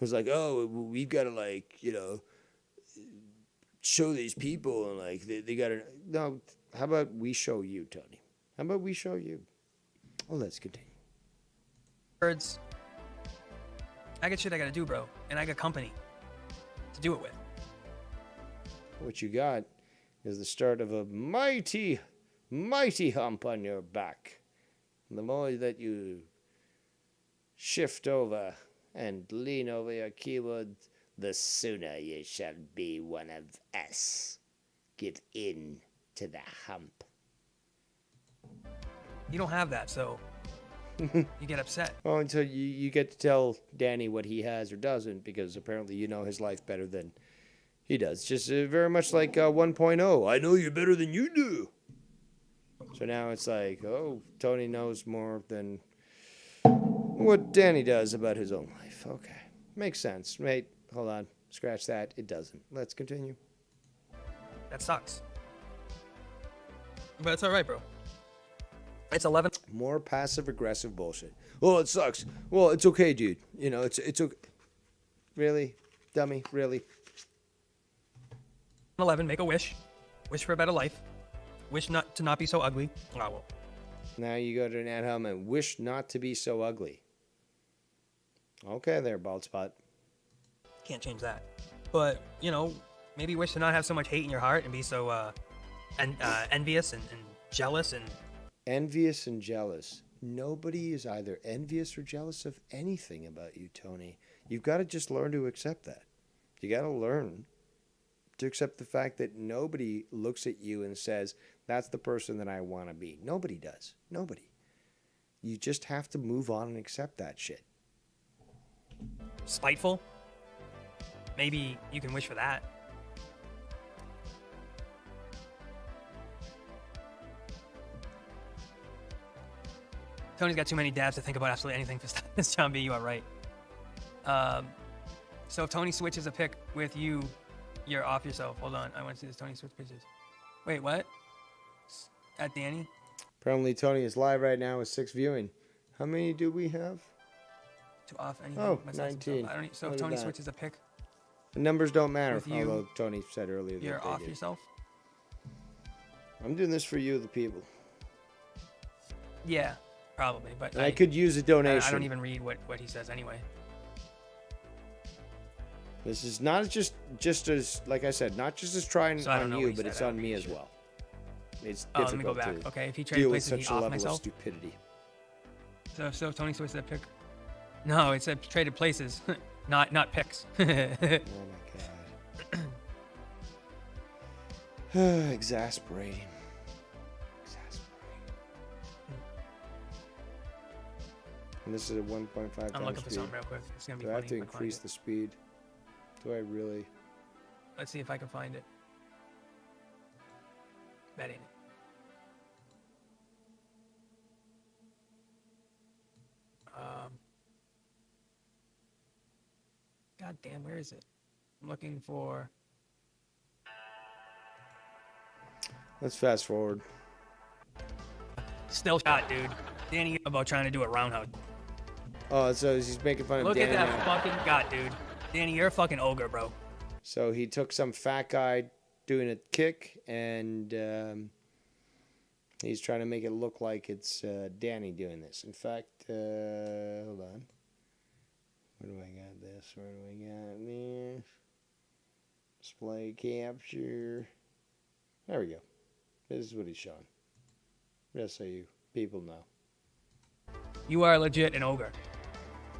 was like, "Oh, we've got to, like, you know, show these people, and, like, they got to..." No, how about we show you, Tony? How about we show you? Well, let's continue. Birds. I got shit I gotta do, bro, and I got company to do it with. What you got is the start of a mighty, mighty hump on your back. The more that you shift over and lean over your keyboard, the sooner you shall be one of us. Give in to the hump. You don't have that, so you get upset. Oh, until you get to tell Danny what he has or doesn't, because apparently you know his life better than he does. Just very much like 1.0. I know you better than you do. So now it's like, oh, Tony knows more than what Danny does about his own life. Okay. Makes sense. Wait, hold on. Scratch that. It doesn't. Let's continue. That sucks. But it's all right, bro. It's 11. More passive-aggressive bullshit. Oh, it sucks. Well, it's okay, dude. You know, it's okay. Really? Dummy? Really? 11. Make a wish. Wish for a better life. Wish not to not be so ugly. Oh, well. Now you go to an ad home and wish not to be so ugly. Okay there, bald spot. Can't change that. But, you know, maybe wish to not have so much hate in your heart and be so envious and jealous and... Envious and jealous. Nobody is either envious or jealous of anything about you, Tony. You've got to just learn to accept that. You got to learn to accept the fact that nobody looks at you and says, "That's the person that I want to be." Nobody does. Nobody. You just have to move on and accept that shit. Spiteful? Maybe you can wish for that. Tony's got too many dabs to think about absolutely anything for this John B. You are right. So if Tony switches a pick with you, you're off yourself. Hold on. I want to see this Tony switch pictures. Wait, what? At Danny? Apparently Tony is live right now with 6 viewing. How many do we have? To off anything. Oh, myself, 19. I don't, so Look if at Tony that. switches a pick, The numbers don't matter, With you, although Tony said earlier that you're they off do. yourself? I'm doing this for you, the people. Yeah, probably. But And I could use a donation. I don't even read what he says anyway. This is not just as, like I said, not just as trying So I don't on know you, what he but said. it's I on don't me read as shit. well. It's Oh, let me go difficult back. to Okay, if he traded deal with places, he such a off level myself. of stupidity. So if Tony switches that pick, No, it said traded places, not picks. Oh my god. Exasperating. And this is a 1.5 times I'm looking for speed. something real quick. It's gonna be Do I funny have to if I find increase it. the speed? Do I really? Let's see if I can find it. That ain't it. God damn, where is it? I'm looking for. Let's fast forward. Still shot, dude. Danny about trying to do a roundhouse. Oh, so he's making fun of Look Danny. at that fucking god, dude. Danny, you're a fucking ogre, bro. So he took some fat guy doing a kick, and he's trying to make it look like it's Danny doing this. In fact, hold on. Where do I got this? Where do I got this? Display capture. There we go. This is what he's showing. Just so you people know. You are legit an ogre.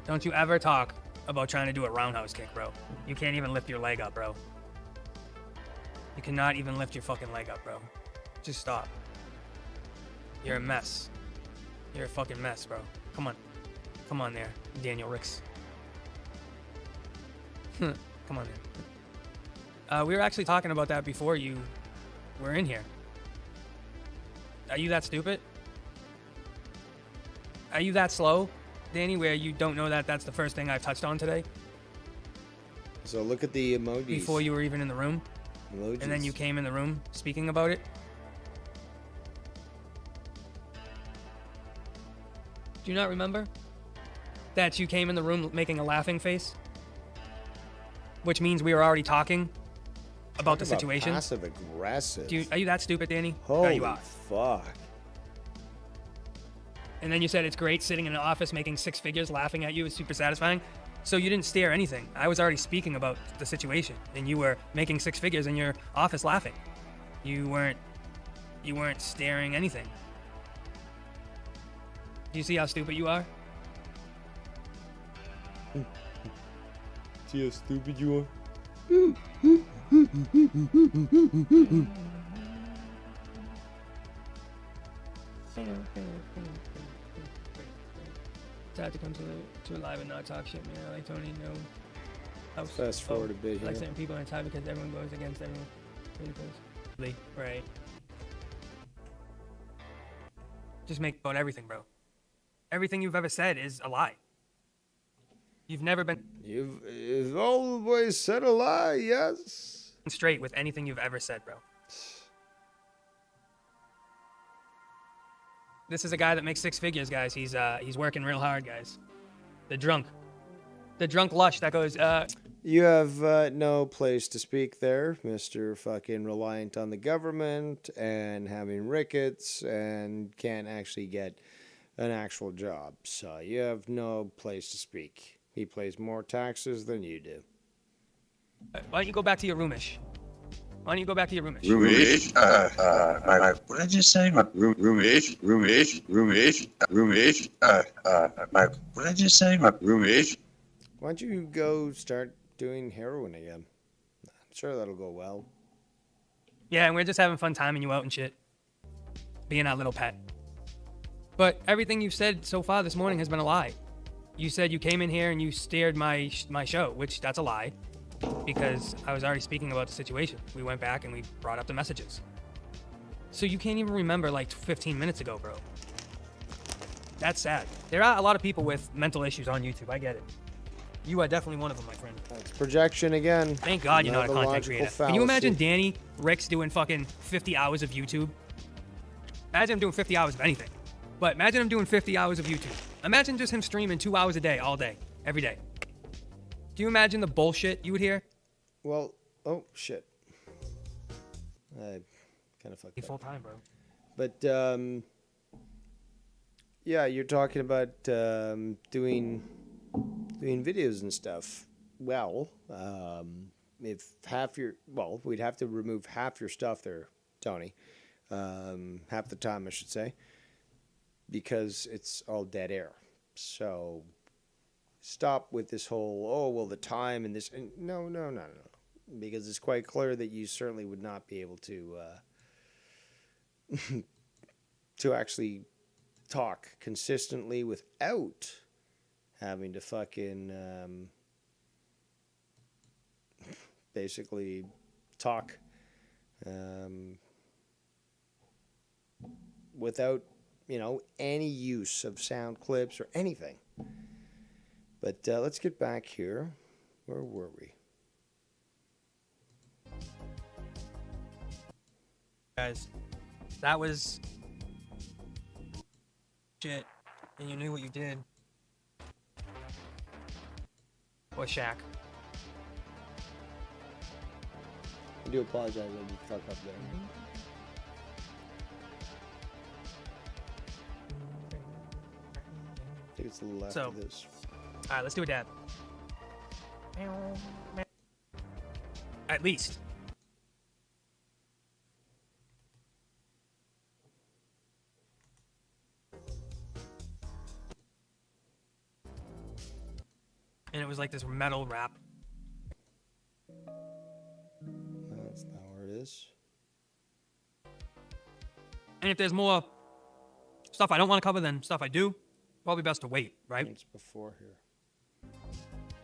Don't you ever talk about trying to do a roundhouse kick, bro. You can't even lift your leg up, bro. You cannot even lift your fucking leg up, bro. Just stop. You're a mess. You're a fucking mess, bro. Come on. Come on there, Daniel Ricks. Come on there. We were actually talking about that before you were in here. Are you that stupid? Are you that slow, Danny, where you don't know that that's the first thing I've touched on today? So look at the emojis. Before you were even in the room? Emojis. And then you came in the room speaking about it? Do you not remember? That you came in the room making a laughing face? Which means we were already talking about the situation? Passive aggressive. Are you that stupid, Danny? Holy No, you are. fuck. And then you said it's great sitting in an office making six figures laughing at you is super satisfying. So you didn't stare anything. I was already speaking about the situation, and you were making six figures in your office laughing. You weren't staring anything. Do you see how stupid you are? See how stupid you are? It's hard to come to a live and not talk shit, man. Like Tony, no. Fast forward a bit Like here. certain people, and it's hard because everyone goes against everyone. Really goes. Right. Just make about everything, bro. Everything you've ever said is a lie. You've never been You've always said a lie, yes. straight with anything you've ever said, bro. This is a guy that makes six figures, guys. He's working real hard, guys. The drunk lush that goes. You have no place to speak there, Mr. Fucking reliant on the government and having rickets and can't actually get an actual job. So you have no place to speak. He pays more taxes than you do. Why don't you go back to your roomish? Roomish? What did I just say? Roomish? What did I just say? Roomish? Why don't you go start doing heroin again? I'm sure that'll go well. Yeah, and we're just having fun timing you out and shit. Being our little pet. But everything you've said so far this morning has been a lie. You said you came in here and you stared my show, which that's a lie. Because I was already speaking about the situation. We went back and we brought up the messages. So you can't even remember like 15 minutes ago, bro. That's sad. There are a lot of people with mental issues on YouTube. I get it. You are definitely one of them, my friend. That's projection again. Thank God you're not a Another content logical creator. Can you imagine fallacy. Danny Ricks doing fucking 50 hours of YouTube? Imagine him doing 50 hours of anything. But imagine him doing 50 hours of YouTube. Imagine just him streaming 2 hours a day, all day, every day. Do you imagine the bullshit you would hear? Well, oh shit. I kind of fucked up. Full time, bro. But yeah, you're talking about doing videos and stuff. Well, if we'd have to remove half your stuff there, Tony. Half the time, I should say, because it's all dead air. So stop with this whole, oh, well, the time and this. And no. Because it's quite clear that you certainly would not be able to to actually talk consistently without having to fucking basically talk without, any use of sound clips or anything. But let's get back here. Where were we? Guys, that was shit, and you knew what you did. Or Shaq. I do apologize. I did fuck up there. I think it's a little after this. All right, let's do a dab. At least. And it was like this metal rap. That's not where it is. And if there's more stuff I don't want to cover than stuff I do, probably best to wait, right? It's before here.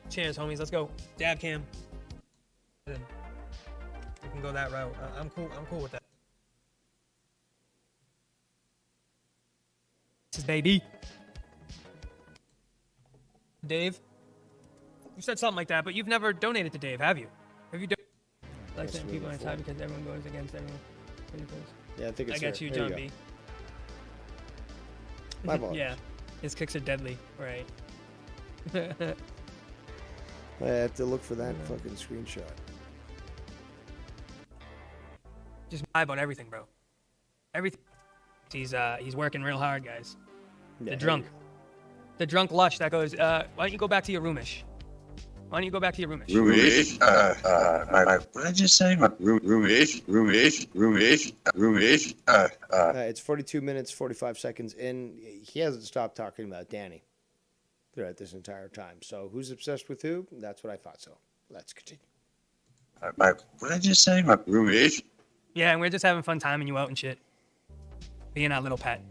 Cheers, homies. Let's go. Dab cam. We can go that route. I'm cool with that. This is baby. Dave, you said something like that, but you've never donated to Dave, have you? Have you? Like Yes, saying we people on have. top because everyone goes against everyone. Yeah, I think it's I got here. you, There John go. B. My apologies. Yeah, his kicks are deadly, right? I have to look for that fucking screenshot. Just lie about everything, bro. Everything. He's working real hard, guys. Yeah, The drunk lush that goes, why don't you go back to your roomish? Why don't you go back to your roomish? Roomish. What did I just say? Roomish. It's 42 minutes, 45 seconds in. He hasn't stopped talking about Danny throughout this entire time. So who's obsessed with who? That's what I thought. So let's continue. What did I just say? Roomish. Yeah, and we're just having fun timing you out and shit. Being our little pet.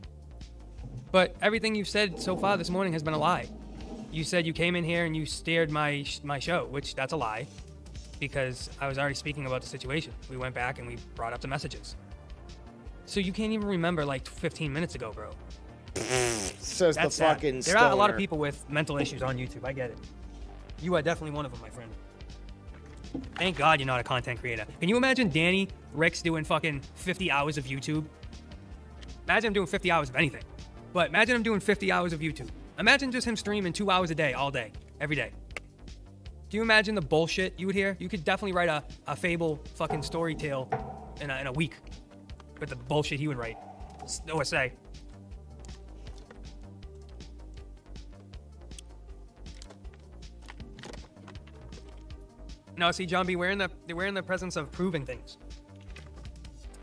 But everything you've said so far this morning has been a lie. You said you came in here and you steered my show, which that's a lie. Because I was already speaking about the situation. We went back and we brought up the messages. So you can't even remember like 15 minutes ago, bro. Says That's the fucking sad. There are a lot of stoner. people with mental issues on YouTube. I get it. You are definitely one of them, my friend. Thank God you're not a content creator. Can you imagine Danny Ricks doing fucking 50 hours of YouTube? Imagine him doing 50 hours of anything. But imagine him doing 50 hours of YouTube. Imagine just him streaming 2 hours a day, all day, every day. Do you imagine the bullshit you would hear? You could definitely write a fable fucking story tale in a week with the bullshit he would write or say. No, see, John B, we're in the presence of proving things.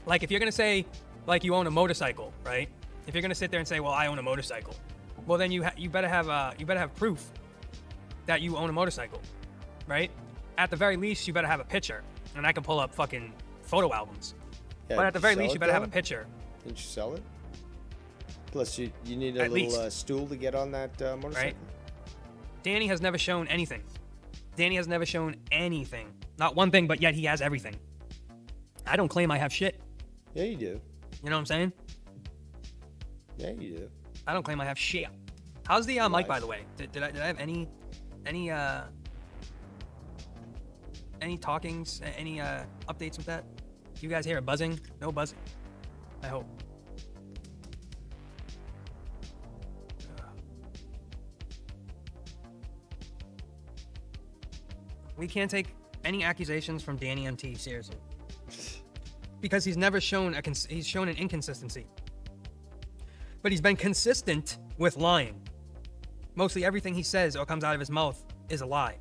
Like, if you're gonna say, like, you own a motorcycle, right? If you're gonna sit there and say, well, I own a motorcycle, well, then you better have proof that you own a motorcycle, right? At the very least, you better have a picture, and I can pull up fucking photo albums. Yeah, But at the very sell least, it you better have a though? picture. Didn't you sell it? Plus, you need a At little least. stool to get on that motorcycle. Right. Danny has never shown anything. Danny has never shown anything. Not one thing, but yet he has everything. I don't claim I have shit. Yeah, you do. You know what I'm saying? Yeah, you do. I don't claim I have shit. How's the mic, Nice. by the way? Did I have any talkings, any updates with that? You guys hear a buzzing? No buzzing. I hope. We can't take any accusations from Danny MT seriously, because he's never shown he's shown an inconsistency, but he's been consistent with lying. Mostly everything he says or comes out of his mouth is a lie.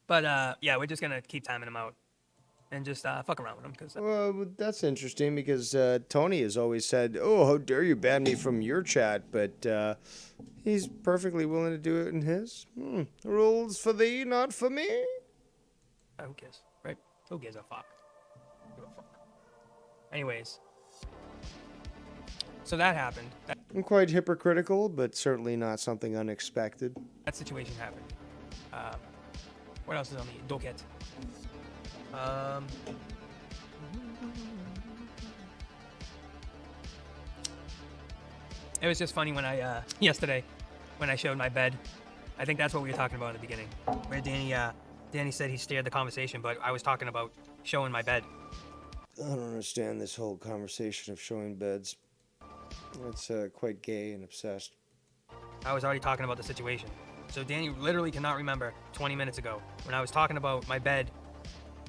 But yeah, we're just gonna keep timing him out. and just fuck around with him. Cause Well, that's interesting because Tony has always said, "Oh, how dare you ban me from your chat?" But he's perfectly willing to do it in his. Rules for thee, not for me. who cares, right? Who gives a fuck? Give a fuck. Anyways, so that happened. I'm quite hypocritical, but certainly not something unexpected. That situation happened. What else is on the docket? It was just funny when I yesterday when I showed my bed. I think that's what we were talking about in the beginning, where Danny said he steered the conversation, but I was talking about showing my bed. I don't understand this whole conversation of showing beds. It's quite gay and obsessed. I was already talking about the situation. So Danny literally cannot remember 20 minutes ago when I was talking about my bed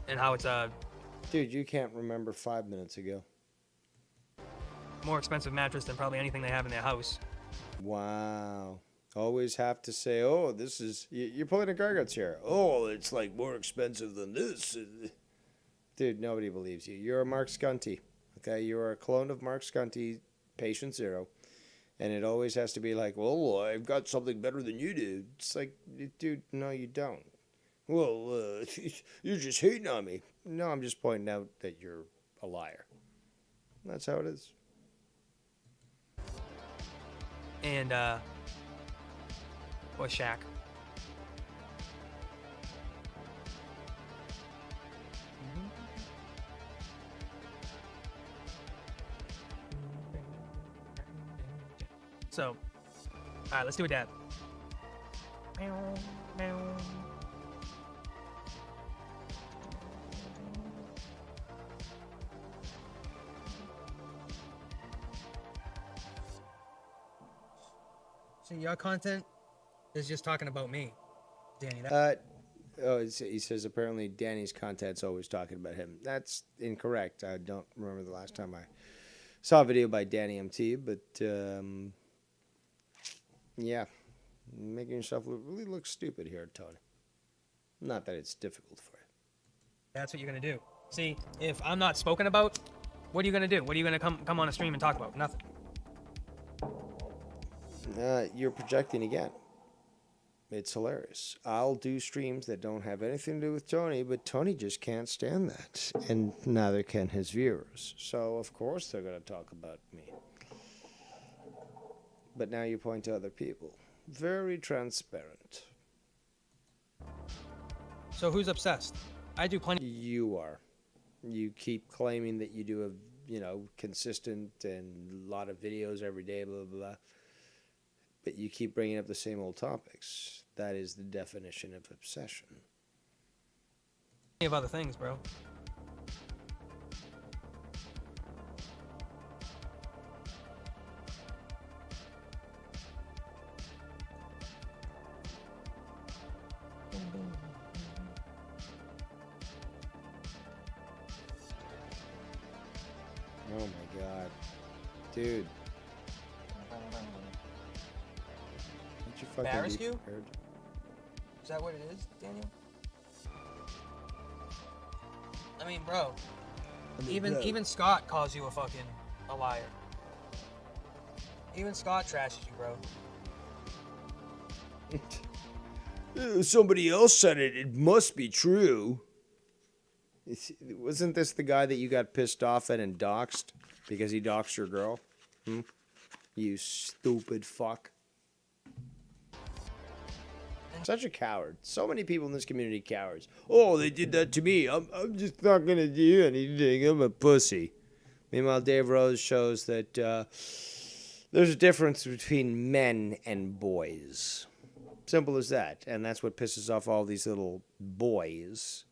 and how it's Dude, you can't remember 5 minutes ago. more expensive mattress than probably anything they have in their house. Wow. Always have to say, oh, this is... You're pulling a gargoyles here. Oh, it's like more expensive than this. Dude, nobody believes you. You're a Mark Skunty. Okay? You're a clone of Mark Skunty, patient zero. And it always has to be like, well, I've got something better than you do. It's like, dude, no, you don't. Well, you're just hating on me. No, I'm just pointing out that you're a liar. That's how it is. And or Shaq. So, all right, let's do a dab. So your content is just talking about me, Danny. He says apparently Danny's content's always talking about him. That's incorrect. I don't remember the last time I saw a video by Danny MT, but yeah, making yourself really look stupid here, Tony. Not that it's difficult for you. That's what you're gonna do. See, if I'm not spoken about, what are you gonna do? What are you gonna come on a stream and talk about? Nothing. You're projecting again. It's hilarious. I'll do streams that don't have anything to do with Tony, but Tony just can't stand that, and neither can his viewers. So of course they're going to talk about me. But now you point to other people. Very transparent. So who's obsessed? I do plenty. You are. You keep claiming that you do a consistent and a lot of videos every day, blah blah blah. But you keep bringing up the same old topics. That is the definition of obsession. Plenty of other things, bro. Oh my god. Dude. Embarrass you? Is that what it is, Daniel? I mean, bro. Even Scott calls you a liar. Even Scott trashes you, bro. Somebody else said it. It must be true. Wasn't this the guy that you got pissed off at and doxed because he doxed your girl? You stupid fuck. Such a coward. So many people in this community cowards. Oh, they did that to me. I'm just not going to do anything. I'm a pussy. Meanwhile, Dave Rose shows that there's a difference between men and boys. Simple as that. And that's what pisses off all these little boys.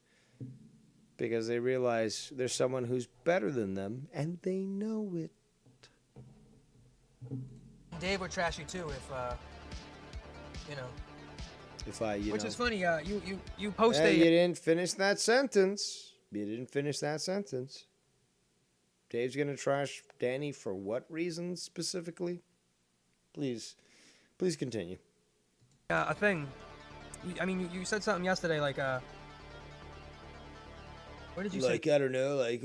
Because they realize there's someone who's better than them, and they know it. Dave would trash you too if, If I, Which is funny, you post You didn't finish that sentence. You didn't finish that sentence. Dave's gonna trash Danny for what reasons specifically? Please continue. a thing. You said something yesterday like, What did you like, say? I don't know, like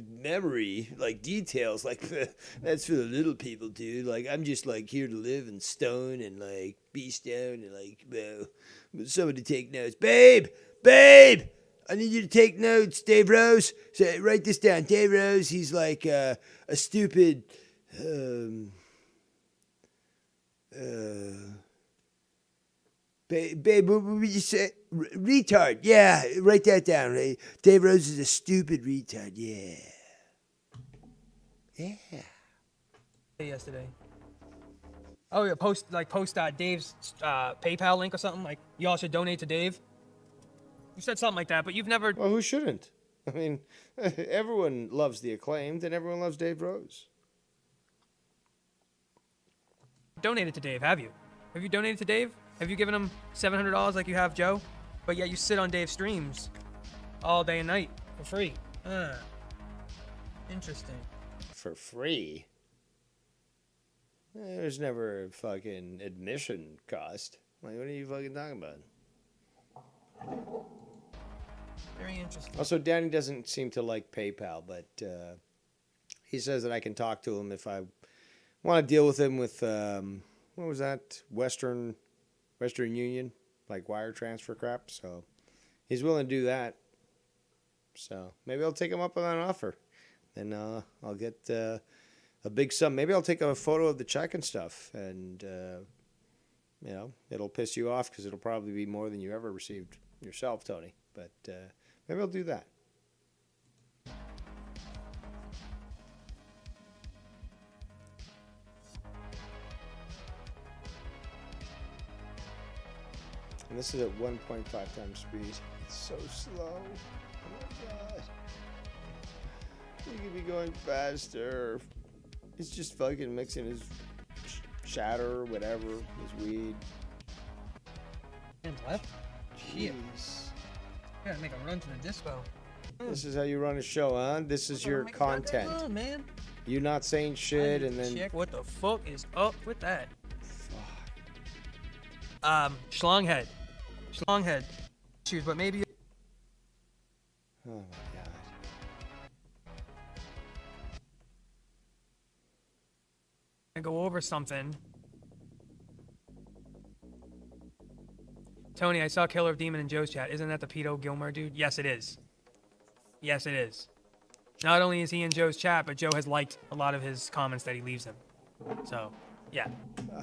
memory, like details, like that's for the little people, dude. Like, I'm just like here to live and stone and like be stoned and like, well, somebody take notes, babe. I need you to take notes, Dave Rose. So write this down, Dave Rose. He's like a stupid. Babe, what would you say? Retard. Yeah, write that down. Dave Rose is a stupid retard. Yeah. Yeah. Yesterday. Oh yeah, post Dave's PayPal link or something. Like y'all should donate to Dave. You said something like that, but you've never. Well, who shouldn't? I mean, everyone loves the Acclaimed, and everyone loves Dave Rose. Donated to Dave, have you? Have you donated to Dave? Have you given him $700 like you have Joe? But yet you sit on Dave's streams all day and night for free. Interesting. For free? There's never a fucking admission cost. Like, what are you fucking talking about? Very interesting. Also, Danny doesn't seem to like PayPal, but he says that I can talk to him if I want to deal with him with, what was that? Western Union, like wire transfer crap. So he's willing to do that. So maybe I'll take him up on that offer. Then I'll get a big sum. Maybe I'll take a photo of the check and stuff. And, you know, it'll piss you off because it'll probably be more than you ever received yourself, Tony. But maybe I'll do that. And this is at 1.5 times speed. It's so slow. Oh my god. You could be going faster. He's just fucking mixing his shatter or whatever, his weed. Hands left? Shit. Jeez. Gotta make a run to the disco. This is how you run a show, huh? This is your content. Run, man. You not saying shit and then... Check what the fuck is up with that. Schlonghead. Shoes, but maybe. Oh my god. I go over something. Tony, I saw Killer of Demon in Joe's chat. Isn't that the Pedo Gilmer dude? Yes, it is. Yes, it is. Not only is he in Joe's chat, but Joe has liked a lot of his comments that he leaves him. So, yeah.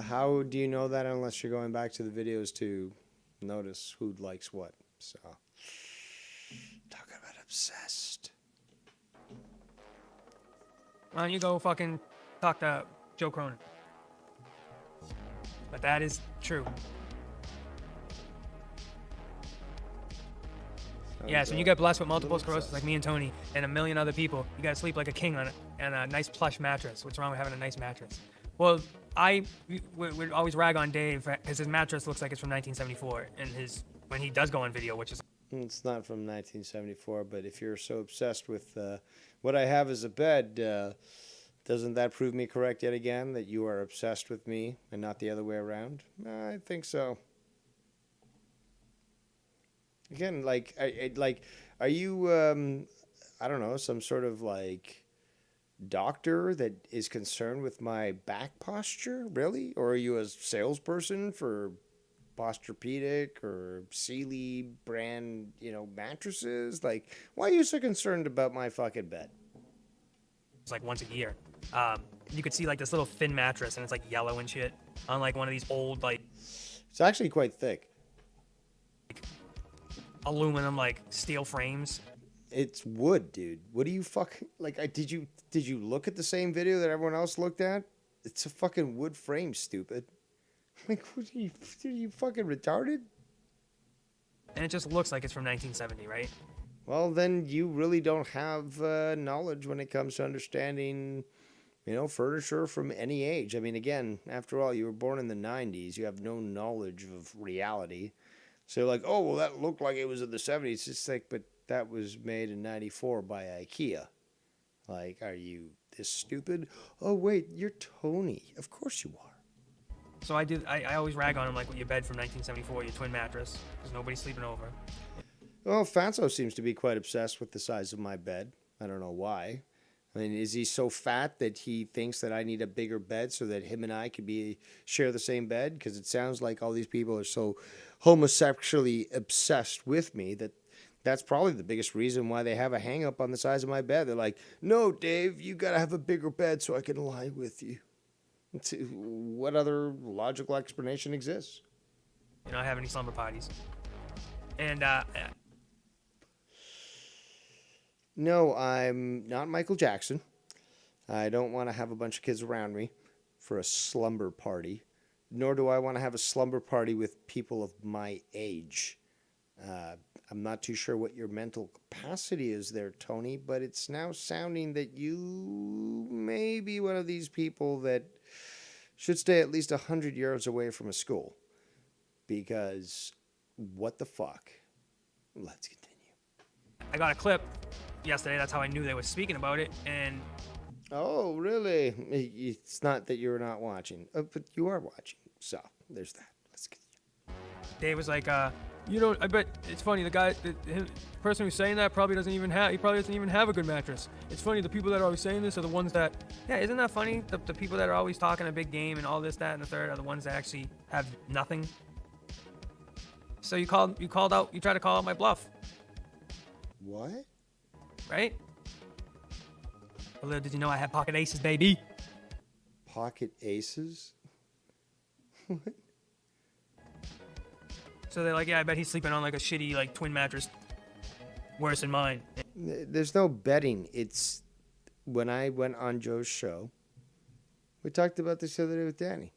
How do you know that unless you're going back to the videos to notice who likes what? So, talk about obsessed. Why don't you go fucking talk to Joe Cronin? But that is true. Yes, when you get blessed with multiple sclerosis like me and Tony and a million other people, you gotta sleep like a king on a nice plush mattress. What's wrong with having a nice mattress? Well, would always rag on Dave because his mattress looks like it's from 1974, and when he does go on video, which is... It's not from 1974, but if you're so obsessed with what I have as a bed, doesn't that prove me correct yet again, that you are obsessed with me and not the other way around? I think so. Again, like, are you, I don't know, some sort of, like, doctor that is concerned with my back posture, really? Or are you a salesperson for Posturepedic or Sealy brand, mattresses? Like, why are you so concerned about my fucking bed? It's like once a year. You could see, like, this little thin mattress, and it's, like, yellow and shit on, like, one of these old, like... It's actually quite thick. Aluminum, like, steel frames. It's wood, dude. What do you did you look at the same video that everyone else looked at? It's a fucking wood frame, stupid. Like, what are you fucking retarded? And it just looks like it's from 1970, right? Well, then you really don't have knowledge when it comes to understanding, furniture from any age. I mean, again, after all, you were born in the 90s. You have no knowledge of reality. So you're like, oh, well, that looked like it was in the 70s. It's like, but that was made in 94 by IKEA. Like, are you this stupid? Oh, wait, you're Tony. Of course you are. So I always rag on him, like, with your bed from 1974, your twin mattress, because nobody's sleeping over. Well, Fatso seems to be quite obsessed with the size of my bed. I don't know why. I mean, is he so fat that he thinks that I need a bigger bed so that him and I could share the same bed? Because it sounds like all these people are so homosexually obsessed with me that that's probably the biggest reason why they have a hang up on the size of my bed. They're like, no, Dave, you got to have a bigger bed so I can lie with you. What other logical explanation exists? You know, I have any slumber parties. And, No, I'm not Michael Jackson. I don't want to have a bunch of kids around me for a slumber party, nor do I want to have a slumber party with people of my age. I'm not too sure what your mental capacity is there, Tony, but it's now sounding that you may be one of these people that should stay at least 100 yards away from a school. Because what the fuck? Let's continue. I got a clip yesterday. That's how I knew they were speaking about it. And Oh, really? It's not that you're not watching, but you are watching. So there's that. Let's continue. Dave was like, you know, I bet it's funny. The person who's saying that probably doesn't even have a good mattress. It's funny. The people that are always saying this are the ones that, yeah, isn't that funny? The people that are always talking a big game and all this, that, and the third are the ones that actually have nothing. So you tried to call out my bluff, What? right? Well, little did you know I had pocket aces, baby. Pocket aces? So they're like, yeah, I bet he's sleeping on like a shitty like twin mattress, worse than mine. There's no betting. It's when I went on Joe's show. We talked about this the other day with Danny.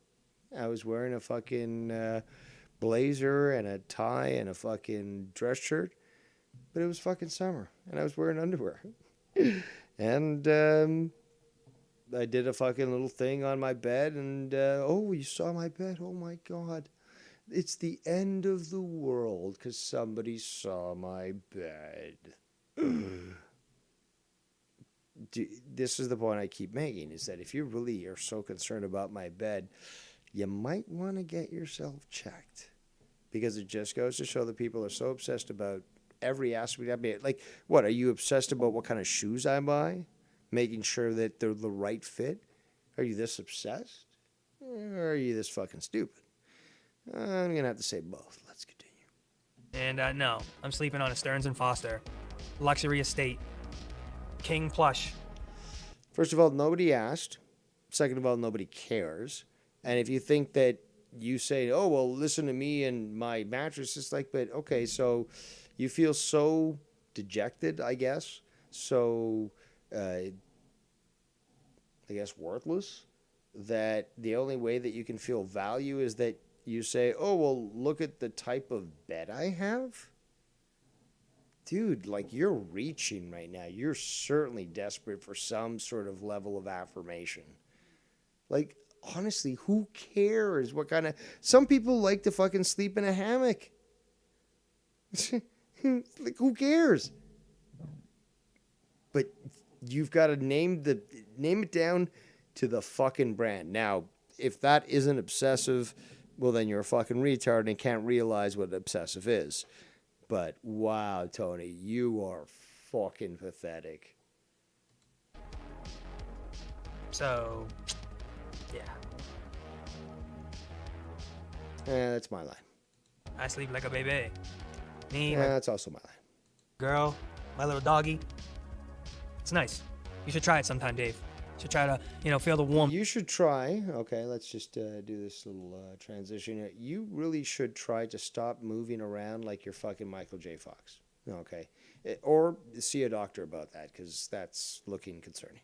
I was wearing a fucking blazer and a tie and a fucking dress shirt, but it was fucking summer and I was wearing underwear. And I did a fucking little thing on my bed and oh, you saw my bed? Oh my God. It's the end of the world because somebody saw my bed. This is the point I keep making, is that if you really are so concerned about my bed, you might want to get yourself checked. Because it just goes to show that people are so obsessed about every aspect of it. Like, what, are you obsessed about what kind of shoes I buy? Making sure that they're the right fit? Are you this obsessed? Or are you this fucking stupid? I'm going to have to say both. Let's continue. And no, I'm sleeping on a Stearns & Foster luxury estate, king plush. First of all, nobody asked. Second of all, nobody cares. And if you think that you say, oh, well, listen to me and my mattress, it's like, but okay, so you feel so dejected, I guess. So, I guess, worthless, that the only way that you can feel value is that you say, oh, well, look at the type of bed I have. Dude, like, you're reaching right now. You're certainly desperate for some sort of level of affirmation. Like, honestly, who cares what kind of... Some people like to fucking sleep in a hammock. Like, who cares? But you've got to name it down to the fucking brand. Now, if that isn't obsessive, well, then you're a fucking retard and can't realize what obsessive is. But wow, Tony, you are fucking pathetic. So, yeah. Yeah, that's my line. I sleep like a baby. Me, Yeah, my that's also my line. girl, my little doggy. It's nice. You should try it sometime, Dave. You should try to, feel the warmth. You should try. Okay, let's just do this little transition here. You really should try to stop moving around like you're fucking Michael J. Fox. Okay. Or see a doctor about that, because that's looking concerning.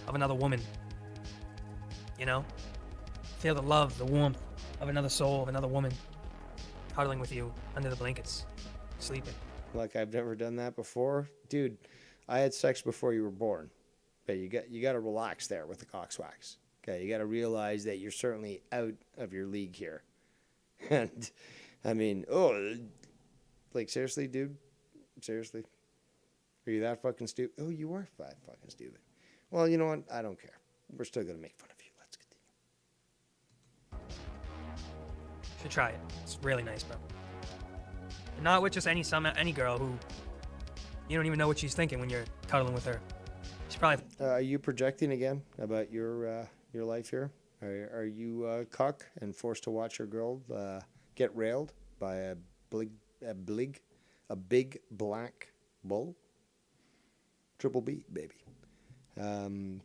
Of another woman. Feel the love, the warmth of another soul, of another woman. Cuddling with you under the blankets. Sleeping. Like I've never done that before. Dude, I had sex before you were born. But you got to relax there with the coxswax. Okay, you got to realize that you're certainly out of your league here. And I mean, like seriously, dude? Seriously? Are you that fucking stupid? Oh, you are fucking stupid. Well, you know what? I don't care. We're still going to make fun of you. Let's continue. Should try it. It's really nice, bro. Not with just any girl who you don't even know what she's thinking when you're cuddling with her. She's probably. Are you projecting again about your life here? Are you cuck and forced to watch your girl get railed by a big black bull? Triple B, baby. Because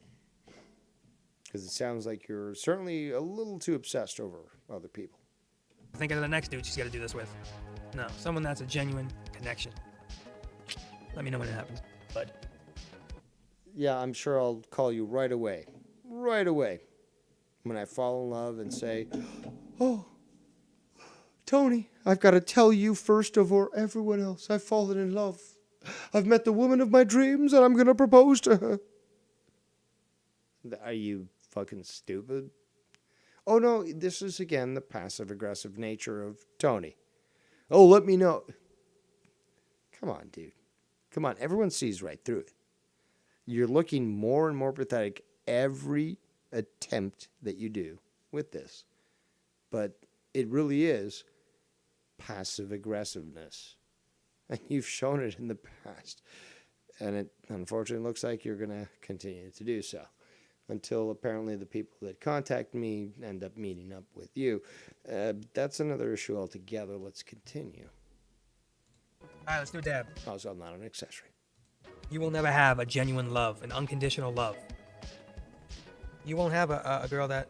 it sounds like you're certainly a little too obsessed over other people. Thinking of the next dude she's got to do this with. No, someone that's a genuine connection. Let me know when it happens, bud. Yeah, I'm sure I'll call you right away. Right away. When I fall in love and say, oh, Tony, I've got to tell you first over everyone else. I've fallen in love. I've met the woman of my dreams and I'm going to propose to her. Are you fucking stupid? Oh, no, this is again the passive-aggressive nature of Tony. Oh, let me know. Come on, dude. Come on, everyone sees right through it. You're looking more and more pathetic every attempt that you do with this. But it really is passive-aggressiveness. And you've shown it in the past. And it unfortunately looks like you're going to continue to do so. Until apparently the people that contact me end up meeting up with you. That's another issue altogether. Let's continue. All right, let's do a dab. Also, I'm not an accessory. You will never have a genuine love, an unconditional love. You won't have a girl that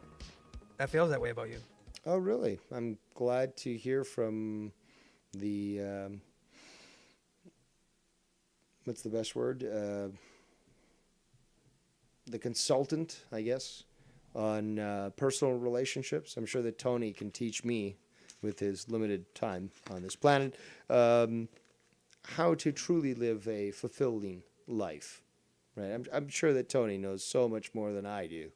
feels that way about you. Oh, really? I'm glad to hear from the, what's the best word? The consultant, I guess, on personal relationships. I'm sure that Tony can teach me, with his limited time on this planet, how to truly live a fulfilling life. Right? I'm sure that Tony knows so much more than I do,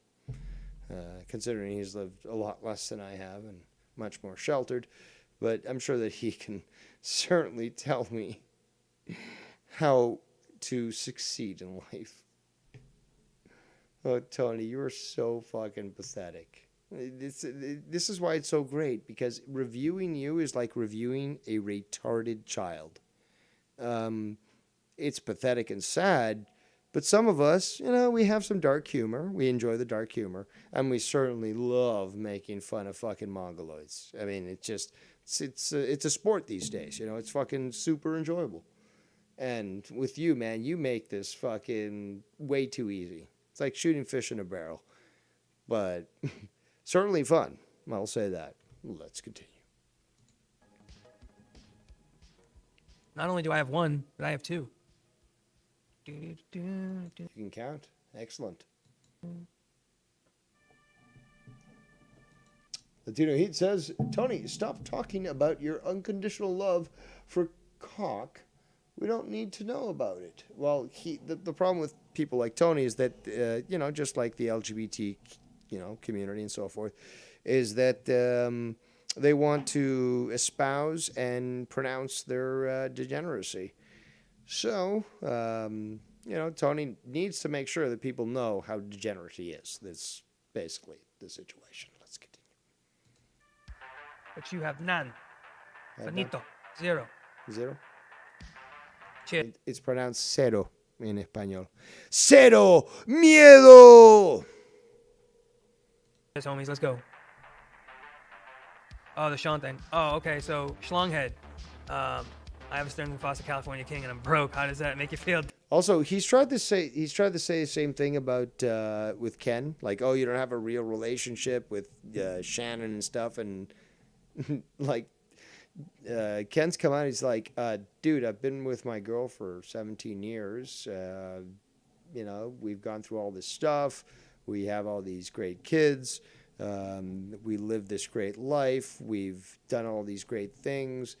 considering he's lived a lot less than I have and much more sheltered. But I'm sure that he can certainly tell me how to succeed in life. Oh, Tony, you are so fucking pathetic. This is why it's so great, because reviewing you is like reviewing a retarded child. It's pathetic and sad, but some of us, we have some dark humor. We enjoy the dark humor, and we certainly love making fun of fucking mongoloids. I mean, it's a sport these days. It's fucking super enjoyable. And with you, man, you make this fucking way too easy. It's like shooting fish in a barrel, but certainly fun. I'll say that. Let's continue. Not only do I have one, but I have two. You can count. Excellent. Latino Heat says, Tony, stop talking about your unconditional love for cock. We don't need to know about it. Well, the problem with people like Tony is that, just like the LGBT, community and so forth, is that they want to espouse and pronounce their degeneracy. So, Tony needs to make sure that people know how degenerate he is. That's basically the situation. Let's continue. But you have none. Finito. Zero. Zero? Cheers. It's pronounced cero in español. Cero miedo! Yes, homies, let's go. Oh, the Sean thing. Oh, okay, so Schlonghead. I have a Stern Mufasa California King and I'm broke. How does that make you feel? Also, he's tried to say the same thing about with Ken, like, oh, you don't have a real relationship with Shannon and stuff, and like Ken's come out, he's like, dude, I've been with my girl for 17 years. We've gone through all this stuff. We have all these great kids. We live this great life. We've done all these great things.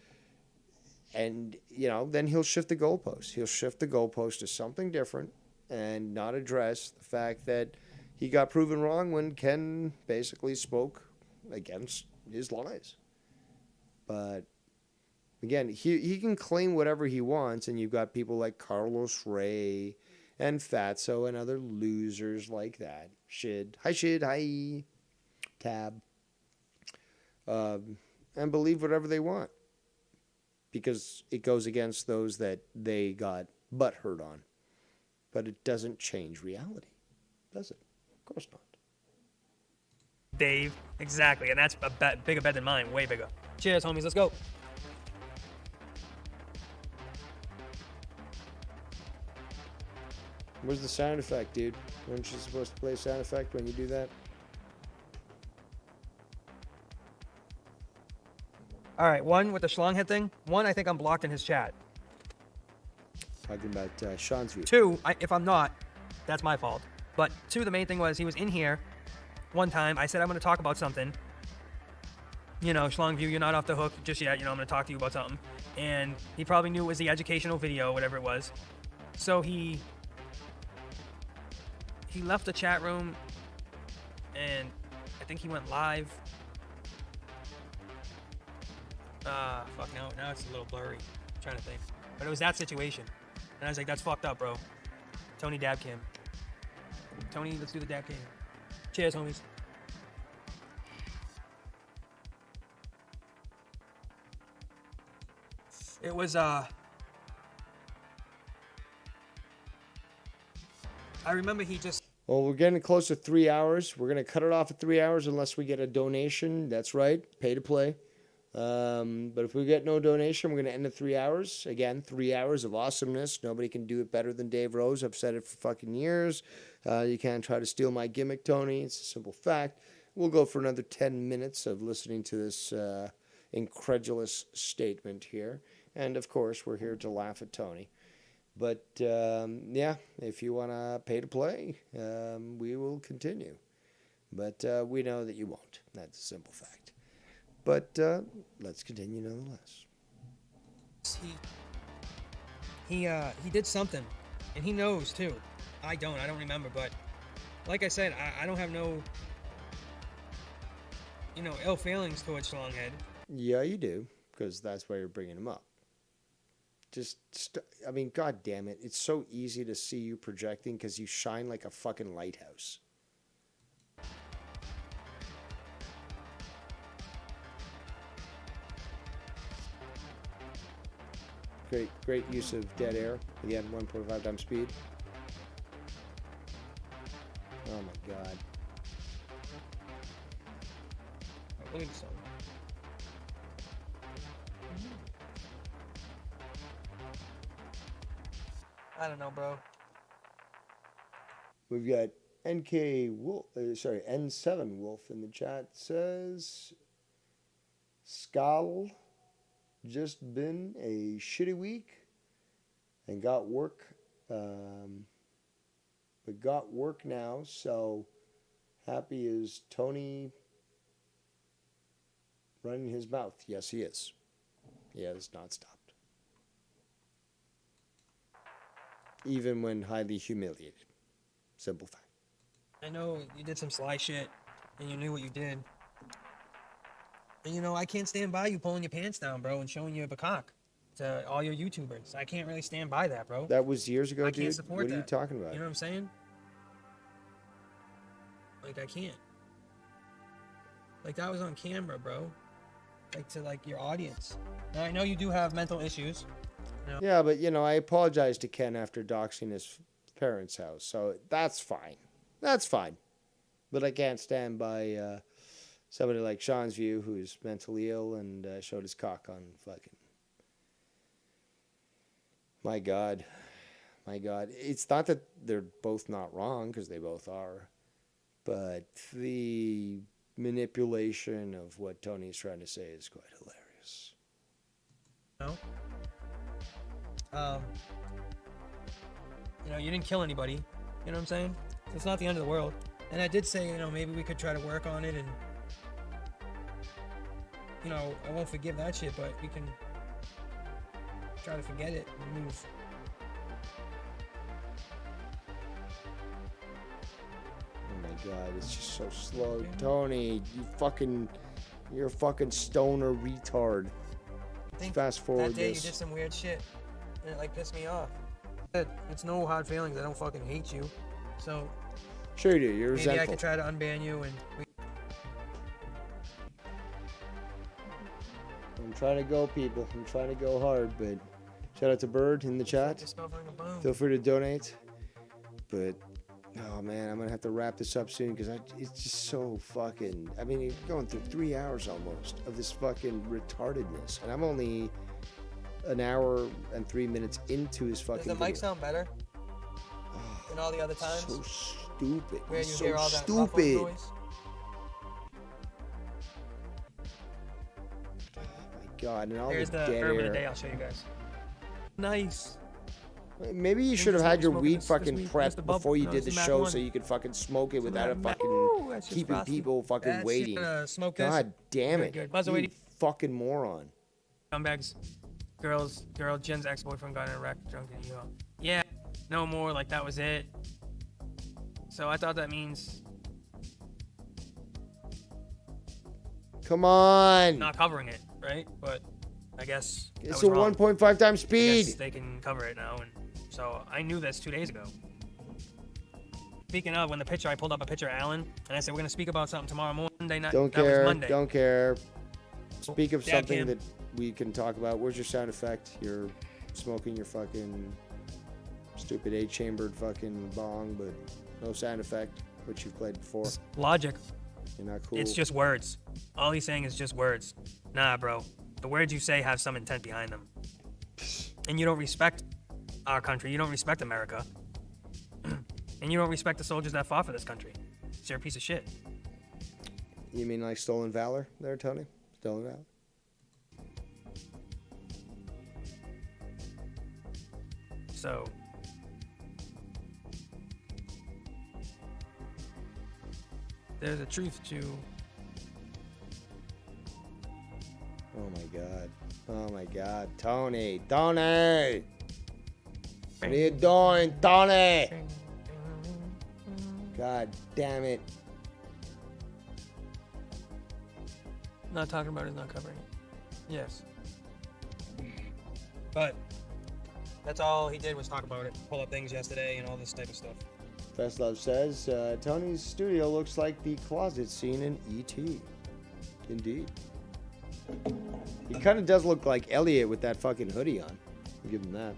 And, then he'll shift the goalpost. He'll shift the goalpost to something different and not address the fact that he got proven wrong when Ken basically spoke against his lies. But, again, he can claim whatever he wants, and you've got people like Carlos Ray and Fatso and other losers like that. Hi, Tab. And believe whatever they want. because it goes against those that they got butt hurt on. But it doesn't change reality, does it? Of course not. Dave, exactly, and that's a bigger bet than mine, way bigger. Cheers, homies, let's go. Where's the sound effect, dude? Weren't you supposed to play a sound effect when you do that? All right, one with the Schlonghead thing. One, I think I'm blocked in his chat. Talking about Sean's view. Two, if I'm not, that's my fault. But two, the main thing was he was in here one time. I said I'm going to talk about something. You know, Schlongview, you're not off the hook just yet. You know, I'm going to talk to you about something. And he probably knew it was the educational video, whatever it was. So he left the chat room, and I think he went live. Fuck, now it's a little blurry. I'm trying to think. But it was that situation. And I was like, that's fucked up, bro. Tony dab cam. Tony, let's do the dab cam. Cheers, homies. It was, I remember he just... Well, we're getting close to 3 hours. We're going to cut it off at 3 hours unless we get a donation. That's right. Pay to play. But if we get no donation, we're going to end at 3 hours. Again, 3 hours of awesomeness. Nobody can do it better than Dave Rose. I've said it for fucking years. You can't try to steal my gimmick, Tony. It's a simple fact. We'll go for another 10 minutes of listening to this incredulous statement here. And, of course, we're here to laugh at Tony. But, yeah, if you want to pay to play, we will continue. But we know that you won't. That's a simple fact. But let's continue nonetheless. He did something, and he knows too. I don't remember, but like I said, I don't have no, ill feelings towards Schlonghead. Yeah, you do, because that's why you're bringing him up. I mean, god damn it, it's so easy to see you projecting because you shine like a fucking lighthouse. Great use of dead air. Again, 1.5 times speed. Oh my god. Look at this one. I don't know, bro. We've got N7 Wolf in the chat says, Skal, just been a shitty week and got work, but got work now, so happy is Tony running his mouth. Yes, he is. He has not stopped. Even when highly humiliated. Simple fact. I know you did some sly shit, and you knew what you did. And I can't stand by you pulling your pants down, bro, and showing your bakak to all your YouTubers. I can't really stand by that, bro. That was years ago, dude. I can't support what that. What are you talking about? You know what I'm saying? Like, I can't. Like, that was on camera, bro. Like, to, your audience. Now, I know you do have mental issues. Yeah, but, I apologized to Ken after doxing his parents' house, so that's fine. That's fine. But I can't stand by somebody like Sean's View, who's mentally ill and showed his cock on fucking... My God. My God. It's not that they're both not wrong, because they both are. But the manipulation of what Tony's trying to say is quite hilarious. No? You didn't kill anybody. You know what I'm saying? It's not the end of the world. And I did say, maybe we could try to work on it and, I won't forgive that shit, but we can try to forget it and move. Oh my God, it's just so slow. Tony, you're a fucking stoner retard. Fast forward that day this. You did some weird shit, and it pissed me off. It's no hard feelings. I don't fucking hate you. So sure you do. You're maybe resentful. I could try to unban you and. I'm trying to go, people. I'm trying to go hard, but shout out to Bird in the chat. Feel free to donate. But, oh man, I'm going to have to wrap this up soon because it's just so fucking... I mean, you're going through 3 hours almost of this fucking retardedness. And I'm only an hour and 3 minutes into his fucking Does the mic video. sound better than all the other times? So stupid. Where you so hear all that stupid. noise? Oh my god, and all Here's the the dead herb of the air. day. I'll show you guys. Nice. Maybe you think should have this had your smoking weed this fucking weed. prepped That's the bubble. before you No, did this the is show Mac so one. you could fucking smoke it without a Mac- fucking Ooh, that's just keeping frosty. people fucking That's waiting. gonna smoke this. God damn Good, it. good. Buzz You away. fucking moron. Scumbags. Girl, Jen's ex-boyfriend got in a wreck, drunk and you. Yeah, no more. Like that was it. So I thought that means Come on. not covering it, right? But I guess that It's was a wrong. 1.5 times I guess speed. they can cover it now, and so I knew this 2 days ago. Speaking of, when I pulled up a picture of Alan, and I said we're gonna speak about something tomorrow Monday night. Don't that was care. Monday. Don't care. Speak of Dab something cam. that we can talk about. Where's your sound effect? You're smoking your fucking stupid 8-chambered fucking bong, but no sound effect, which you've played before. It's logic. You're not cool. It's just words. All he's saying is just words. Nah, bro. The words you say have some intent behind them. And you don't respect our country. You don't respect America. And you don't respect the soldiers that fought for this country. So you're a piece of shit. You mean like stolen valor there, Tony? Stolen valor? So there's a truth to Oh my god. Oh my god. Tony! Tony! What are you doing, Tony? God damn it. not talking about is not covering it. Yes. But that's all he did was talk about it, pull up things yesterday and all this type of stuff. Best Love says, Tony's studio looks like the closet scene in E.T. Indeed. He kind of does look like Elliot with that fucking hoodie on. I'll give him that.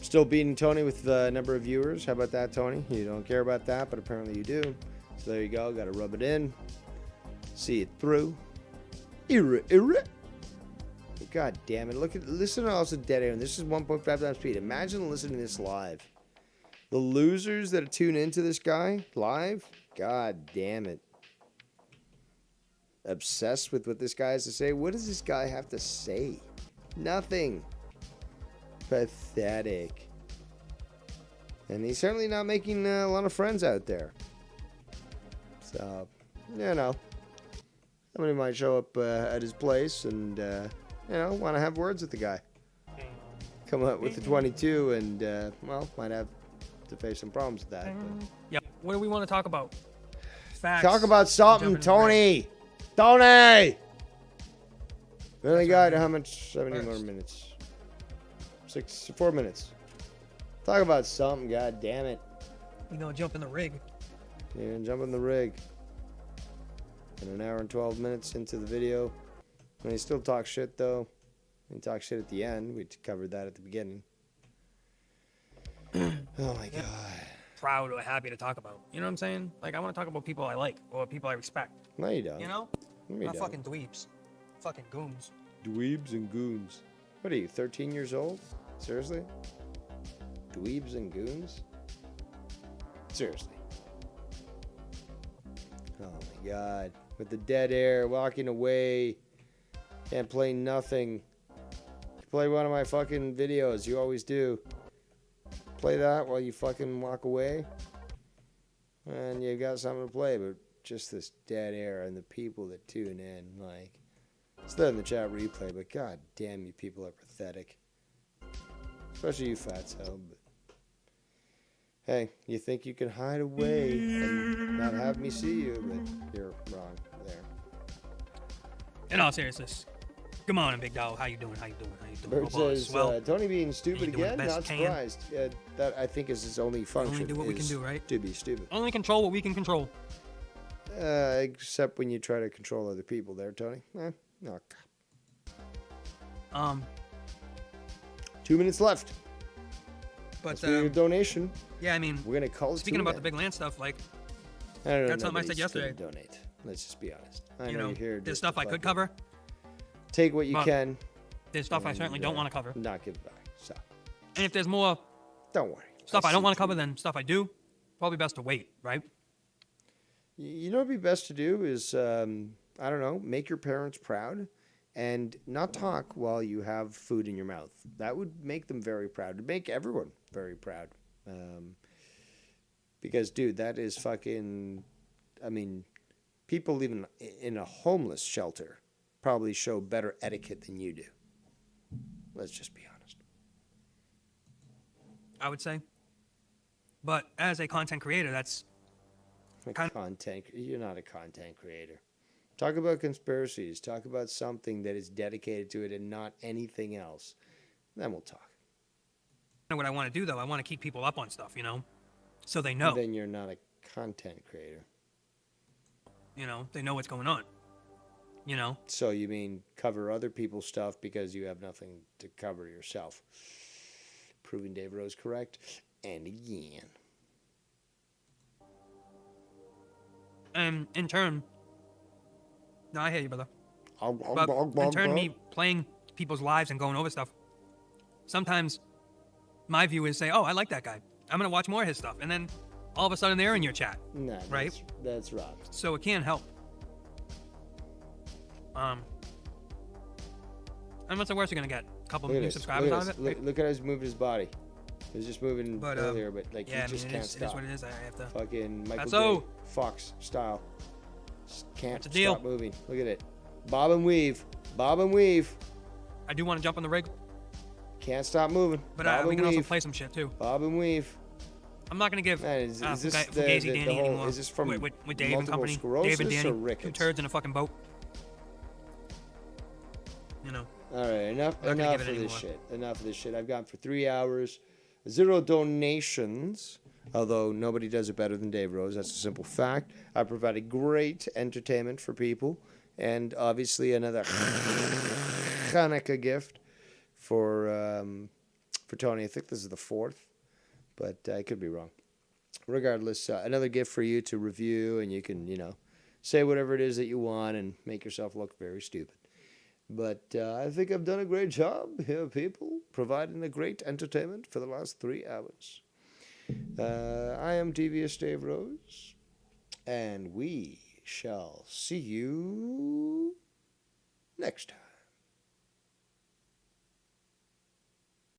Still beating Tony with the number of viewers. How about that, Tony? You don't care about that, but apparently you do. So there you go. Got to rub it in. See it through. God damn it. Listen to also dead air. This is 1.5 times speed. Imagine listening to this live. The losers that tune into this guy live, god damn it. Obsessed with what this guy has to say. What does this guy have to say? Nothing. Pathetic. And he's certainly not making a lot of friends out there. So, you know. Somebody might show up at his place and, you know, want to have words with the guy. Come up with the 22 and, well, might have to face some problems with that. But. Yep. What do we want to talk about? Facts. Talk about something, Jumping in the ring. Tony. Tony. We only got how much? 70 more minutes. 4 minutes. Talk about something. God damn it. We gonna jump in the rig. Yeah, jump in the rig. And an hour and 12 minutes into the video. And he still talks shit though. He talks shit at the end. We covered that at the beginning. Oh my god. Proud or happy to talk about. You know what I'm saying? Like I want to talk about people I like or people I respect. No, you don't. You know? No, you Not don't. fucking dweebs. Fucking goons. Dweebs and goons. What are you, 13 years old? Seriously? Dweebs and goons? Seriously. Oh my god. With the dead air, walking away. Can't play nothing. Play one of my fucking videos. You always do. Play that while you fucking walk away. And you got something to play, but just this dead air and the people that tune in, like. It's there in the chat replay, but god damn, you people are pathetic. Especially you, Fatso. But hey, you think you can hide away and not have me see you, but you're wrong there. In all seriousness, good morning, big dog. How you doing? How you doing? How you doing? Bird Oh, boss. says, Well, Tony being stupid you doing the again? best Not you can. surprised. That I think is his only function. do what we can is do, right? To be stupid. only control what we can control. Except when you try to control other people there, Tony. Oh, Um, 2 minutes left. but That's your donation. yeah, I mean, We're gonna call it. speaking about the big land stuff, like, I don't know. that's something I said yesterday. Donate. Let's just be honest. I you know know, you're here. there's just stuff to I could fucking cover. Take what you but can. There's stuff I certainly don't want to cover. Not give back. So And if there's more don't worry. stuff I don't see want to through cover than stuff I do, probably best to wait, right? You know what would be best to do is, I don't know, make your parents proud and not talk while you have food in your mouth. That would make them very proud. It'd make everyone very proud. Because, dude, that is fucking, I mean, people living in a homeless shelter probably show better etiquette than you do. Let's just be honest. I would say. But as a content creator, that's You're not a content creator. Talk about conspiracies. Talk about something that is dedicated to it and not anything else. Then we'll talk. what I want to do, though. I want to keep people up on stuff, so they know. Then you're not a content creator. They know what's going on. So you mean cover other people's stuff because you have nothing to cover yourself. Proving Dave Rose correct. And again. And in turn, no, I hear you, brother. But But in turn, me playing people's lives and going over stuff, sometimes my view is say, oh, I like that guy. I'm going to watch more of his stuff. And then all of a sudden they're in your chat. Nah, right? That's wrong. So it can help. And what's the worst you're going to get? A couple new subscribers out of it? Look at how he's moving his body. He was just moving But, earlier, but like Yeah, he just it can't is stop. what it is. I have to. Fucking Michael That's J. so- Fox style. Just can't That's a deal. stop moving. Look at it. Bob and weave. Bob and weave. I do want to jump on the rig, Can't stop moving. but Bob we and can also weave. play some shit too. Bob and weave. I'm not going to give Man, is this Fugazi the Danny whole- anymore. is this from with Dave and multiple company? sclerosis Dave and Danny, or two rickets? turds in a fucking boat. All right, enough I'm not gonna of give it this anymore. shit. Enough of this shit. I've gone for 3 hours, 0 donations. Although nobody does it better than Dave Rose, that's a simple fact. I provided great entertainment for people, and obviously another Hanukkah gift for Tony. I think this is the 4th, but I could be wrong. Regardless, another gift for you to review, and you can say whatever it is that you want and make yourself look very stupid. But I think I've done a great job here, people, providing a great entertainment for the last 3 hours. I am Devious Dave Rose, and we shall see you next time.